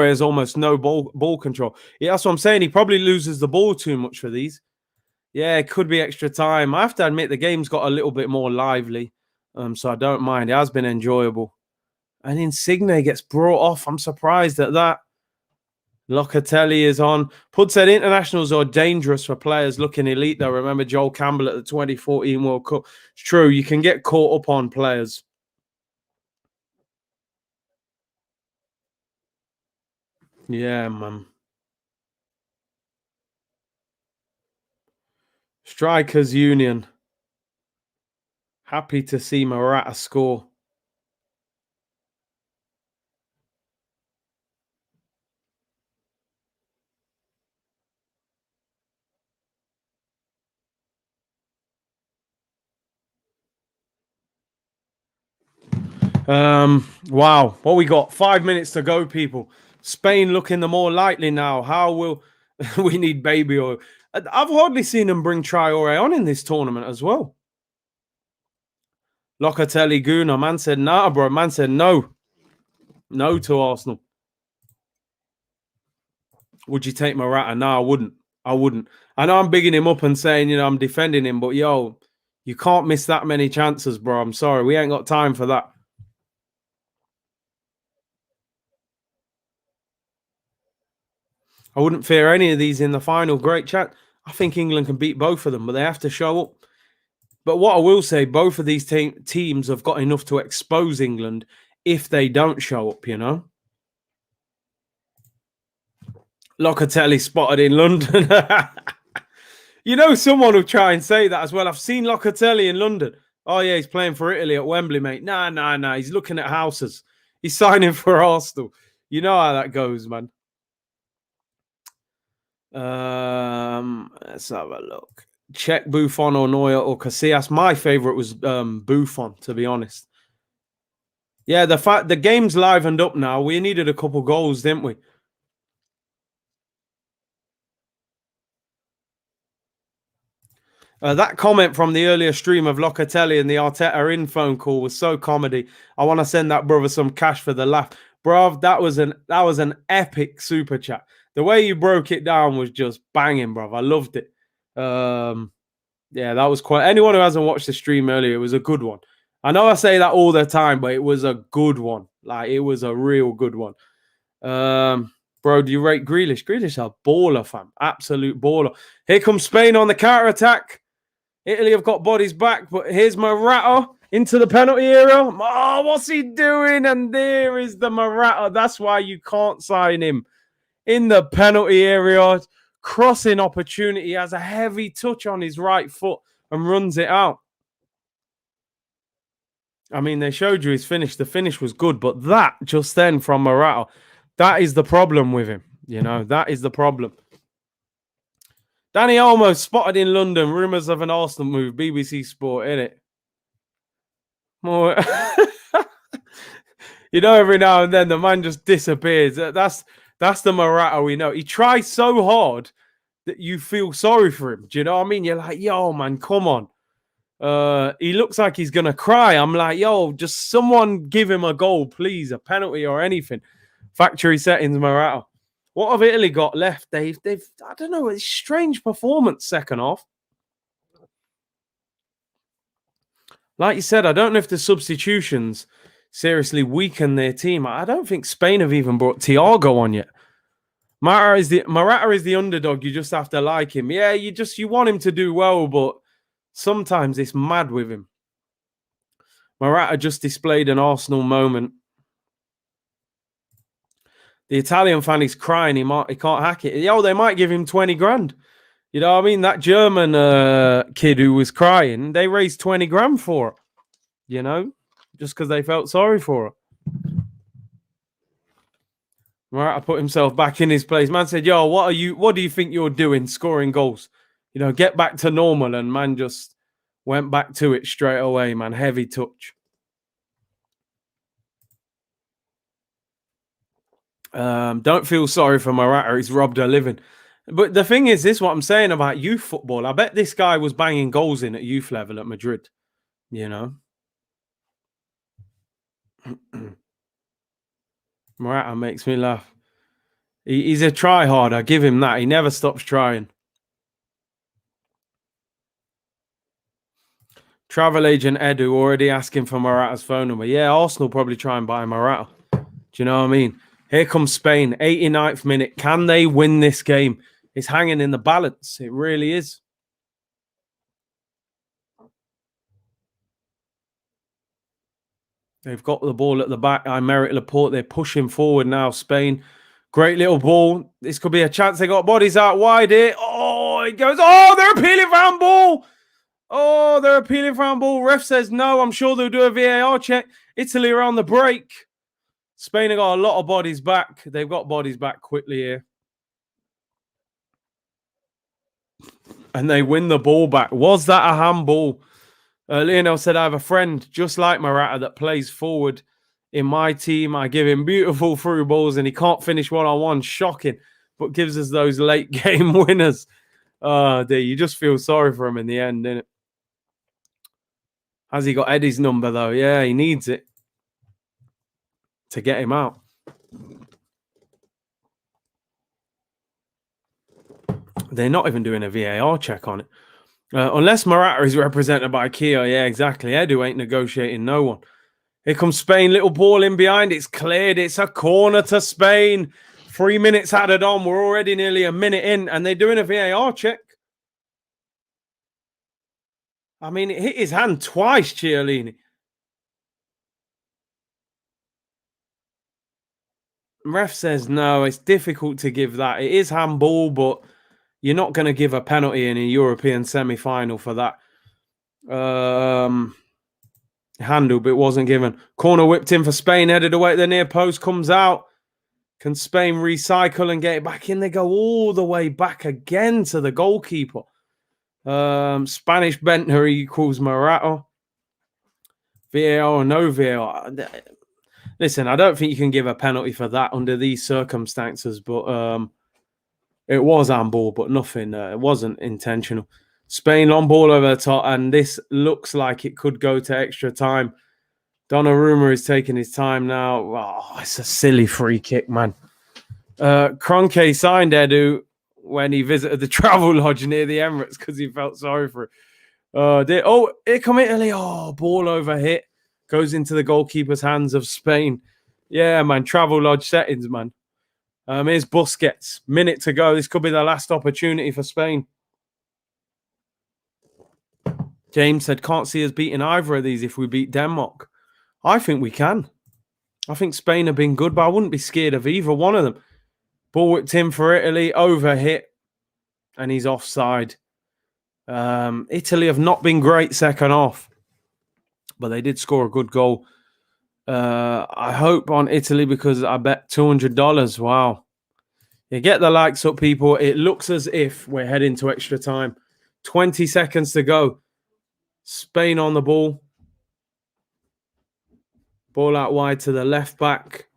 has almost no ball control. Yeah, that's what I'm saying. He probably loses the ball too much for these. Yeah, it could be extra time. I have to admit the game's got a little bit more lively, so I don't mind. It has been enjoyable. And Insigne gets brought off. I'm surprised at that. Locatelli is on. Pud said internationals are dangerous for players looking elite, though. Remember Joel Campbell at the 2014 World Cup? It's true. You can get caught up on players. Yeah, man. Strikers Union. Happy to see Morata score. Wow. What we got? 5 minutes to go, people. Spain looking the more likely now. How will we need baby oil? I've hardly seen them bring Traore on in this tournament as well. Locatelli Guna. Man said, nah, bro. Man said no. No to Arsenal. Would you take Morata? No, I wouldn't. I wouldn't. I know I'm bigging him up and saying, I'm defending him, but yo, you can't miss that many chances, bro. I'm sorry. We ain't got time for that. I wouldn't fear any of these in the final. Great chat. I think England can beat both of them, but they have to show up. But what I will say, both of these teams have got enough to expose England if they don't show up, Locatelli spotted in London. Someone will try and say that as well. I've seen Locatelli in London. Oh, yeah, he's playing for Italy at Wembley, mate. Nah. He's looking at houses. He's signing for Arsenal. You know how that goes, man. Let's have a look. Check Buffon or Neuer or Casillas. My favourite was Buffon, to be honest. Yeah, the game's livened up now. We needed a couple goals, didn't we? That comment from the earlier stream of Locatelli and the Arteta in phone call was so comedy. I want to send that brother some cash for the laugh. Bruv, that was an epic super chat. The way you broke it down was just banging, bruv. I loved it. Yeah, that was quite... Anyone who hasn't watched the stream earlier, it was a good one. I know I say that all the time, but it was a good one. Like, it was a real good one. Bro, do you rate Grealish? Grealish a baller, fam. Absolute baller. Here comes Spain on the counter-attack. Italy have got bodies back, but here's Morata into the penalty area. Oh, what's he doing? And there is the Morata. That's why you can't sign him. In the penalty area, crossing opportunity, has a heavy touch on his right foot and runs it out. I mean, they showed you his finish. The finish was good, but that just then from Morata, that is the problem with him. That is the problem. Danny almost spotted in London. Rumours of an Arsenal move. BBC Sport, innit? More. Every now and then the man just disappears. That's the Morata we know. He tries so hard that you feel sorry for him. Do you know what I mean? You're like, yo, man, come on. He looks like he's going to cry. I'm like, yo, just someone give him a goal, please. A penalty or anything. Factory settings, Morata. What have Italy got left? They've I don't know, it's strange performance second half. Like you said, I don't know if the substitutions seriously weaken their team. I don't think Spain have even brought Thiago on yet. Morata is the underdog. You just have to like him. Yeah, you want him to do well, but sometimes it's mad with him. Morata just displayed an Arsenal moment. The Italian fan is crying. He can't hack it. Yo, they might give him 20 grand. You know what I mean? That German kid who was crying, they raised 20 grand for it. You know, just because they felt sorry for it. Morata put himself back in his place. Man said, "Yo, what do you think you're doing, scoring goals? You know, get back to normal." And man just went back to it straight away, man. Heavy touch. Don't feel sorry for Morata. He's robbed a living. But the thing is, this is what I'm saying about youth football. I bet this guy was banging goals in at youth level at Madrid. You know, Morata makes me laugh. He's a try-hard. I give him that. He never stops trying. Travel agent Edu already asking for Morata's phone number. Yeah, Arsenal probably try and buy Morata. Do you know what I mean? Here comes Spain, 89th minute. Can they win this game? It's hanging in the balance. It really is. They've got the ball at the back. Aymeric Laporte, they're pushing forward now. Spain, great little ball. This could be a chance. They got bodies out wide here. Oh, it goes. Oh, they're appealing for handball. Oh, they're appealing for handball. Ref says no. I'm sure they'll do a VAR check. Italy are on the break. Spain have got a lot of bodies back. They've got bodies back quickly here. And they win the ball back. Was that a handball? Lionel said, I have a friend just like Morata that plays forward in my team. I give him beautiful through balls and he can't finish one-on-one. Shocking. But gives us those late game winners. You just feel sorry for him in the end, innit? Has he got Eddie's number, though? Yeah, he needs it to get him out. They're not even doing a VAR check on it. Unless Morata is represented by Kia. Yeah, exactly. Edu ain't negotiating no one. Here comes Spain. Little ball in behind. It's cleared. It's a corner to Spain. 3 minutes added on. We're already nearly a minute in, and they're doing a VAR check. I mean, it hit his hand twice, Chiellini. Ref says no. It's difficult to give that. It is handball, but you're not going to give a penalty in a European semi-final for that. Handle, but it wasn't given. Corner whipped in for Spain, headed away at the near post, comes out. Can Spain recycle and get it back in? They go all the way back again to the goalkeeper. Spanish Bentner equals Morata. VAR or no VAR. Listen, I don't think you can give a penalty for that under these circumstances, but it was handball, but nothing. It wasn't intentional. Spain on ball over the top, and this looks like it could go to extra time. Donnarumma is taking his time now. Oh, it's a silly free kick, man. Kroenke signed Edu when he visited the travel lodge near the Emirates because he felt sorry for it. Here come Italy. Oh, ball over hit. Goes into the goalkeeper's hands of Spain. Yeah, man. Travel lodge settings, man. Here's Busquets. Minute to go. This could be the last opportunity for Spain. James said, can't see us beating either of these if we beat Denmark. I think we can. I think Spain have been good, but I wouldn't be scared of either one of them. Ball whipped in for Italy. Over hit. And he's offside. Italy have not been great second half. But they did score a good goal. I hope on Italy because I bet $200. Wow. You get the likes up, people. It looks as if we're heading to extra time. 20 seconds to go. Spain on the ball. Ball out wide to the left back.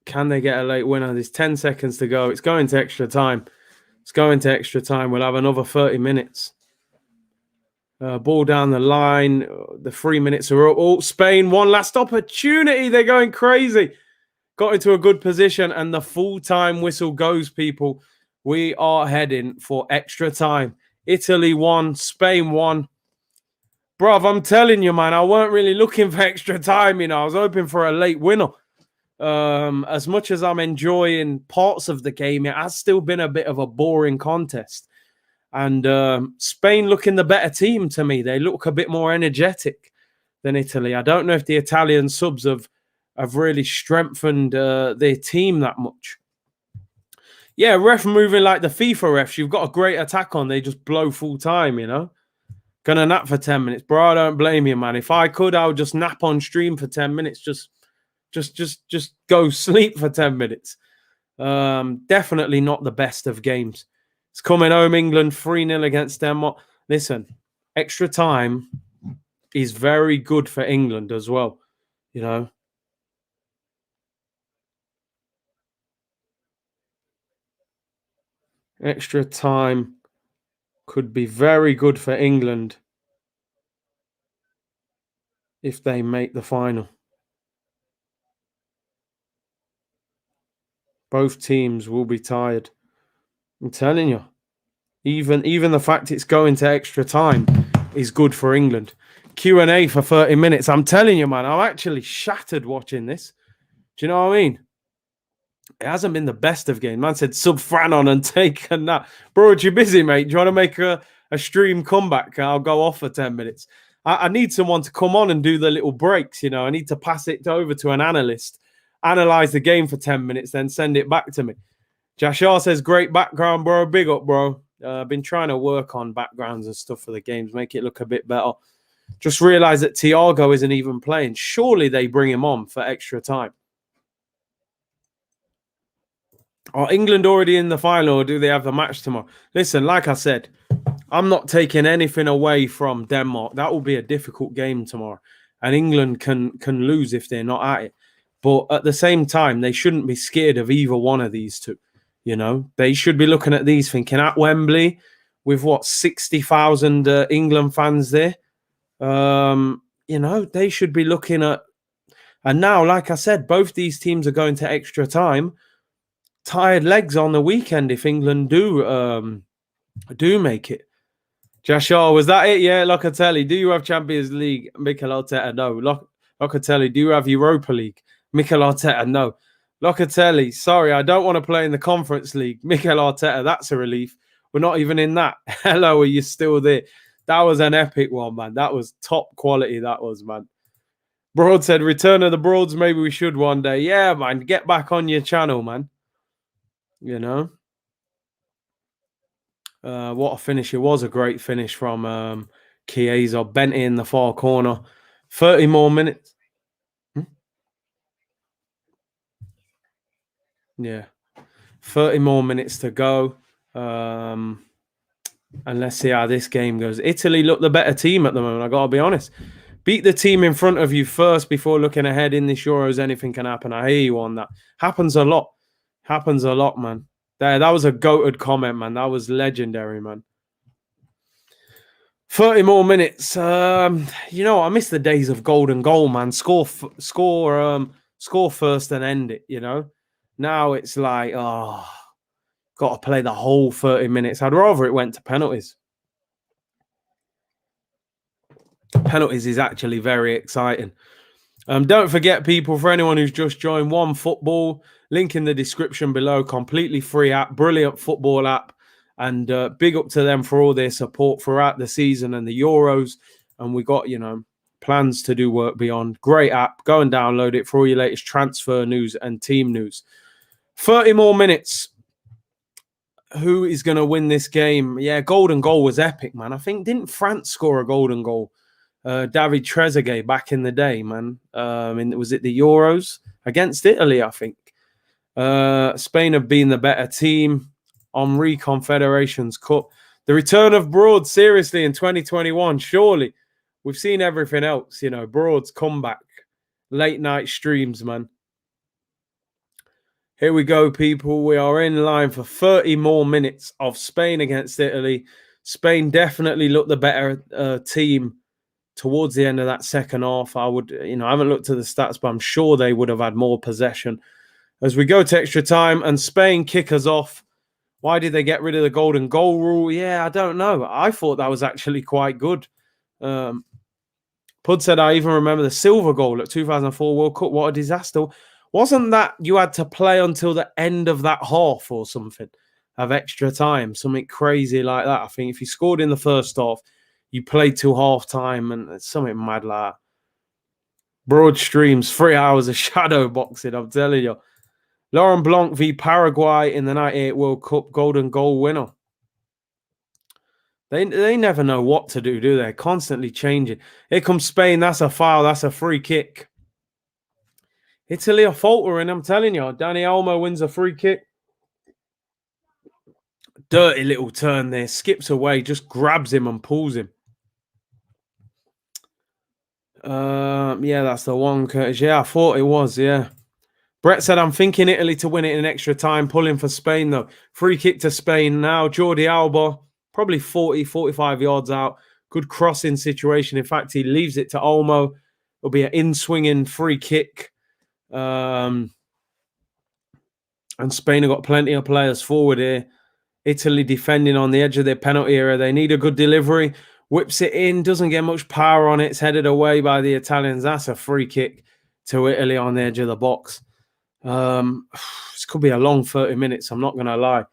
Can they get a late winner? There's 10 seconds to go. It's going to extra time. It's going to extra time. We'll have another 30 minutes. Ball down the line. The 3 minutes are up. Oh, Spain, one last opportunity. They're going crazy. got into a good position, and the full-time whistle goes, people. We are heading for extra time. Italy won, Spain won. Bruv, I'm telling you, man, I weren't really looking for extra time. I was hoping for a late winner. As much as I'm enjoying parts of the game, it has still been a bit of a boring contest. And Spain looking the better team to me. They look a bit more energetic than Italy. I don't know if the Italian subs have really strengthened their team that much. Yeah, ref moving like the FIFA refs. You've got a great attack on, they just blow full time, Gonna nap for 10 minutes. Bro, I don't blame you, man. If I could, I would just nap on stream for 10 minutes. Just go sleep for 10 minutes. Definitely not the best of games. It's coming home, England 3-0 against Denmark. Listen, extra time is very good for England as well, Extra time could be very good for England if they make the final. Both teams will be tired. I'm telling you. Even the fact it's going to extra time is good for England. Q&A for 30 minutes. I'm telling you, man, I'm actually shattered watching this. Do you know what I mean? It hasn't been the best of games. Man said, sub Fran on and take a nap. Bro, you busy, mate? Do you want to make a stream comeback? I'll go off for 10 minutes. I need someone to come on and do the little breaks, I need to pass it over to an analyst, analyze the game for 10 minutes, then send it back to me. Jashar says, great background, bro. Big up, bro. I've been trying to work on backgrounds and stuff for the games, make it look a bit better. Just realized that Thiago isn't even playing. Surely they bring him on for extra time. Are England already in the final, or do they have the match tomorrow? Listen, like I said, I'm not taking anything away from Denmark. That will be a difficult game tomorrow. And England can lose if they're not at it. But at the same time, they shouldn't be scared of either one of these two. They should be looking at these thinking at Wembley with 60,000 England fans there. They should be looking at. And now, like I said, both these teams are going to extra time. Tired legs on the weekend if England do make it. Jashar, was that it? Yeah, Locatelli, do you have Champions League? Mikel Arteta, no. Locatelli, do you have Europa League? Mikel Arteta, no. Locatelli, sorry, I don't want to play in the Conference League. Mikel Arteta, that's a relief. We're not even in that. Hello, are you still there? That was an epic one, man. That was top quality, that was, man. Broad said, return of the Broads, maybe we should one day. Yeah, man, get back on your channel, man. What a finish. It was a great finish from Chiesa. Bent in the far corner. 30 more minutes. Yeah. 30 more minutes to go. And let's see how this game goes. Italy look the better team at the moment, I got to be honest. Beat the team in front of you first before looking ahead in this Euros. Anything can happen. I hear you on that. Happens a lot. Happens a lot, man. That was a goated comment, man. That was legendary, man. 30 more minutes. I miss the days of golden goal, man. Score first and end it, Now it's like, got to play the whole 30 minutes. I'd rather it went to penalties. Penalties is actually very exciting. Don't forget, people, for anyone who's just joined, One Football, link in the description below, completely free app, brilliant football app, and big up to them for all their support throughout the season and the Euros. And we got, plans to do work beyond. Great app. Go and download it for all your latest transfer news and team news. 30 more minutes. Who is going to win this game? Yeah, golden goal was epic, man. I think, didn't France score a golden goal? David Trezeguet back in the day, man. Was it the Euros against Italy? I think Spain have been the better team. Henri Confederations Cup, the return of Broad. Seriously, in 2021, surely we've seen everything else. Broad's comeback, late night streams, man. Here we go, people. We are in line for 30 more minutes of Spain against Italy. Spain definitely looked the better team towards the end of that second half. I haven't looked at the stats, but I'm sure they would have had more possession. as we go to extra time and Spain kick us off. Why did they get rid of the golden goal rule? Yeah, I don't know. I thought that was actually quite good. Pud said, I even remember the silver goal at 2004 World Cup. What a disaster. Wasn't that you had to play until the end of that half or something of extra time? Something crazy like that. I think if you scored in the first half, you played till half time, and it's something mad like that. Broad streams, 3 hours of shadow boxing, I'm telling you. Laurent Blanc v Paraguay in the 98 World Cup golden goal winner. They never know what to do they? Constantly changing. Here comes Spain. That's a foul. That's a free kick. Italy are faltering, I'm telling you. Dani Olmo wins a free kick. Dirty little turn there. Skips away, just grabs him and pulls him. Yeah, that's the one, Curtis. Yeah, I thought it was, yeah. Brett said, I'm thinking Italy to win it in extra time. Pulling for Spain, though. Free kick to Spain now. Jordi Alba, probably 40, 45 yards out. Good crossing situation. In fact, he leaves it to Olmo. It'll be an in-swinging free kick. And Spain have got plenty of players forward here. Italy defending on the edge of their penalty area. They need a good delivery. Whips it in. Doesn't get much power on it. It's headed away by the Italians. That's a free kick to Italy on the edge of the box. This could be a long 30 minutes. I'm not going to lie.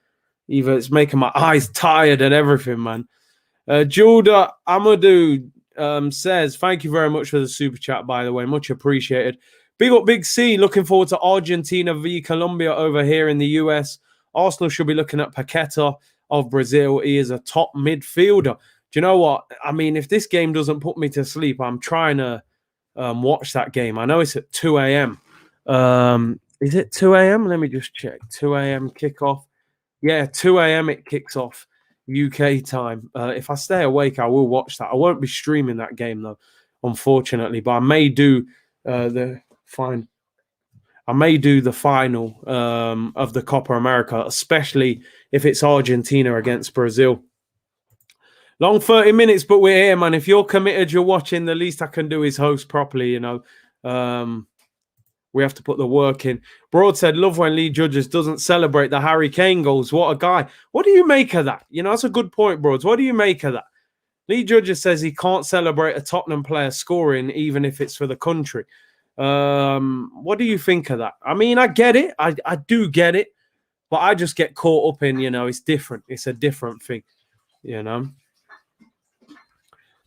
Either it's making my eyes tired and everything, man. Julda Amadou says, thank you very much for the super chat, by the way. Much appreciated. Big up Big C. Looking forward to Argentina v Colombia over here in the US. Arsenal should be looking at Paqueta of Brazil. He is a top midfielder. Do you know what? I mean, if this game doesn't put me to sleep, I'm trying to watch that game. I know it's at 2 a.m. Is it 2 a.m.? Let me just check. 2 a.m. kickoff. Yeah, 2 a.m. it kicks off UK time. If I stay awake, I will watch that. I won't be streaming that game, though, unfortunately. But I may do the final of the Copa America, especially if it's Argentina against Brazil. Long 30 minutes, but we're here, man. If you're committed, you're watching, the least I can do is host properly, you know. We have to put the work in. Broad said, love when Lee Judges doesn't celebrate the Harry Kane goals. What a guy. What do you make of that? You know, that's a good point, Broads. What do you make of that? Lee Judges says he can't celebrate a Tottenham player scoring, even if it's for the country. What do you think of that? I mean, I get it. I do get it. But I just get caught up in, you know, it's different. It's a different thing, you know.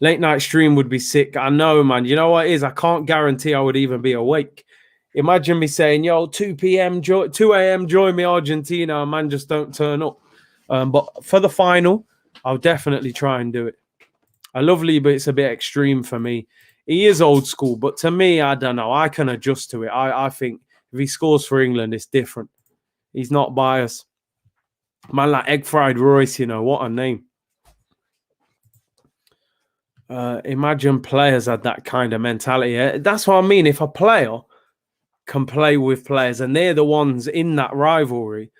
Late night stream would be sick. I know, man. You know what it is? I can't guarantee I would even be awake. Imagine me saying, yo, 2 a.m., join me, Argentina. Man, just don't turn up. But for the final, I'll definitely try and do it. I love Lee, but it's a bit extreme for me. He is old school, but to me, I don't know. I can adjust to it. I think if he scores for England, it's different. He's not biased. Man, like Egg Fried Royce, you know, what a name. Imagine players had that kind of mentality. That's what I mean. If a player can play with players and they're the ones in that rivalry,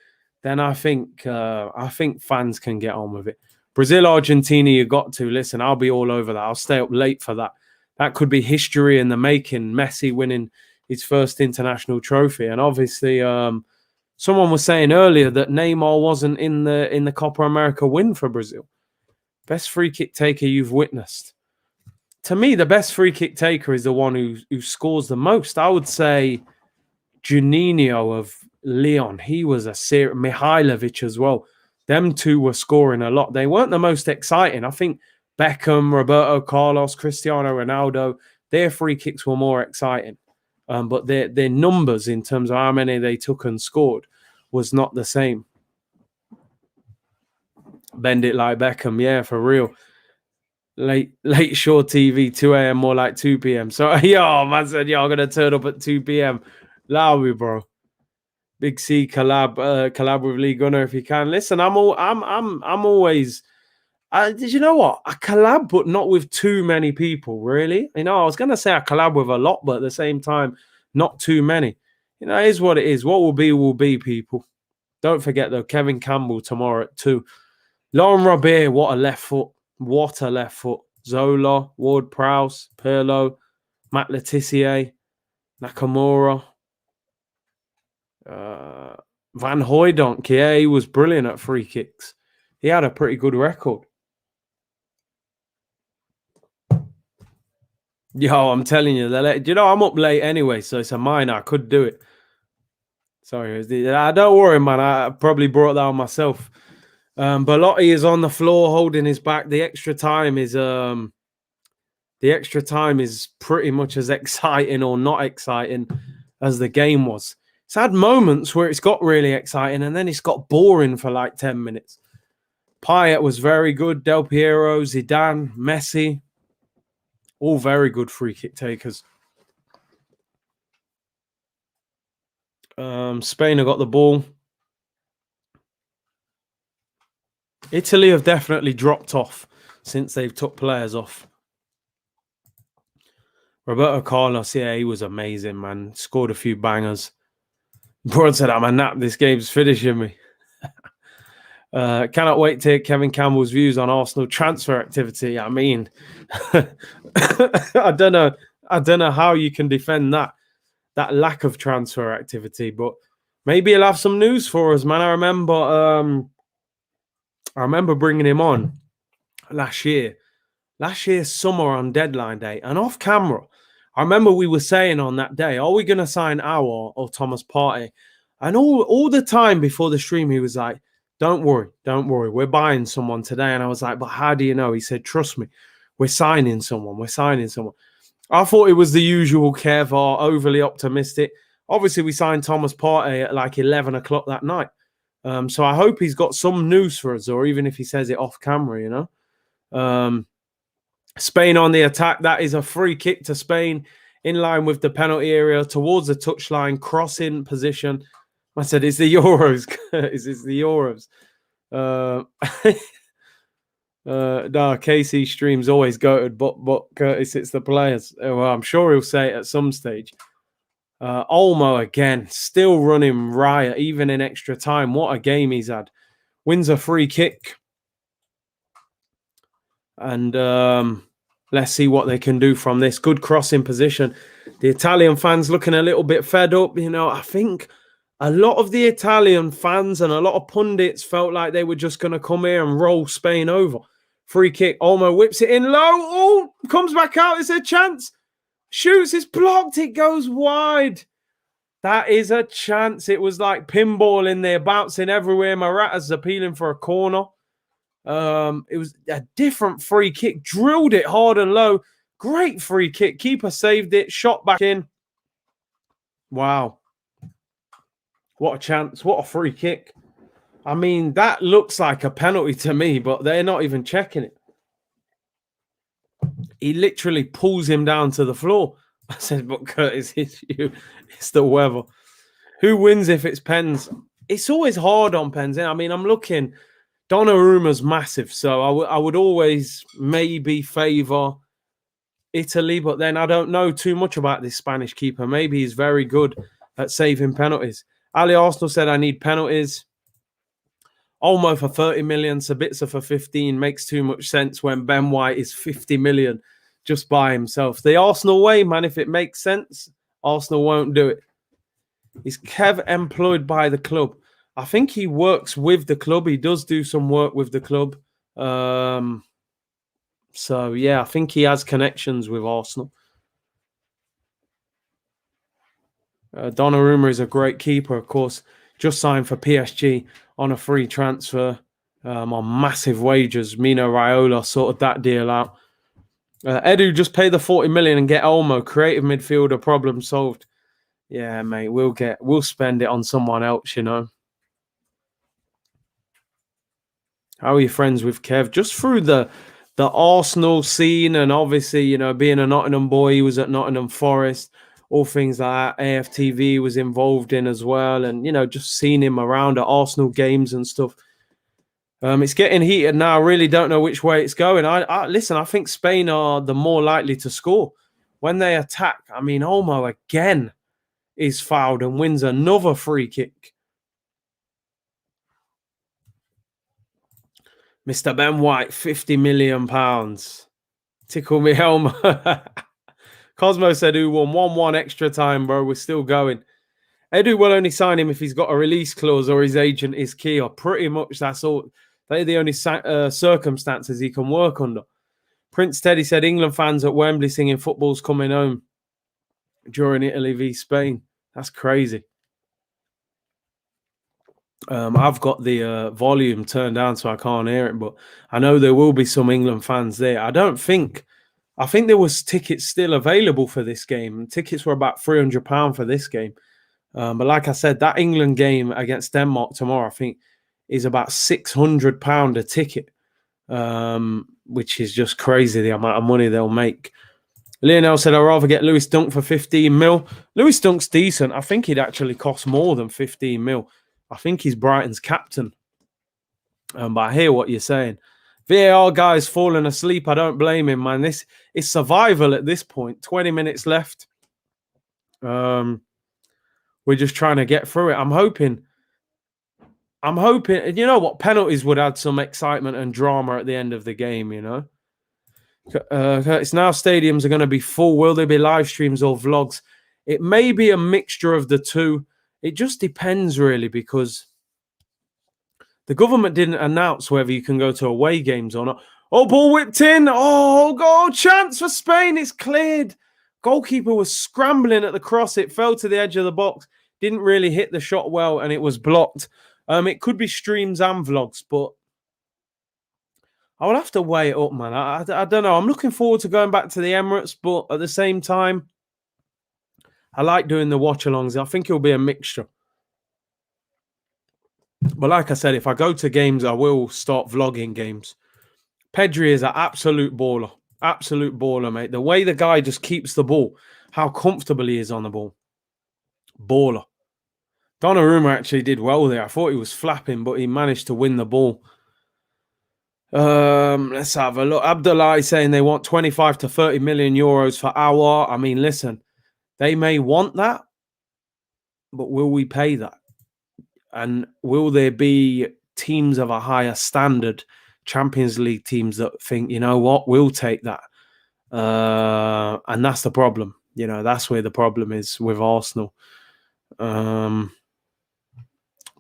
then I think fans can get on with it. Brazil, Argentina, you got to. Listen, I'll be all over that. I'll stay up late for that. That could be history in the making. Messi winning his first international trophy. And obviously, someone was saying earlier that Neymar wasn't in the Copa America win for Brazil. Best free kick taker you've witnessed. To me, the best free kick taker is the one who scores the most. I would say Juninho of Lyon. He was a serious. Mihailovic as well. Them two were scoring a lot. They weren't the most exciting. I think Beckham, Roberto Carlos, Cristiano Ronaldo, their free kicks were more exciting. But their numbers in terms of how many they took and scored was not the same. Bend it like Beckham. Yeah, for real. Late Shore TV, 2 a.m. more like 2 p.m. So, yo, man said, yo, I'm going to turn up at 2 p.m. Allow me, bro. Big C collab with Lee Gunner if you can. Listen, I'm always. Did you know what? I collab, but not with too many people, really. You know, I was going to say I collab with a lot, but at the same time, not too many. You know, it is what it is. What will be, people. Don't forget, though, Kevin Campbell tomorrow at 2. Lauren Robert, what a left foot. What a left foot. Zola, Ward-Prowse, Pirlo, Matt Letitia, Nakamura. Van Hooijdonk, yeah, he was brilliant at free kicks. He had a pretty good record. Yo, I'm telling you, I'm up late anyway, so it's a minor. I could do it. Sorry, don't worry, man. I probably brought that on myself. Belotti is on the floor holding his back. The extra time is pretty much as exciting or not exciting as the game was. It's had moments where it's got really exciting and then it's got boring for like 10 minutes. Payet was very good. Del Piero, Zidane, Messi, all very good free kick takers. Spain have got the ball. Italy have definitely dropped off since they've took players off. Roberto Carlos, yeah, he was amazing, man. Scored a few bangers. Broad said, I'm a nap. This game's finishing me. Cannot wait to hear Kevin Campbell's views on Arsenal transfer activity. I mean, I don't know how you can defend that lack of transfer activity, but maybe he'll have some news for us, man. I remember bringing him on last year summer on deadline day, and off camera, I remember we were saying on that day, are we going to sign Aouar or Thomas Partey? And all the time before the stream, he was like, don't worry, we're buying someone today. And I was like, but how do you know? He said, trust me, we're signing someone. I thought it was the usual Kev or overly optimistic. Obviously, we signed Thomas Partey at like 11 o'clock that night. So I hope he's got some news for us, or even if he says it off camera, you know. Spain on the attack. That is a free kick to Spain in line with the penalty area towards the touchline, crossing position. I said, it's the Euros. It's the Euros. No, KC streams always goated, but Curtis, it's the players. Well, I'm sure he'll say it at some stage. Olmo again, still running riot, even in extra time. What a game he's had. Wins a free kick. And let's see what they can do from this. Good crossing position. The Italian fans looking a little bit fed up. You know, I think a lot of the Italian fans and a lot of pundits felt like they were just going to come here and roll Spain over. Free kick. Olmo whips it in low. Oh, comes back out. It's a chance. Shoots. It's blocked. It goes wide. That is a chance. It was like pinball in there, bouncing everywhere. Morata's appealing for a corner. It was a different free kick. Drilled it hard and low. Great free kick. Keeper saved it. Shot back in. Wow. What a chance. What a free kick. I mean, that looks like a penalty to me, but they're not even checking it. He literally pulls him down to the floor. I said, but Curtis, it's you. It's the weather. Who wins if it's pens? It's always hard on pens. I mean, I'm looking. Donnarumma's massive, so I would always maybe favour Italy, but then I don't know too much about this Spanish keeper. Maybe he's very good at saving penalties. Ali Arsenal said, I need penalties. Olmo for 30 million, Sabitzer for 15 makes too much sense when Ben White is 50 million just by himself. The Arsenal way, man, if it makes sense, Arsenal won't do it. Is Kev employed by the club? I think he works with the club. He does do some work with the club. So, yeah, I think he has connections with Arsenal. Donnarumma is a great keeper, of course. Just signed for PSG on a free transfer on massive wages. Mino Raiola sorted that deal out. Edu, just pay the 40 million and get Olmo. Creative midfielder, problem solved. Yeah, mate, we'll spend it on someone else, you know. How are you friends with Kev? Just through the Arsenal scene, and obviously, you know, being a Nottingham boy, he was at Nottingham Forest, all things like that. AFTV was involved in as well, and, you know, just seeing him around at Arsenal games and stuff. It's getting heated now. I really don't know which way it's going. Listen, I think Spain are the more likely to score. When they attack, I mean, Olmo again is fouled and wins another free kick. Mr. Ben White, £50 million. Tickle me Elmo. Cosmo said, who won? 1-1 extra time, bro. We're still going. Edu will only sign him if he's got a release clause or his agent is key, or pretty much that's all. They're the only circumstances he can work under. Prince Teddy said England fans at Wembley singing "Football's Coming Home" during Italy v Spain. That's crazy. I've got the volume turned down so I can't hear it, but I know there will be some England fans there. I think there was tickets still available for this game. Tickets were about £300 for this game. But like I said, that England game against Denmark tomorrow, I think, is about £600 a ticket, which is just crazy, the amount of money they'll make. Lionel said, I'd rather get Lewis Dunk for 15 mil. Lewis Dunk's decent. I think he'd actually cost more than 15 mil. I think he's Brighton's captain. But I hear what you're saying. VAR guy's falling asleep. I don't blame him, man. This is survival at this point. 20 minutes left. We're just trying to get through it. I'm hoping, you know what, penalties would add some excitement and drama at the end of the game, you know. It's now stadiums are going to be full. Will there be live streams or vlogs? It may be a mixture of the two. It just depends, really, because the government didn't announce whether you can go to away games or not. Oh, ball whipped in. Oh, goal chance for Spain. It's cleared. Goalkeeper was scrambling at the cross. It fell to the edge of the box. Didn't really hit the shot well, and it was blocked. It could be streams and vlogs, but I will have to weigh it up, man. I don't know. I'm looking forward to going back to the Emirates, but at the same time, I like doing the watch-alongs. I think it'll be a mixture. But like I said, if I go to games, I will start vlogging games. Pedri is an absolute baller. Absolute baller, mate. The way the guy just keeps the ball, how comfortable he is on the ball. Baller. Donnarumma actually did well there. I thought he was flapping, but he managed to win the ball. Let's have a look. Abdullah is saying they want 25 to 30 million euros for Awar. I mean, listen, they may want that, but will we pay that? And will there be teams of a higher standard, Champions League teams that think, you know what, we'll take that? And that's the problem. You know, that's where the problem is with Arsenal.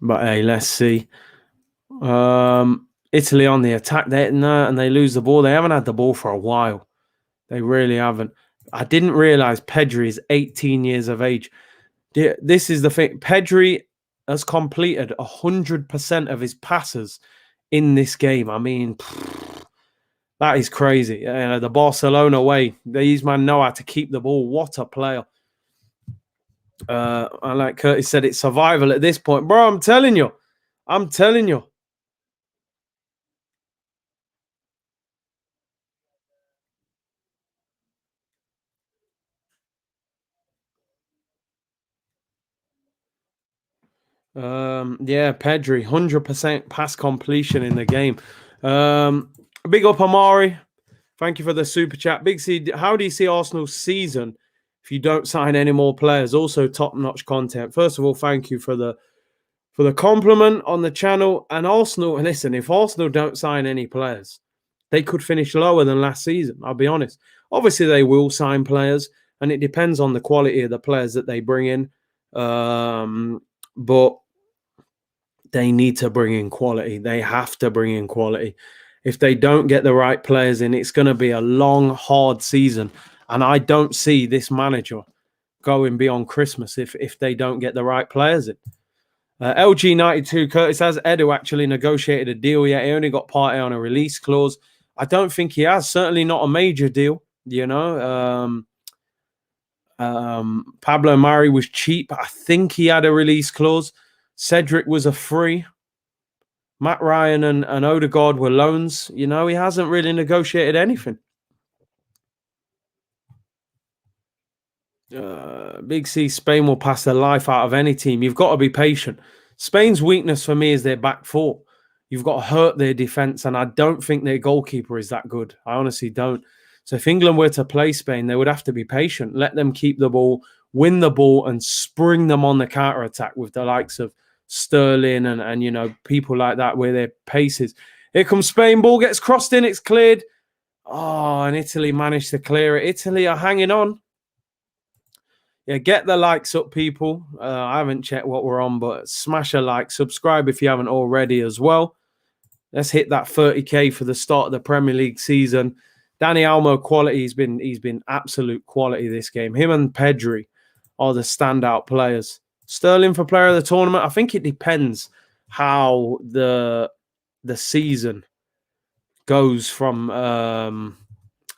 But hey, let's see. Italy on the attack there, and they lose the ball. They haven't had the ball for a while. They really haven't. I didn't realize Pedri is 18 years of age. This is the thing. Pedri has completed 100% of his passes in this game. I mean, that is crazy. The Barcelona way. These men know how to keep the ball. What a player. And like Curtis said, it's survival at this point. Bro, I'm telling you. Yeah, Pedri, 100% pass completion in the game. Big up Amari. Thank you for the super chat. Big C, how do you see Arsenal's season if you don't sign any more players? Also, top-notch content. First of all, thank you for the compliment on the channel. And Arsenal, listen, if Arsenal don't sign any players, they could finish lower than last season. I'll be honest. Obviously, they will sign players, and it depends on the quality of the players that they bring in. But they need to bring in quality. They have to bring in quality. If they don't get the right players in, it's going to be a long, hard season. And I don't see this manager going beyond Christmas if they don't get the right players in. LG92, Curtis, has Edu actually negotiated a deal yet? He only got Partey on a release clause. I don't think he has. Certainly not a major deal, you know. Pablo Mari was cheap. I think he had a release clause. Cedric was a free. Matt Ryan and Odegaard were loans. You know, he hasn't really negotiated anything. Big C, Spain will pass the life out of any team. You've got to be patient. Spain's weakness for me is their back four. You've got to hurt their defense, and I don't think their goalkeeper is that good. I honestly don't. So if England were to play Spain, they would have to be patient. Let them keep the ball, win the ball, and spring them on the counter-attack with the likes of Sterling and you know, people like that where their pace is. Here comes Spain. Ball gets crossed in. It's cleared. Oh, and Italy managed to clear it. Italy are hanging on. Yeah, get the likes up, people. I haven't checked what we're on, but smash a like, subscribe if you haven't already as well. Let's hit that 30k for the start of the Premier League season. Dani Olmo quality, he's been absolute quality this game. Him and Pedri are the standout players. Sterling for player of the tournament. I think it depends how the season goes from how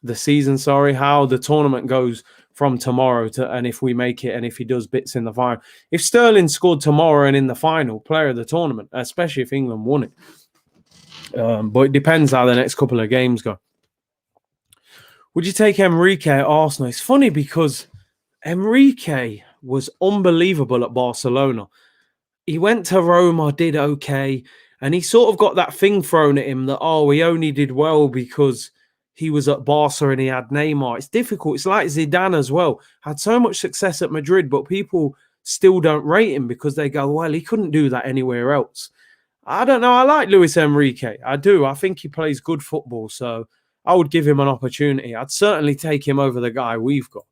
the tournament goes from tomorrow to, and if we make it and if he does bits in the final. If Sterling scored tomorrow and in the final, player of the tournament, especially if England won it. But it depends how the next couple of games go. Would you take Enrique at Arsenal? It's funny because Enrique was unbelievable at Barcelona. He went to Roma, did okay, and he sort of got that thing thrown at him that, he only did well because he was at Barca and he had Neymar. It's difficult. It's like Zidane as well. Had so much success at Madrid, but people still don't rate him because they go, well, he couldn't do that anywhere else. I don't know. I like Luis Enrique. I do. I think he plays good football, so I would give him an opportunity. I'd certainly take him over the guy we've got.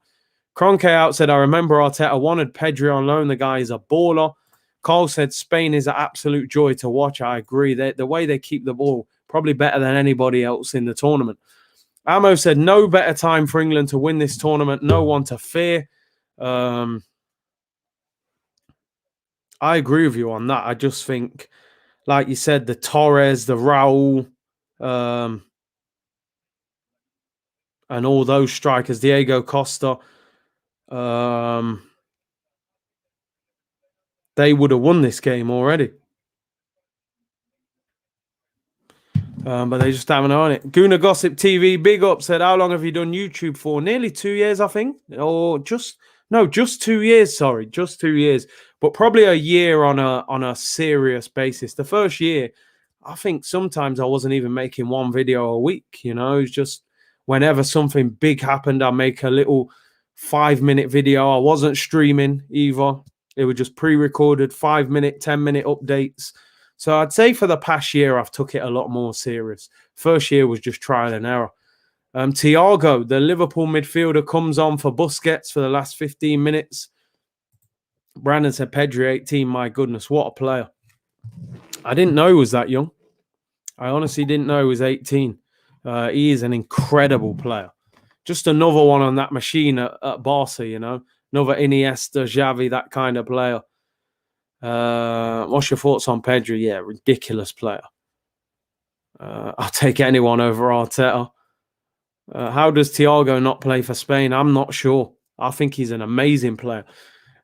Cronke out said, I remember Arteta wanted Pedri on loan. The guy is a baller. Carl said, Spain is an absolute joy to watch. I agree. The way they keep the ball, probably better than anybody else in the tournament. Amo said, no better time for England to win this tournament. No one to fear. I agree with you on that. I just think, like you said, the Torres, the Raul, and all those strikers, Diego Costa, they would have won this game already. But they just haven't on it. Guna Gossip TV, big up, said, how long have you done YouTube for? Nearly 2 years, I think. Or just 2 years, sorry. Just 2 years. But probably a year on a serious basis. The first year, I think sometimes I wasn't even making one video a week. You know, it's just whenever something big happened, I make a little 5-minute video. I wasn't streaming either. It was just pre-recorded 5-minute, 10-minute updates. So I'd say for the past year, I've took it a lot more serious. First year was just trial and error. Thiago, the Liverpool midfielder, comes on for Busquets for the last 15 minutes. Brandon said, Pedri, 18. My goodness, what a player. I didn't know he was that young. I honestly didn't know he was 18. He is an incredible player. Just another one on that machine at Barca, you know. Another Iniesta, Xavi, that kind of player. What's your thoughts on Pedri? Yeah, ridiculous player. I'll take anyone over Arteta. How does Thiago not play for Spain? I'm not sure. I think he's an amazing player.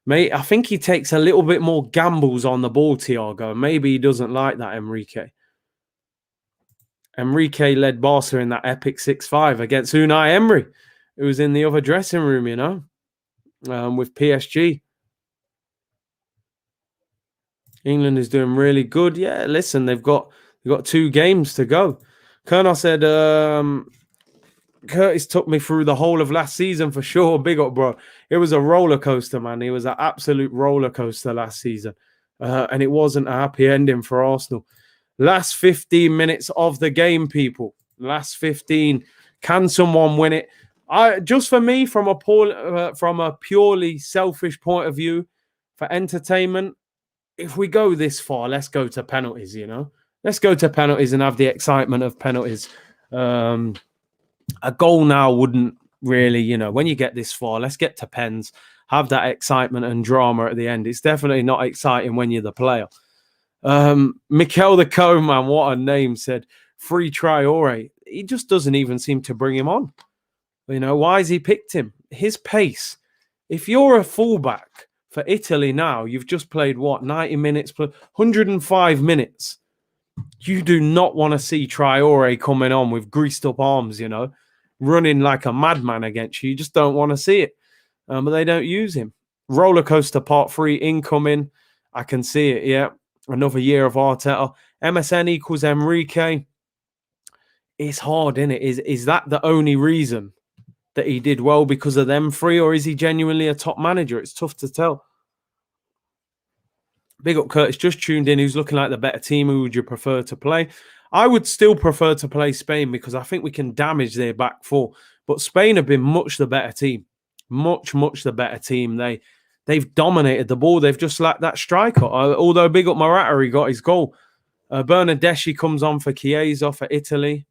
Mate, I think he takes a little bit more gambles on the ball, Thiago. Maybe he doesn't like that, Enrique. Enrique led Barca in that epic 6-5 against Unai Emery, who was in the other dressing room, you know, with PSG. England is doing really good. Yeah, listen, they've got 2 games to go. Colonel said, Curtis took me through the whole of last season for sure. Big up, bro. It was a roller coaster, man. It was an absolute roller coaster last season. And it wasn't a happy ending for Arsenal. Last 15 minutes of the game, people. Last 15. Can someone win it? Just for me, from a purely selfish point of view, for entertainment, if we go this far, let's go to penalties, you know. Let's go to penalties and have the excitement of penalties. A goal now wouldn't really, you know, when you get this far, let's get to pens, have that excitement and drama at the end. It's definitely not exciting when you're the player. Mikel the Cone, man, what a name, said, free Traore. He just doesn't even seem to bring him on. You know, why has he picked him? His pace. If you're a fullback for Italy now, you've just played, 90 minutes, 105 minutes. You do not want to see Traore coming on with greased up arms, you know, running like a madman against you. You just don't want to see it. But they don't use him. Roller coaster part 3 incoming. I can see it, yeah. Another year of Arteta. MSN equals Enrique. It's hard, isn't it? Is that the only reason that he did well because of them 3, or is he genuinely a top manager? It's tough to tell. Big up Curtis, just tuned in. Who's looking like the better team? Who would you prefer to play? I would still prefer to play Spain because I think we can damage their back 4. But Spain have been much the better team. Much the better team. They've dominated the ball. They've just lacked that striker. Although big up Morata, he got his goal. Bernardeschi comes on for Chiesa for Italy.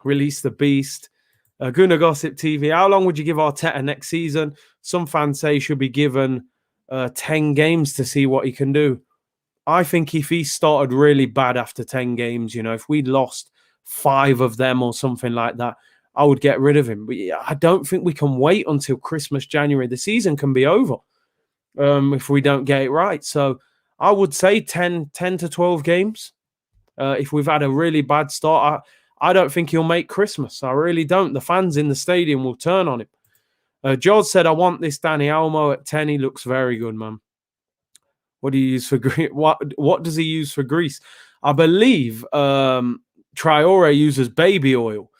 Release the beast. Guna Gossip TV. How long would you give Arteta next season? Some fans say he should be given 10 games to see what he can do. I think if he started really bad after 10 games, if we'd lost 5 of them or something like that, I would get rid of him. But I don't think we can wait until Christmas, January. The season can be over if we don't get it right. So I would say 10 to 12 games. If we've had a really bad start, I don't think he'll make Christmas. I really don't. The fans in the stadium will turn on him. George said, I want this Dani Olmo at 10. He looks very good, man. What do you use for Greece? What does he use for Greece? I believe Traore uses baby oil.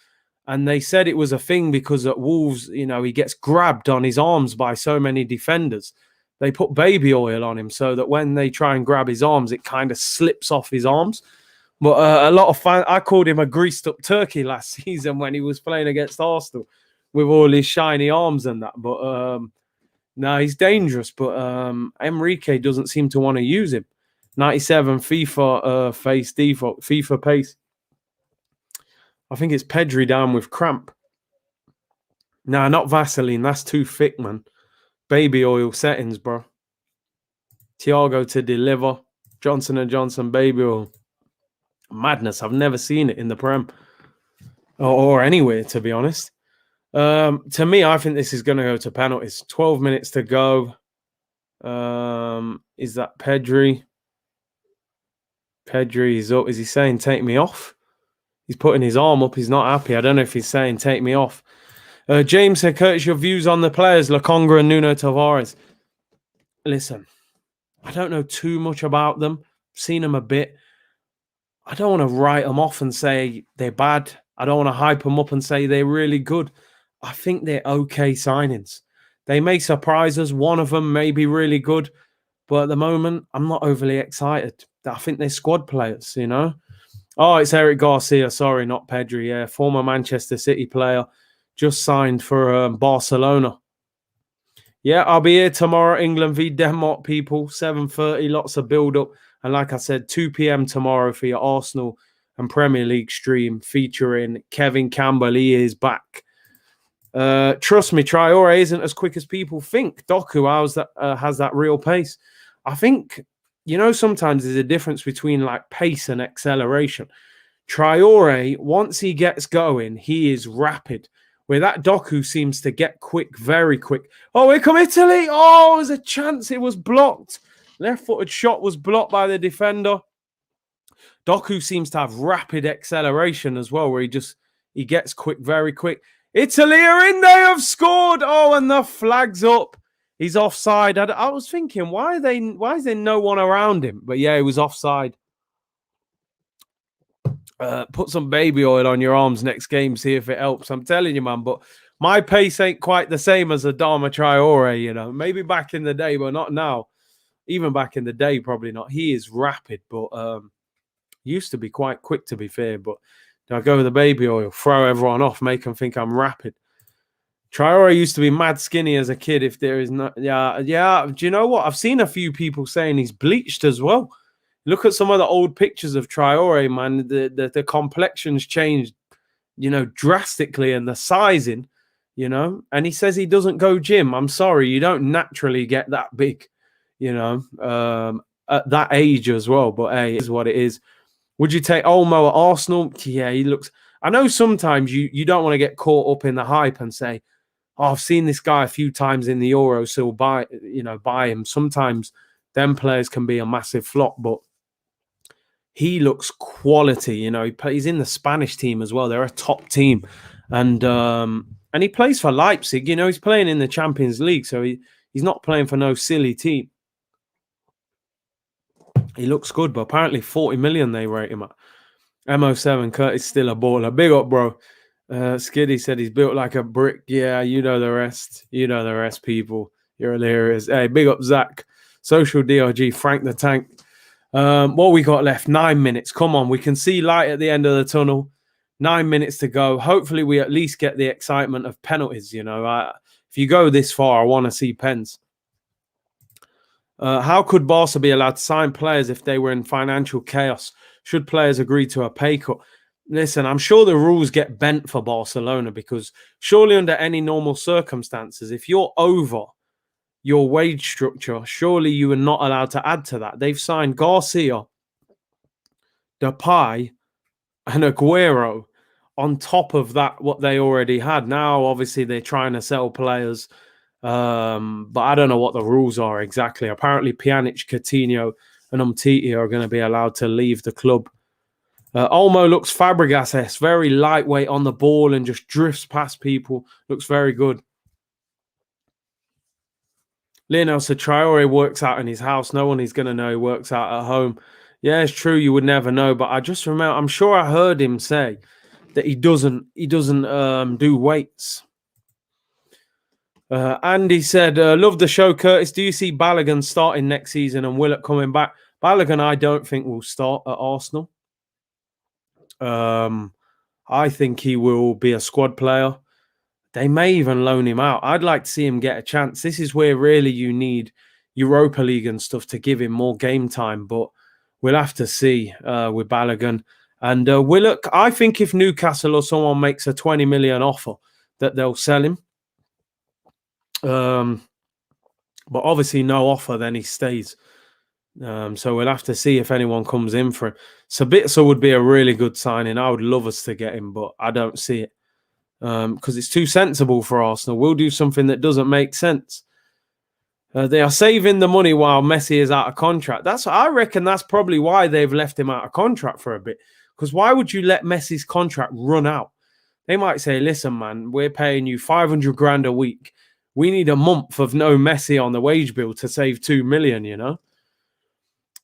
And they said it was a thing because at Wolves, he gets grabbed on his arms by so many defenders. They put baby oil on him so that when they try and grab his arms, it kind of slips off his arms. But a lot of fans, I called him a greased up turkey last season when he was playing against Arsenal with all his shiny arms and that. But no, he's dangerous. But Enrique doesn't seem to want to use him. 97 FIFA face default, FIFA pace. I think it's Pedri down with cramp. Nah, not Vaseline. That's too thick, man. Baby oil settings, bro. Thiago to deliver. Johnson & Johnson baby oil. Madness. I've never seen it in the Prem. Or anywhere, to be honest. To me, I think this is going to go to penalties. 12 minutes to go. Is that Pedri? Pedri is up. Is he saying, take me off? He's putting his arm up. He's not happy. I don't know if he's saying, take me off. James said, Curtis, your views on the players, Lokonga and Nuno Tavares. Listen, I don't know too much about them. Seen them a bit. I don't want to write them off and say they're bad. I don't want to hype them up and say they're really good. I think they're okay signings. They may surprise us. One of them may be really good. But at the moment, I'm not overly excited. I think they're squad players, Oh, it's Eric Garcia. Sorry, not Pedri. Yeah, former Manchester City player. Just signed for Barcelona. Yeah, I'll be here tomorrow. England v Denmark, people. 7:30. Lots of build-up. And like I said, 2 p.m. tomorrow for your Arsenal and Premier League stream featuring Kevin Campbell. He is back. Trust me, Traore isn't as quick as people think. Doku has that real pace. I think, sometimes there's a difference between like pace and acceleration. Traore, once he gets going, he is rapid. Where that Doku seems to get quick, very quick. Oh, here come Italy. Oh, there's a chance. It was blocked. Left-footed shot was blocked by the defender. Doku seems to have rapid acceleration as well, where he gets quick, very quick. Italy are in. They have scored. Oh, and the flag's up. He's offside. I was thinking, why is there no one around him? But yeah, he was offside. Put some baby oil on your arms next game, see if it helps. I'm telling you, man. But my pace ain't quite the same as Adama Traore, Maybe back in the day, but not now. Even back in the day, probably not. He is rapid, but used to be quite quick, to be fair. But I go with the baby oil, throw everyone off, make them think I'm rapid. Traore used to be mad skinny as a kid. If there is no, yeah. Do you know what? I've seen a few people saying he's bleached as well. Look at some of the old pictures of Traore, man. The complexion's changed, drastically, and the sizing, And he says he doesn't go gym. I'm sorry, you don't naturally get that big, at that age as well. But hey, it is what it is. Would you take Olmo at Arsenal? Yeah, he looks. I know sometimes you don't want to get caught up in the hype and say, "Oh, I've seen this guy a few times in the Euros, so buy him." Sometimes them players can be a massive flop, but he looks quality. He's in the Spanish team as well. They're a top team, and he plays for Leipzig. He's playing in the Champions League, so he's not playing for no silly team. He looks good, but apparently 40 million they rate him at. MO7, Curtis still a baller. Big up, bro. Skiddy said he's built like a brick. Yeah, you know the rest. You know the rest, people. You're hilarious. Hey, big up, Zach. Social DRG, Frank the Tank. What we got left? 9 minutes. Come on, we can see light at the end of the tunnel. 9 minutes to go. Hopefully, we at least get the excitement of penalties. If if you go this far, I want to see pens. How could Barca be allowed to sign players if they were in financial chaos? Should players agree to a pay cut? Listen, I'm sure the rules get bent for Barcelona, because surely under any normal circumstances, if you're over your wage structure, surely you are not allowed to add to that. They've signed Garcia, Depay, and Aguero on top of that, what they already had. Now, obviously, they're trying to sell players. But I don't know what the rules are exactly. Apparently, Pjanic, Coutinho, and Umtiti are going to be allowed to leave the club. Olmo looks Fabregas-esque, very lightweight on the ball and just drifts past people. Looks very good. Lionel said Traore works out in his house. No one is going to know he works out at home. Yeah, it's true. You would never know. But I just remember, I'm sure I heard him say that he doesn't do weights. Andy said, love the show, Curtis. Do you see Balogun starting next season and Willock coming back? Balogun, I don't think will start at Arsenal. I think he will be a squad player. They may even loan him out. I'd like to see him get a chance. This is where really you need Europa League and stuff to give him more game time. But we'll have to see with Balogun. And Willock, I think if Newcastle or someone makes a 20 million offer, that they'll sell him. But obviously no offer, then he stays. So we'll have to see if anyone comes in for him. Sabitzer would be a really good signing. I would love us to get him, but I don't see it. Because it's too sensible for Arsenal. We'll do something that doesn't make sense. They are saving the money while Messi is out of contract. I reckon that's probably why they've left him out of contract for a bit. Because why would you let Messi's contract run out? They might say, listen, man, we're paying you 500 grand a week. We need a month of no Messi on the wage bill to save 2 million, you know?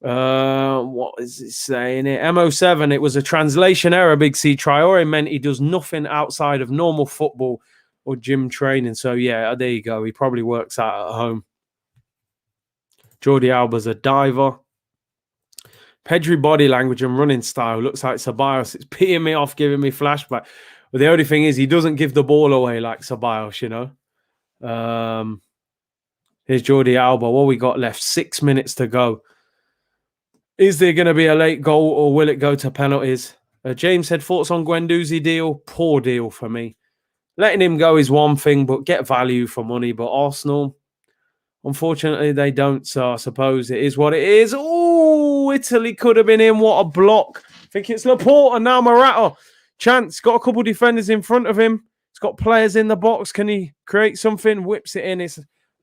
What is it saying here? MO7, it was a translation error, Big C. Traore meant he does nothing outside of normal football or gym training. So, yeah, there you go. He probably works out at home. Jordi Alba's a diver. Pedri body language and running style looks like Ceballos. It's peeing me off, giving me flashback. But the only thing is he doesn't give the ball away like Ceballos, you know. Here's Jordi Alba. What we got left? 6 minutes to go. Is there going to be a late goal or will it go to penalties? James said, thoughts on Guendouzi deal? Poor deal for me. Letting him go is one thing, but get value for money. But Arsenal, unfortunately, they don't. So I suppose it is what it is. Oh, Italy could have been in. What a block. I think it's Laporte and now Morata. Chance, got a couple defenders in front of him. He's got players in the box. Can he create something? Whips it in. It's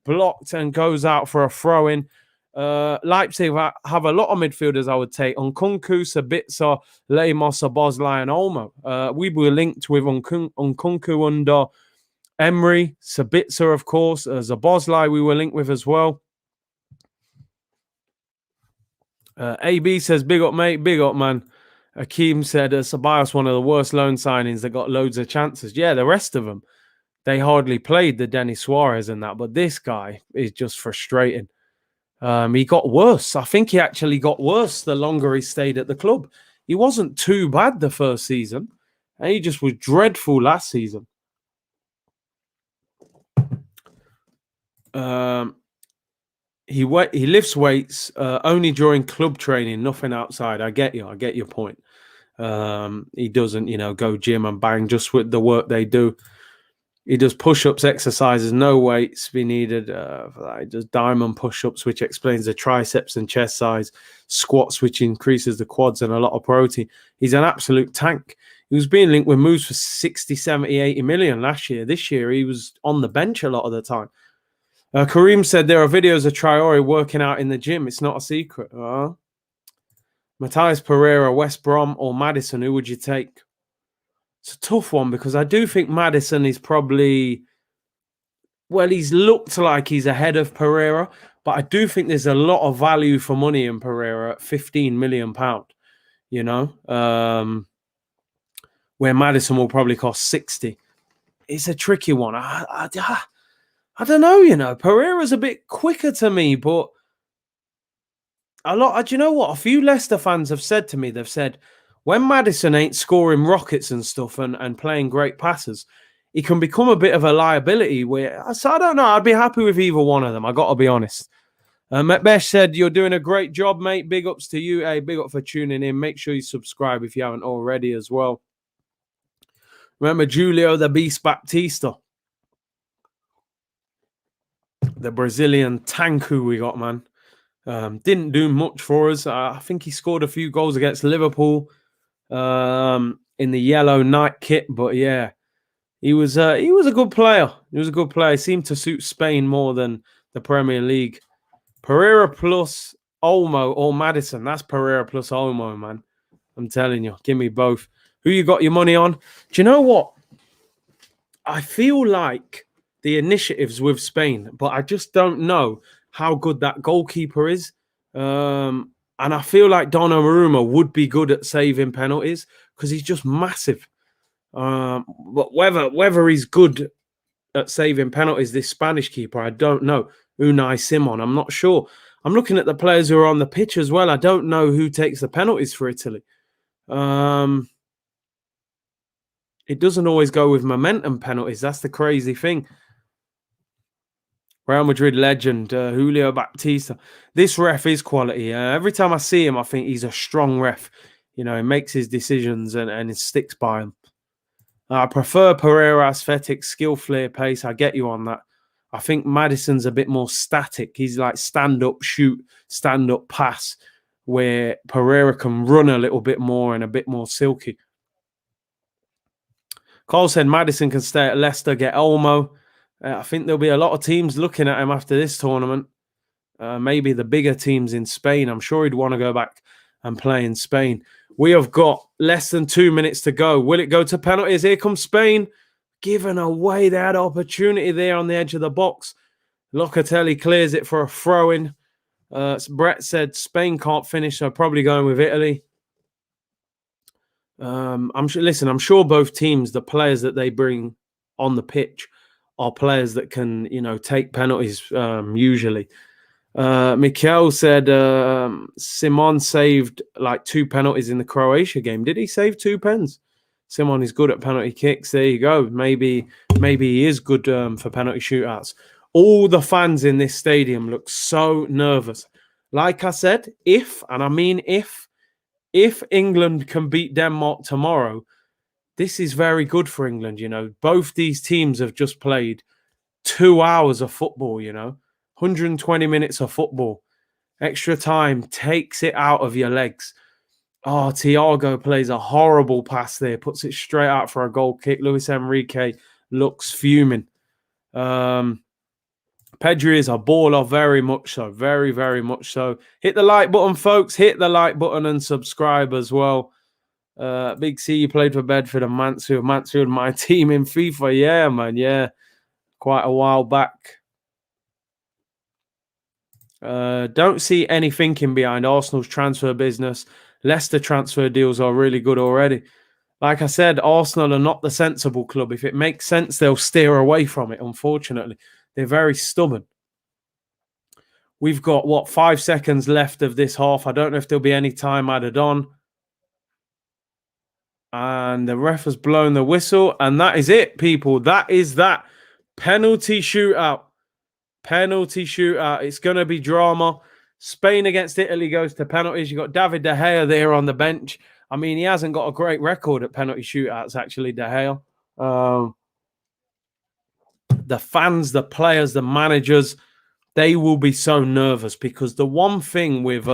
blocked and goes out for a throw-in. Leipzig have a lot of midfielders I would take. Nkunku, Sabitzer, Lemos, Szoboszlai, and Olmo. We were linked with Nkunku under Emery. Sabitzer, of course. Szoboszlai we were linked with as well. AB says, big up, mate. Big up, man. Akeem said, Ceballos, one of the worst loan signings that got loads of chances. Yeah, the rest of them, they hardly played, the Denis Suarez and that. But this guy is just frustrating. He got worse. I think he actually got worse the longer he stayed at the club. He wasn't too bad the first season. And he just was dreadful last season. He lifts weights only during club training, nothing outside. I get you. I get your point. He doesn't, go gym and bang just with the work they do. He does push-ups, exercises, no weights be needed. He does diamond push-ups, which explains the triceps and chest size. Squats, which increases the quads and a lot of protein. He's an absolute tank. He was being linked with moves for 60, 70, 80 million last year. This year, he was on the bench a lot of the time. Kareem said there are videos of Traore working out in the gym. It's not a secret. Matthias Pereira, West Brom, or Maddison, who would you take? It's a tough one because I do think Maddison is probably, he's looked like he's ahead of Pereira, but I do think there's a lot of value for money in Pereira at £15 million, where Maddison will probably cost 60. It's a tricky one. I don't know, Pereira's a bit quicker to me, but do you know what? A few Leicester fans have said to me, they've said, when Maddison ain't scoring rockets and stuff and playing great passes, he can become a bit of a liability. So I don't know. I'd be happy with either one of them. I got to be honest. Metbesh said, you're doing a great job, mate. Big ups to you. Hey, big up for tuning in. Make sure you subscribe if you haven't already as well. Remember Julio the Beast Baptista, the Brazilian tank who we got, man. Didn't do much for us. I think he scored a few goals against Liverpool in the yellow night kit. But yeah, he was a good player. He was a good player. He seemed to suit Spain more than the Premier League. Pereira plus Olmo or Maddison. That's Pereira plus Olmo, man. I'm telling you. Give me both. Who you got your money on? Do you know what? I feel like the initiative's with Spain, but I just don't know how good that goalkeeper is. And I feel like Donnarumma would be good at saving penalties because he's just massive. But whether he's good at saving penalties, this Spanish keeper, I don't know. Unai Simon, I'm not sure. I'm looking at the players who are on the pitch as well. I don't know who takes the penalties for Italy. It doesn't always go with momentum penalties. That's the crazy thing. Real Madrid legend, Julio Baptista. This ref is quality. Every time I see him, I think he's a strong ref. You know, he makes his decisions and he sticks by them. I prefer Pereira, aesthetic, skill, flair, pace. I get you on that. I think Maddison's a bit more static. He's like stand-up, shoot, stand-up, pass, where Pereira can run a little bit more and a bit more silky. Cole said Maddison can stay at Leicester, get Olmo. I think there'll be a lot of teams looking at him after this tournament. Maybe the bigger teams in Spain. I'm sure he'd want to go back and play in Spain. We have got less than 2 minutes to go. Will it go to penalties? Here comes Spain. Given away that opportunity there on the edge of the box. Locatelli clears it for a throw-in. Brett said Spain can't finish, so probably going with Italy. I'm sure both teams, the players that they bring on the pitch, are players that can, take penalties usually. Mikel said Simon saved like 2 penalties in the Croatia game. Did he save 2 pens? Simon is good at penalty kicks. There you go. Maybe he is good for penalty shootouts. All the fans in this stadium look so nervous. Like I said, if England can beat Denmark tomorrow, this is very good for England. Both these teams have just played 2 hours of football, 120 minutes of football. Extra time takes it out of your legs. Oh, Thiago plays a horrible pass there, puts it straight out for a goal kick. Luis Enrique looks fuming. Pedri is a baller, very much so. Very, very much so. Hit the like button, folks. Hit the like button and subscribe as well. Big C, you played for Bedford and Mansfield. Mansfield, my team in FIFA. Yeah, man. Yeah. Quite a while back. Don't see any thinking behind Arsenal's transfer business. Leicester transfer deals are really good already. Like I said, Arsenal are not the sensible club. If it makes sense, they'll steer away from it, unfortunately. They're very stubborn. We've got, 5 seconds left of this half. I don't know if there'll be any time added on. And the ref has blown the whistle. And that is it, people. That is that. Penalty shootout. Penalty shootout. It's going to be drama. Spain against Italy goes to penalties. You've got David De Gea there on the bench. I mean, he hasn't got a great record at penalty shootouts, actually, De Gea. The fans, the players, the managers, they will be so nervous because the one thing with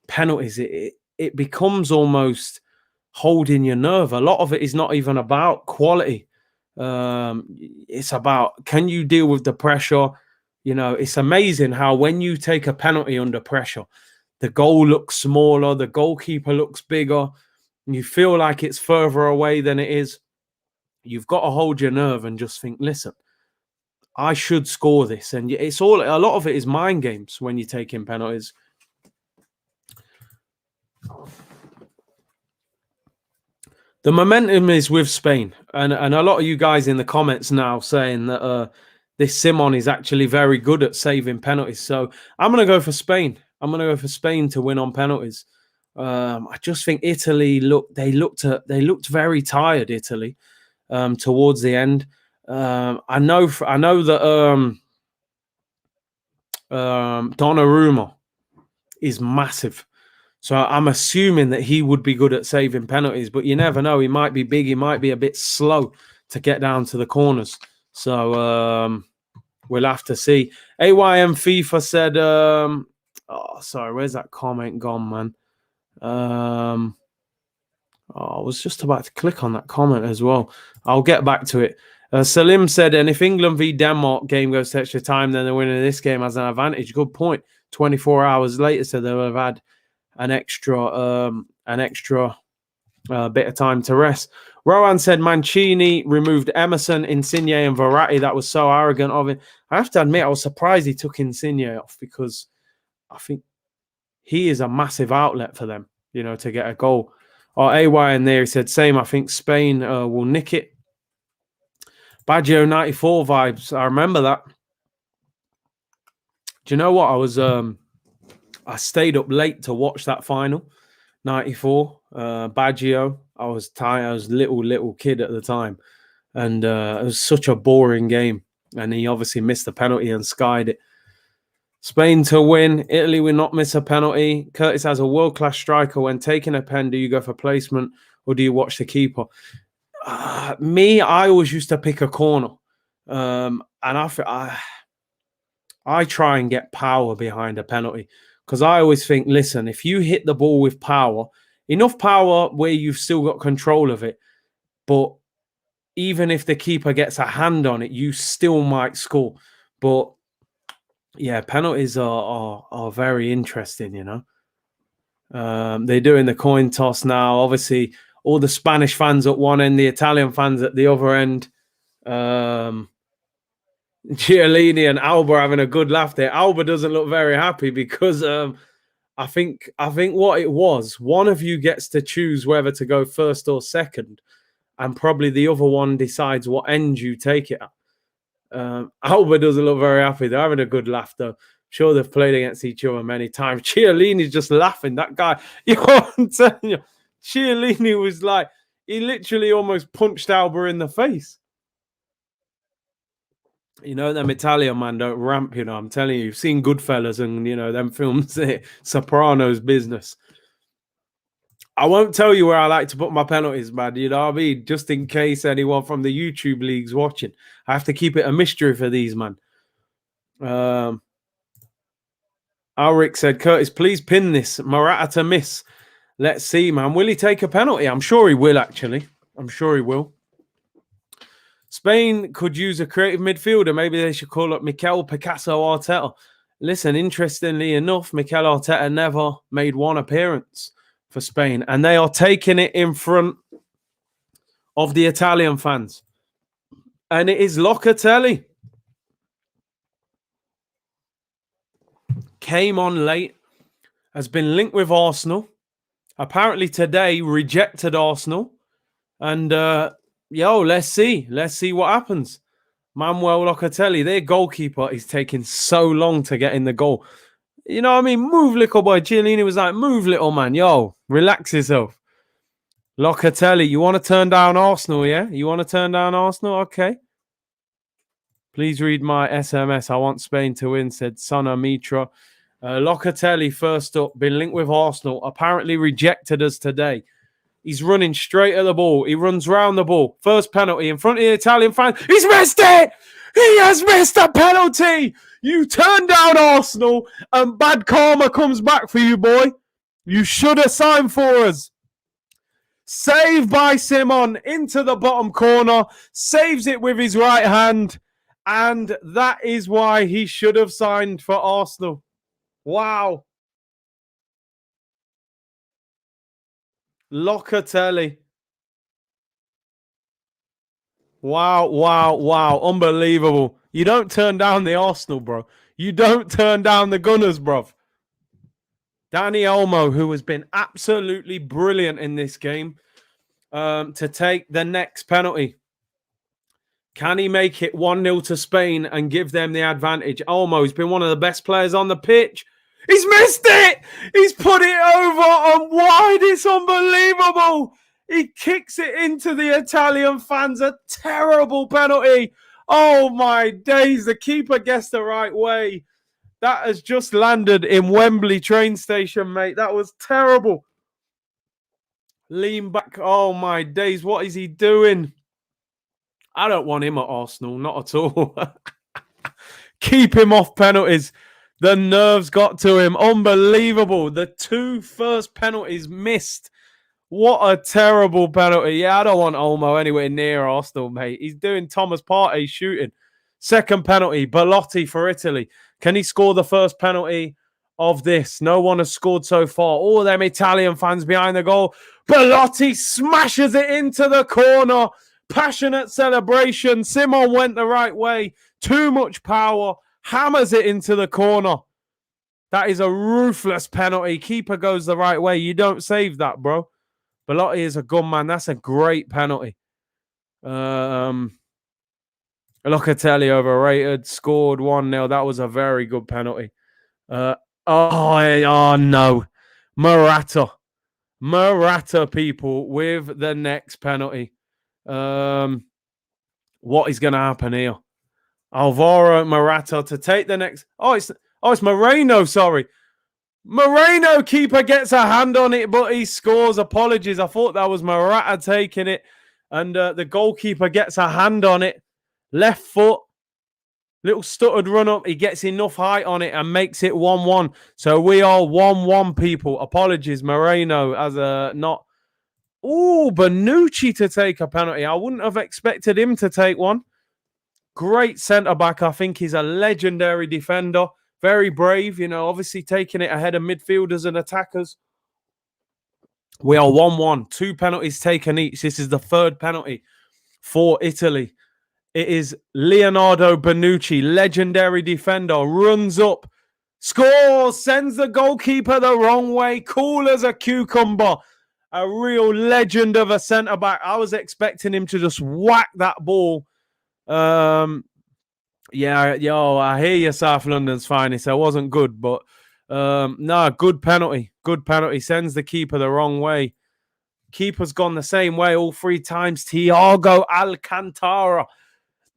penalties, it becomes almost holding your nerve. A lot of it is not even about quality. It's about, can you deal with the pressure? It's amazing how when you take a penalty under pressure, the goal looks smaller, the goalkeeper looks bigger, and you feel like it's further away than it is. You've got to hold your nerve and just think, listen, I should score this. And a lot of it is mind games when you take in penalties. The momentum is with Spain. And a lot of you guys in the comments now saying that this Simon is actually very good at saving penalties. So I'm going to go for Spain. I'm going to go for Spain to win on penalties. I just think Italy looked very tired, Italy. towards the end. I know that Donnarumma is massive. So I'm assuming that he would be good at saving penalties, but you never know. He might be big. He might be a bit slow to get down to the corners. So we'll have to see. AYM FIFA said, oh, sorry, where's that comment gone, man? I was just about to click on that comment as well. I'll get back to it. Salim said, and if England v Denmark game goes to extra time, then the winner of this game has an advantage. Good point. 24 hours later, so they'll have had an extra bit of time to rest. Rowan said Mancini removed Emerson, Insigne, and Verratti. That was so arrogant of him. I have to admit, I was surprised he took Insigne off because I think he is a massive outlet for them, you know, to get a goal. Or AY in there, he said, same. I think Spain will nick it. Baggio 94 vibes. I remember that. Do you know what? I stayed up late to watch that final. 94, Baggio. I was tired. I was little kid at the time, and it was such a boring game. And he obviously missed the penalty and skied it. Spain to win. Italy will not miss a penalty. Curtis has a world-class striker. When taking a pen, do you go for placement or do you watch the keeper? Me, I always used to pick a corner, and I try and get power behind a penalty. Because I always think, listen, if you hit the ball with power, enough power where you've still got control of it, but even if the keeper gets a hand on it, you still might score. But yeah, penalties are very interesting, you know. They're doing the coin toss now. Obviously, all the Spanish fans at one end, the Italian fans at the other end. Chiellini and Alba are having a good laugh there. Alba doesn't look very happy because I think what it was, one of you gets to choose whether to go first or second, and probably the other one decides what end you take it at. Alba doesn't look very happy. They're having a good laugh though. Sure, they've played against each other many times. Chiellini's just laughing. That guy, you know, I'm telling you, Chiellini was like, he literally almost punched Alba in the face. You know, them Italian man don't ramp, you know. I'm telling you, you've seen Goodfellas and, you know, them films, Sopranos business. I won't tell you where I like to put my penalties, man. You know what I mean? Just in case anyone from the YouTube league's watching. I have to keep it a mystery for these, man. Alric said, Curtis, please pin this. Morata to miss. Let's see, man. Will he take a penalty? I'm sure he will, actually. I'm sure he will. Spain could use a creative midfielder. Maybe they should call up Mikel Picasso Arteta. Listen, interestingly enough, Mikel Arteta never made one appearance for Spain, and they are taking it in front of the Italian fans. And it is Locatelli. Came on late, has been linked with Arsenal. Apparently today rejected Arsenal. And let's see. Let's see what happens. Manuel Locatelli, their goalkeeper, is taking so long to get in the goal. You know what I mean? Move, little boy. Chiellini was like, move, little man. Yo, relax yourself. Locatelli, you want to turn down Arsenal, yeah? You want to turn down Arsenal? Okay. Please read my SMS. I want Spain to win, said Sana Mitra. Locatelli, first up, been linked with Arsenal. Apparently rejected us today. He's running straight at the ball. He runs round the ball. First penalty in front of the Italian fans. He's missed it! He has missed a penalty! You turn down Arsenal and bad karma comes back for you, boy. You should have signed for us. Saved by Simon into the bottom corner. Saves it with his right hand. And that is why he should have signed for Arsenal. Wow. Locatelli. Wow. Unbelievable. You don't turn down the Arsenal, bro. You don't turn down the Gunners, bro. Danny Olmo, who has been absolutely brilliant in this game, to take the next penalty. Can he make it 1-0 to Spain and give them the advantage? Olmo's been one of the best players on the pitch. He's missed it! He's put it over on wide. It's unbelievable. He kicks it into the Italian fans. A terrible penalty. Oh, my days. The keeper gets the right way. That has just landed in Wembley train station, mate. That was terrible. Lean back. Oh, my days. What is he doing? I don't want him at Arsenal. Not at all. Keep him off penalties. The nerves got to him. Unbelievable. The 2 first penalties missed. What a terrible penalty. Yeah, I don't want Olmo anywhere near Arsenal, mate. He's doing Thomas Partey shooting. Second penalty, Belotti for Italy. Can he score the first penalty of this? No one has scored so far. All them Italian fans behind the goal. Belotti smashes it into the corner. Passionate celebration. Simon went the right way. Too much power. Hammers it into the corner. That is a ruthless penalty. Keeper goes the right way. You don't save that, bro. Belotti is a good man. That's a great penalty. Locatelli overrated. Scored 1-0. That was a very good penalty. No. Morata, people, with the next penalty. What is going to happen here? Alvaro Morata to take the next. It's Moreno. Sorry. Moreno, keeper gets a hand on it, but he scores. Apologies. I thought that was Morata taking it. And the goalkeeper gets a hand on it. Left foot. Little stuttered run up. He gets enough height on it and makes it 1-1. So we are 1-1, people. Apologies, Moreno, as a not. Oh, Bonucci to take a penalty. I wouldn't have expected him to take one. Great centre-back. I think he's a legendary defender. Very brave, obviously taking it ahead of midfielders and attackers. We are 1-1. 2 penalties taken each. This is the 3rd penalty for Italy. It is Leonardo Bonucci, legendary defender, runs up, scores, sends the goalkeeper the wrong way, cool as a cucumber. A real legend of a centre-back. I was expecting him to just whack that ball. I hear you, South London's finest. It wasn't good, but good penalty. Good penalty. Sends the keeper the wrong way. Keeper's gone the same way all 3 times. Thiago Alcantara,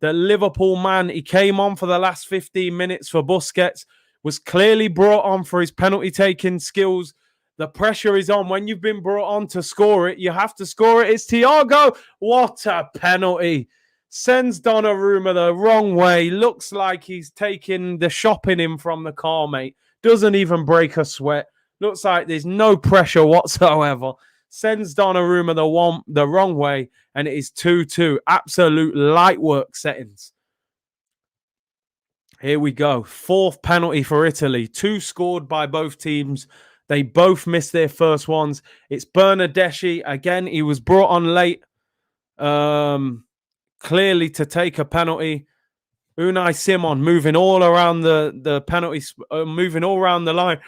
the Liverpool man. He came on for the last 15 minutes for Busquets. Was clearly brought on for his penalty-taking skills. The pressure is on. When you've been brought on to score it, you have to score it. It's Thiago. What a penalty. Sends Donnarumma the wrong way. Looks like he's taking the shopping in from the car, mate. Doesn't even break a sweat. Looks like there's no pressure whatsoever. Sends Donnarumma the wrong way, and it is 2-2. Absolute light work settings. Here we go. 4th penalty for Italy. 2 scored by both teams. They both missed their first ones. It's Bernardeschi. Again, he was brought on late. Clearly to take a penalty. Unai Simon moving all around the penalty, moving all around the line.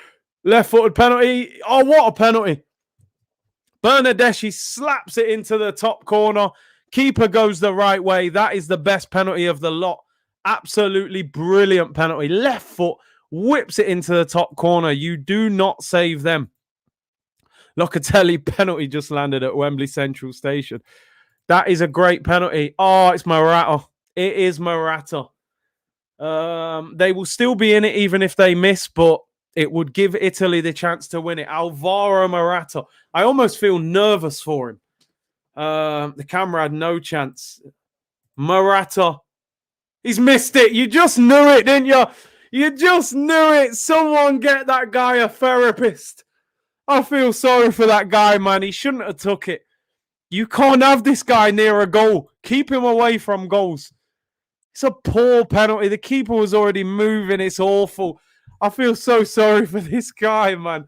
Left-footed penalty. Oh, what a penalty. Bernardeschi slaps it into the top corner. Keeper goes the right way. That is the best penalty of the lot. Absolutely brilliant penalty. Left foot whips it into the top corner. You do not save them. Locatelli penalty just landed at Wembley Central Station. That is a great penalty. Oh, it's Morata. It is Morata. They will still be in it even if they miss, but it would give Italy the chance to win it. Alvaro Morata. I almost feel nervous for him. The camera had no chance. Morata. He's missed it. You just knew it, didn't you? You just knew it. Someone get that guy a therapist. I feel sorry for that guy, man. He shouldn't have took it. You can't have this guy near a goal. Keep him away from goals. It's a poor penalty. The keeper was already moving. It's awful. I feel so sorry for this guy, man.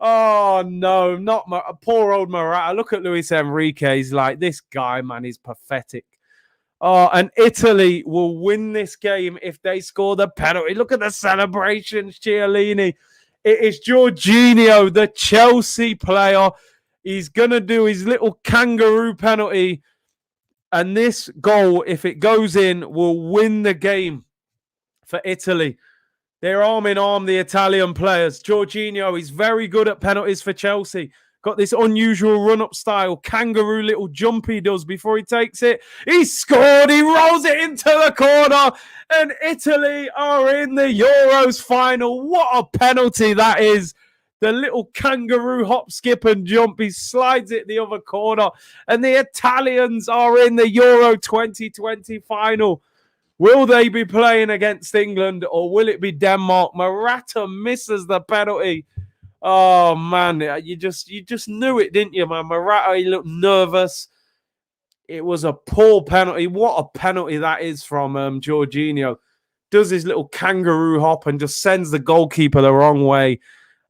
Oh, no. Not poor old Morata. Look at Luis Enrique. He's like, this guy, man, is pathetic. Oh, and Italy will win this game if they score the penalty. Look at the celebrations, Chiellini. It is Jorginho, the Chelsea player. He's going to do his little kangaroo penalty. And this goal, if it goes in, will win the game for Italy. They're arm in arm, the Italian players. Jorginho is very good at penalties for Chelsea. Got this unusual run-up style, kangaroo little jump he does before he takes it. He scored, he rolls it into the corner, and Italy are in the Euros final. What a penalty that is. The little kangaroo hop, skip, and jump. He slides it the other corner, and the Italians are in the Euro 2020 final. Will they be playing against England, or will it be Denmark? Morata misses the penalty. Oh, man, you just knew it, didn't you, man? Morata, he looked nervous. It was a poor penalty. What a penalty that is from Jorginho. Does his little kangaroo hop and just sends the goalkeeper the wrong way.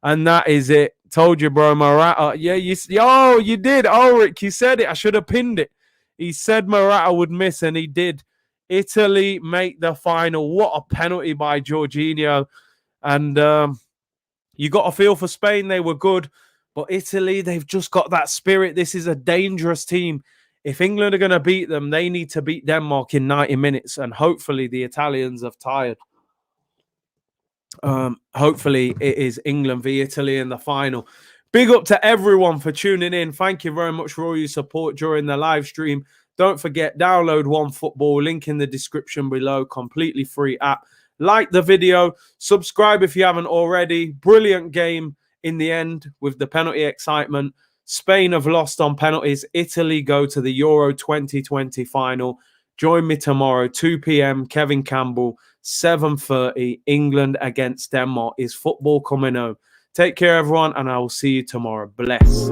And that is it. Told you, bro, Morata. Yeah, you did. Ulrich, you said it. I should have pinned it. He said Morata would miss, and he did. Italy make the final. What a penalty by Jorginho. And you got a feel for Spain. They were good. But Italy, they've just got that spirit. This is a dangerous team. If England are going to beat them, they need to beat Denmark in 90 minutes. And hopefully the Italians have tired. Hopefully it is England v Italy in the final. Big up to everyone for tuning in. Thank you very much for all your support during the live stream. Don't forget, download OneFootball, link in the description below, completely free app. Like the video, subscribe if you haven't already. Brilliant game in the end with the penalty excitement. Spain have lost on penalties. Italy go to the Euro 2020 final. Join me tomorrow, 2 p.m. Kevin Campbell, 7:30. England against Denmark. Is football coming home? Take care, everyone, and I will see you tomorrow. Bless.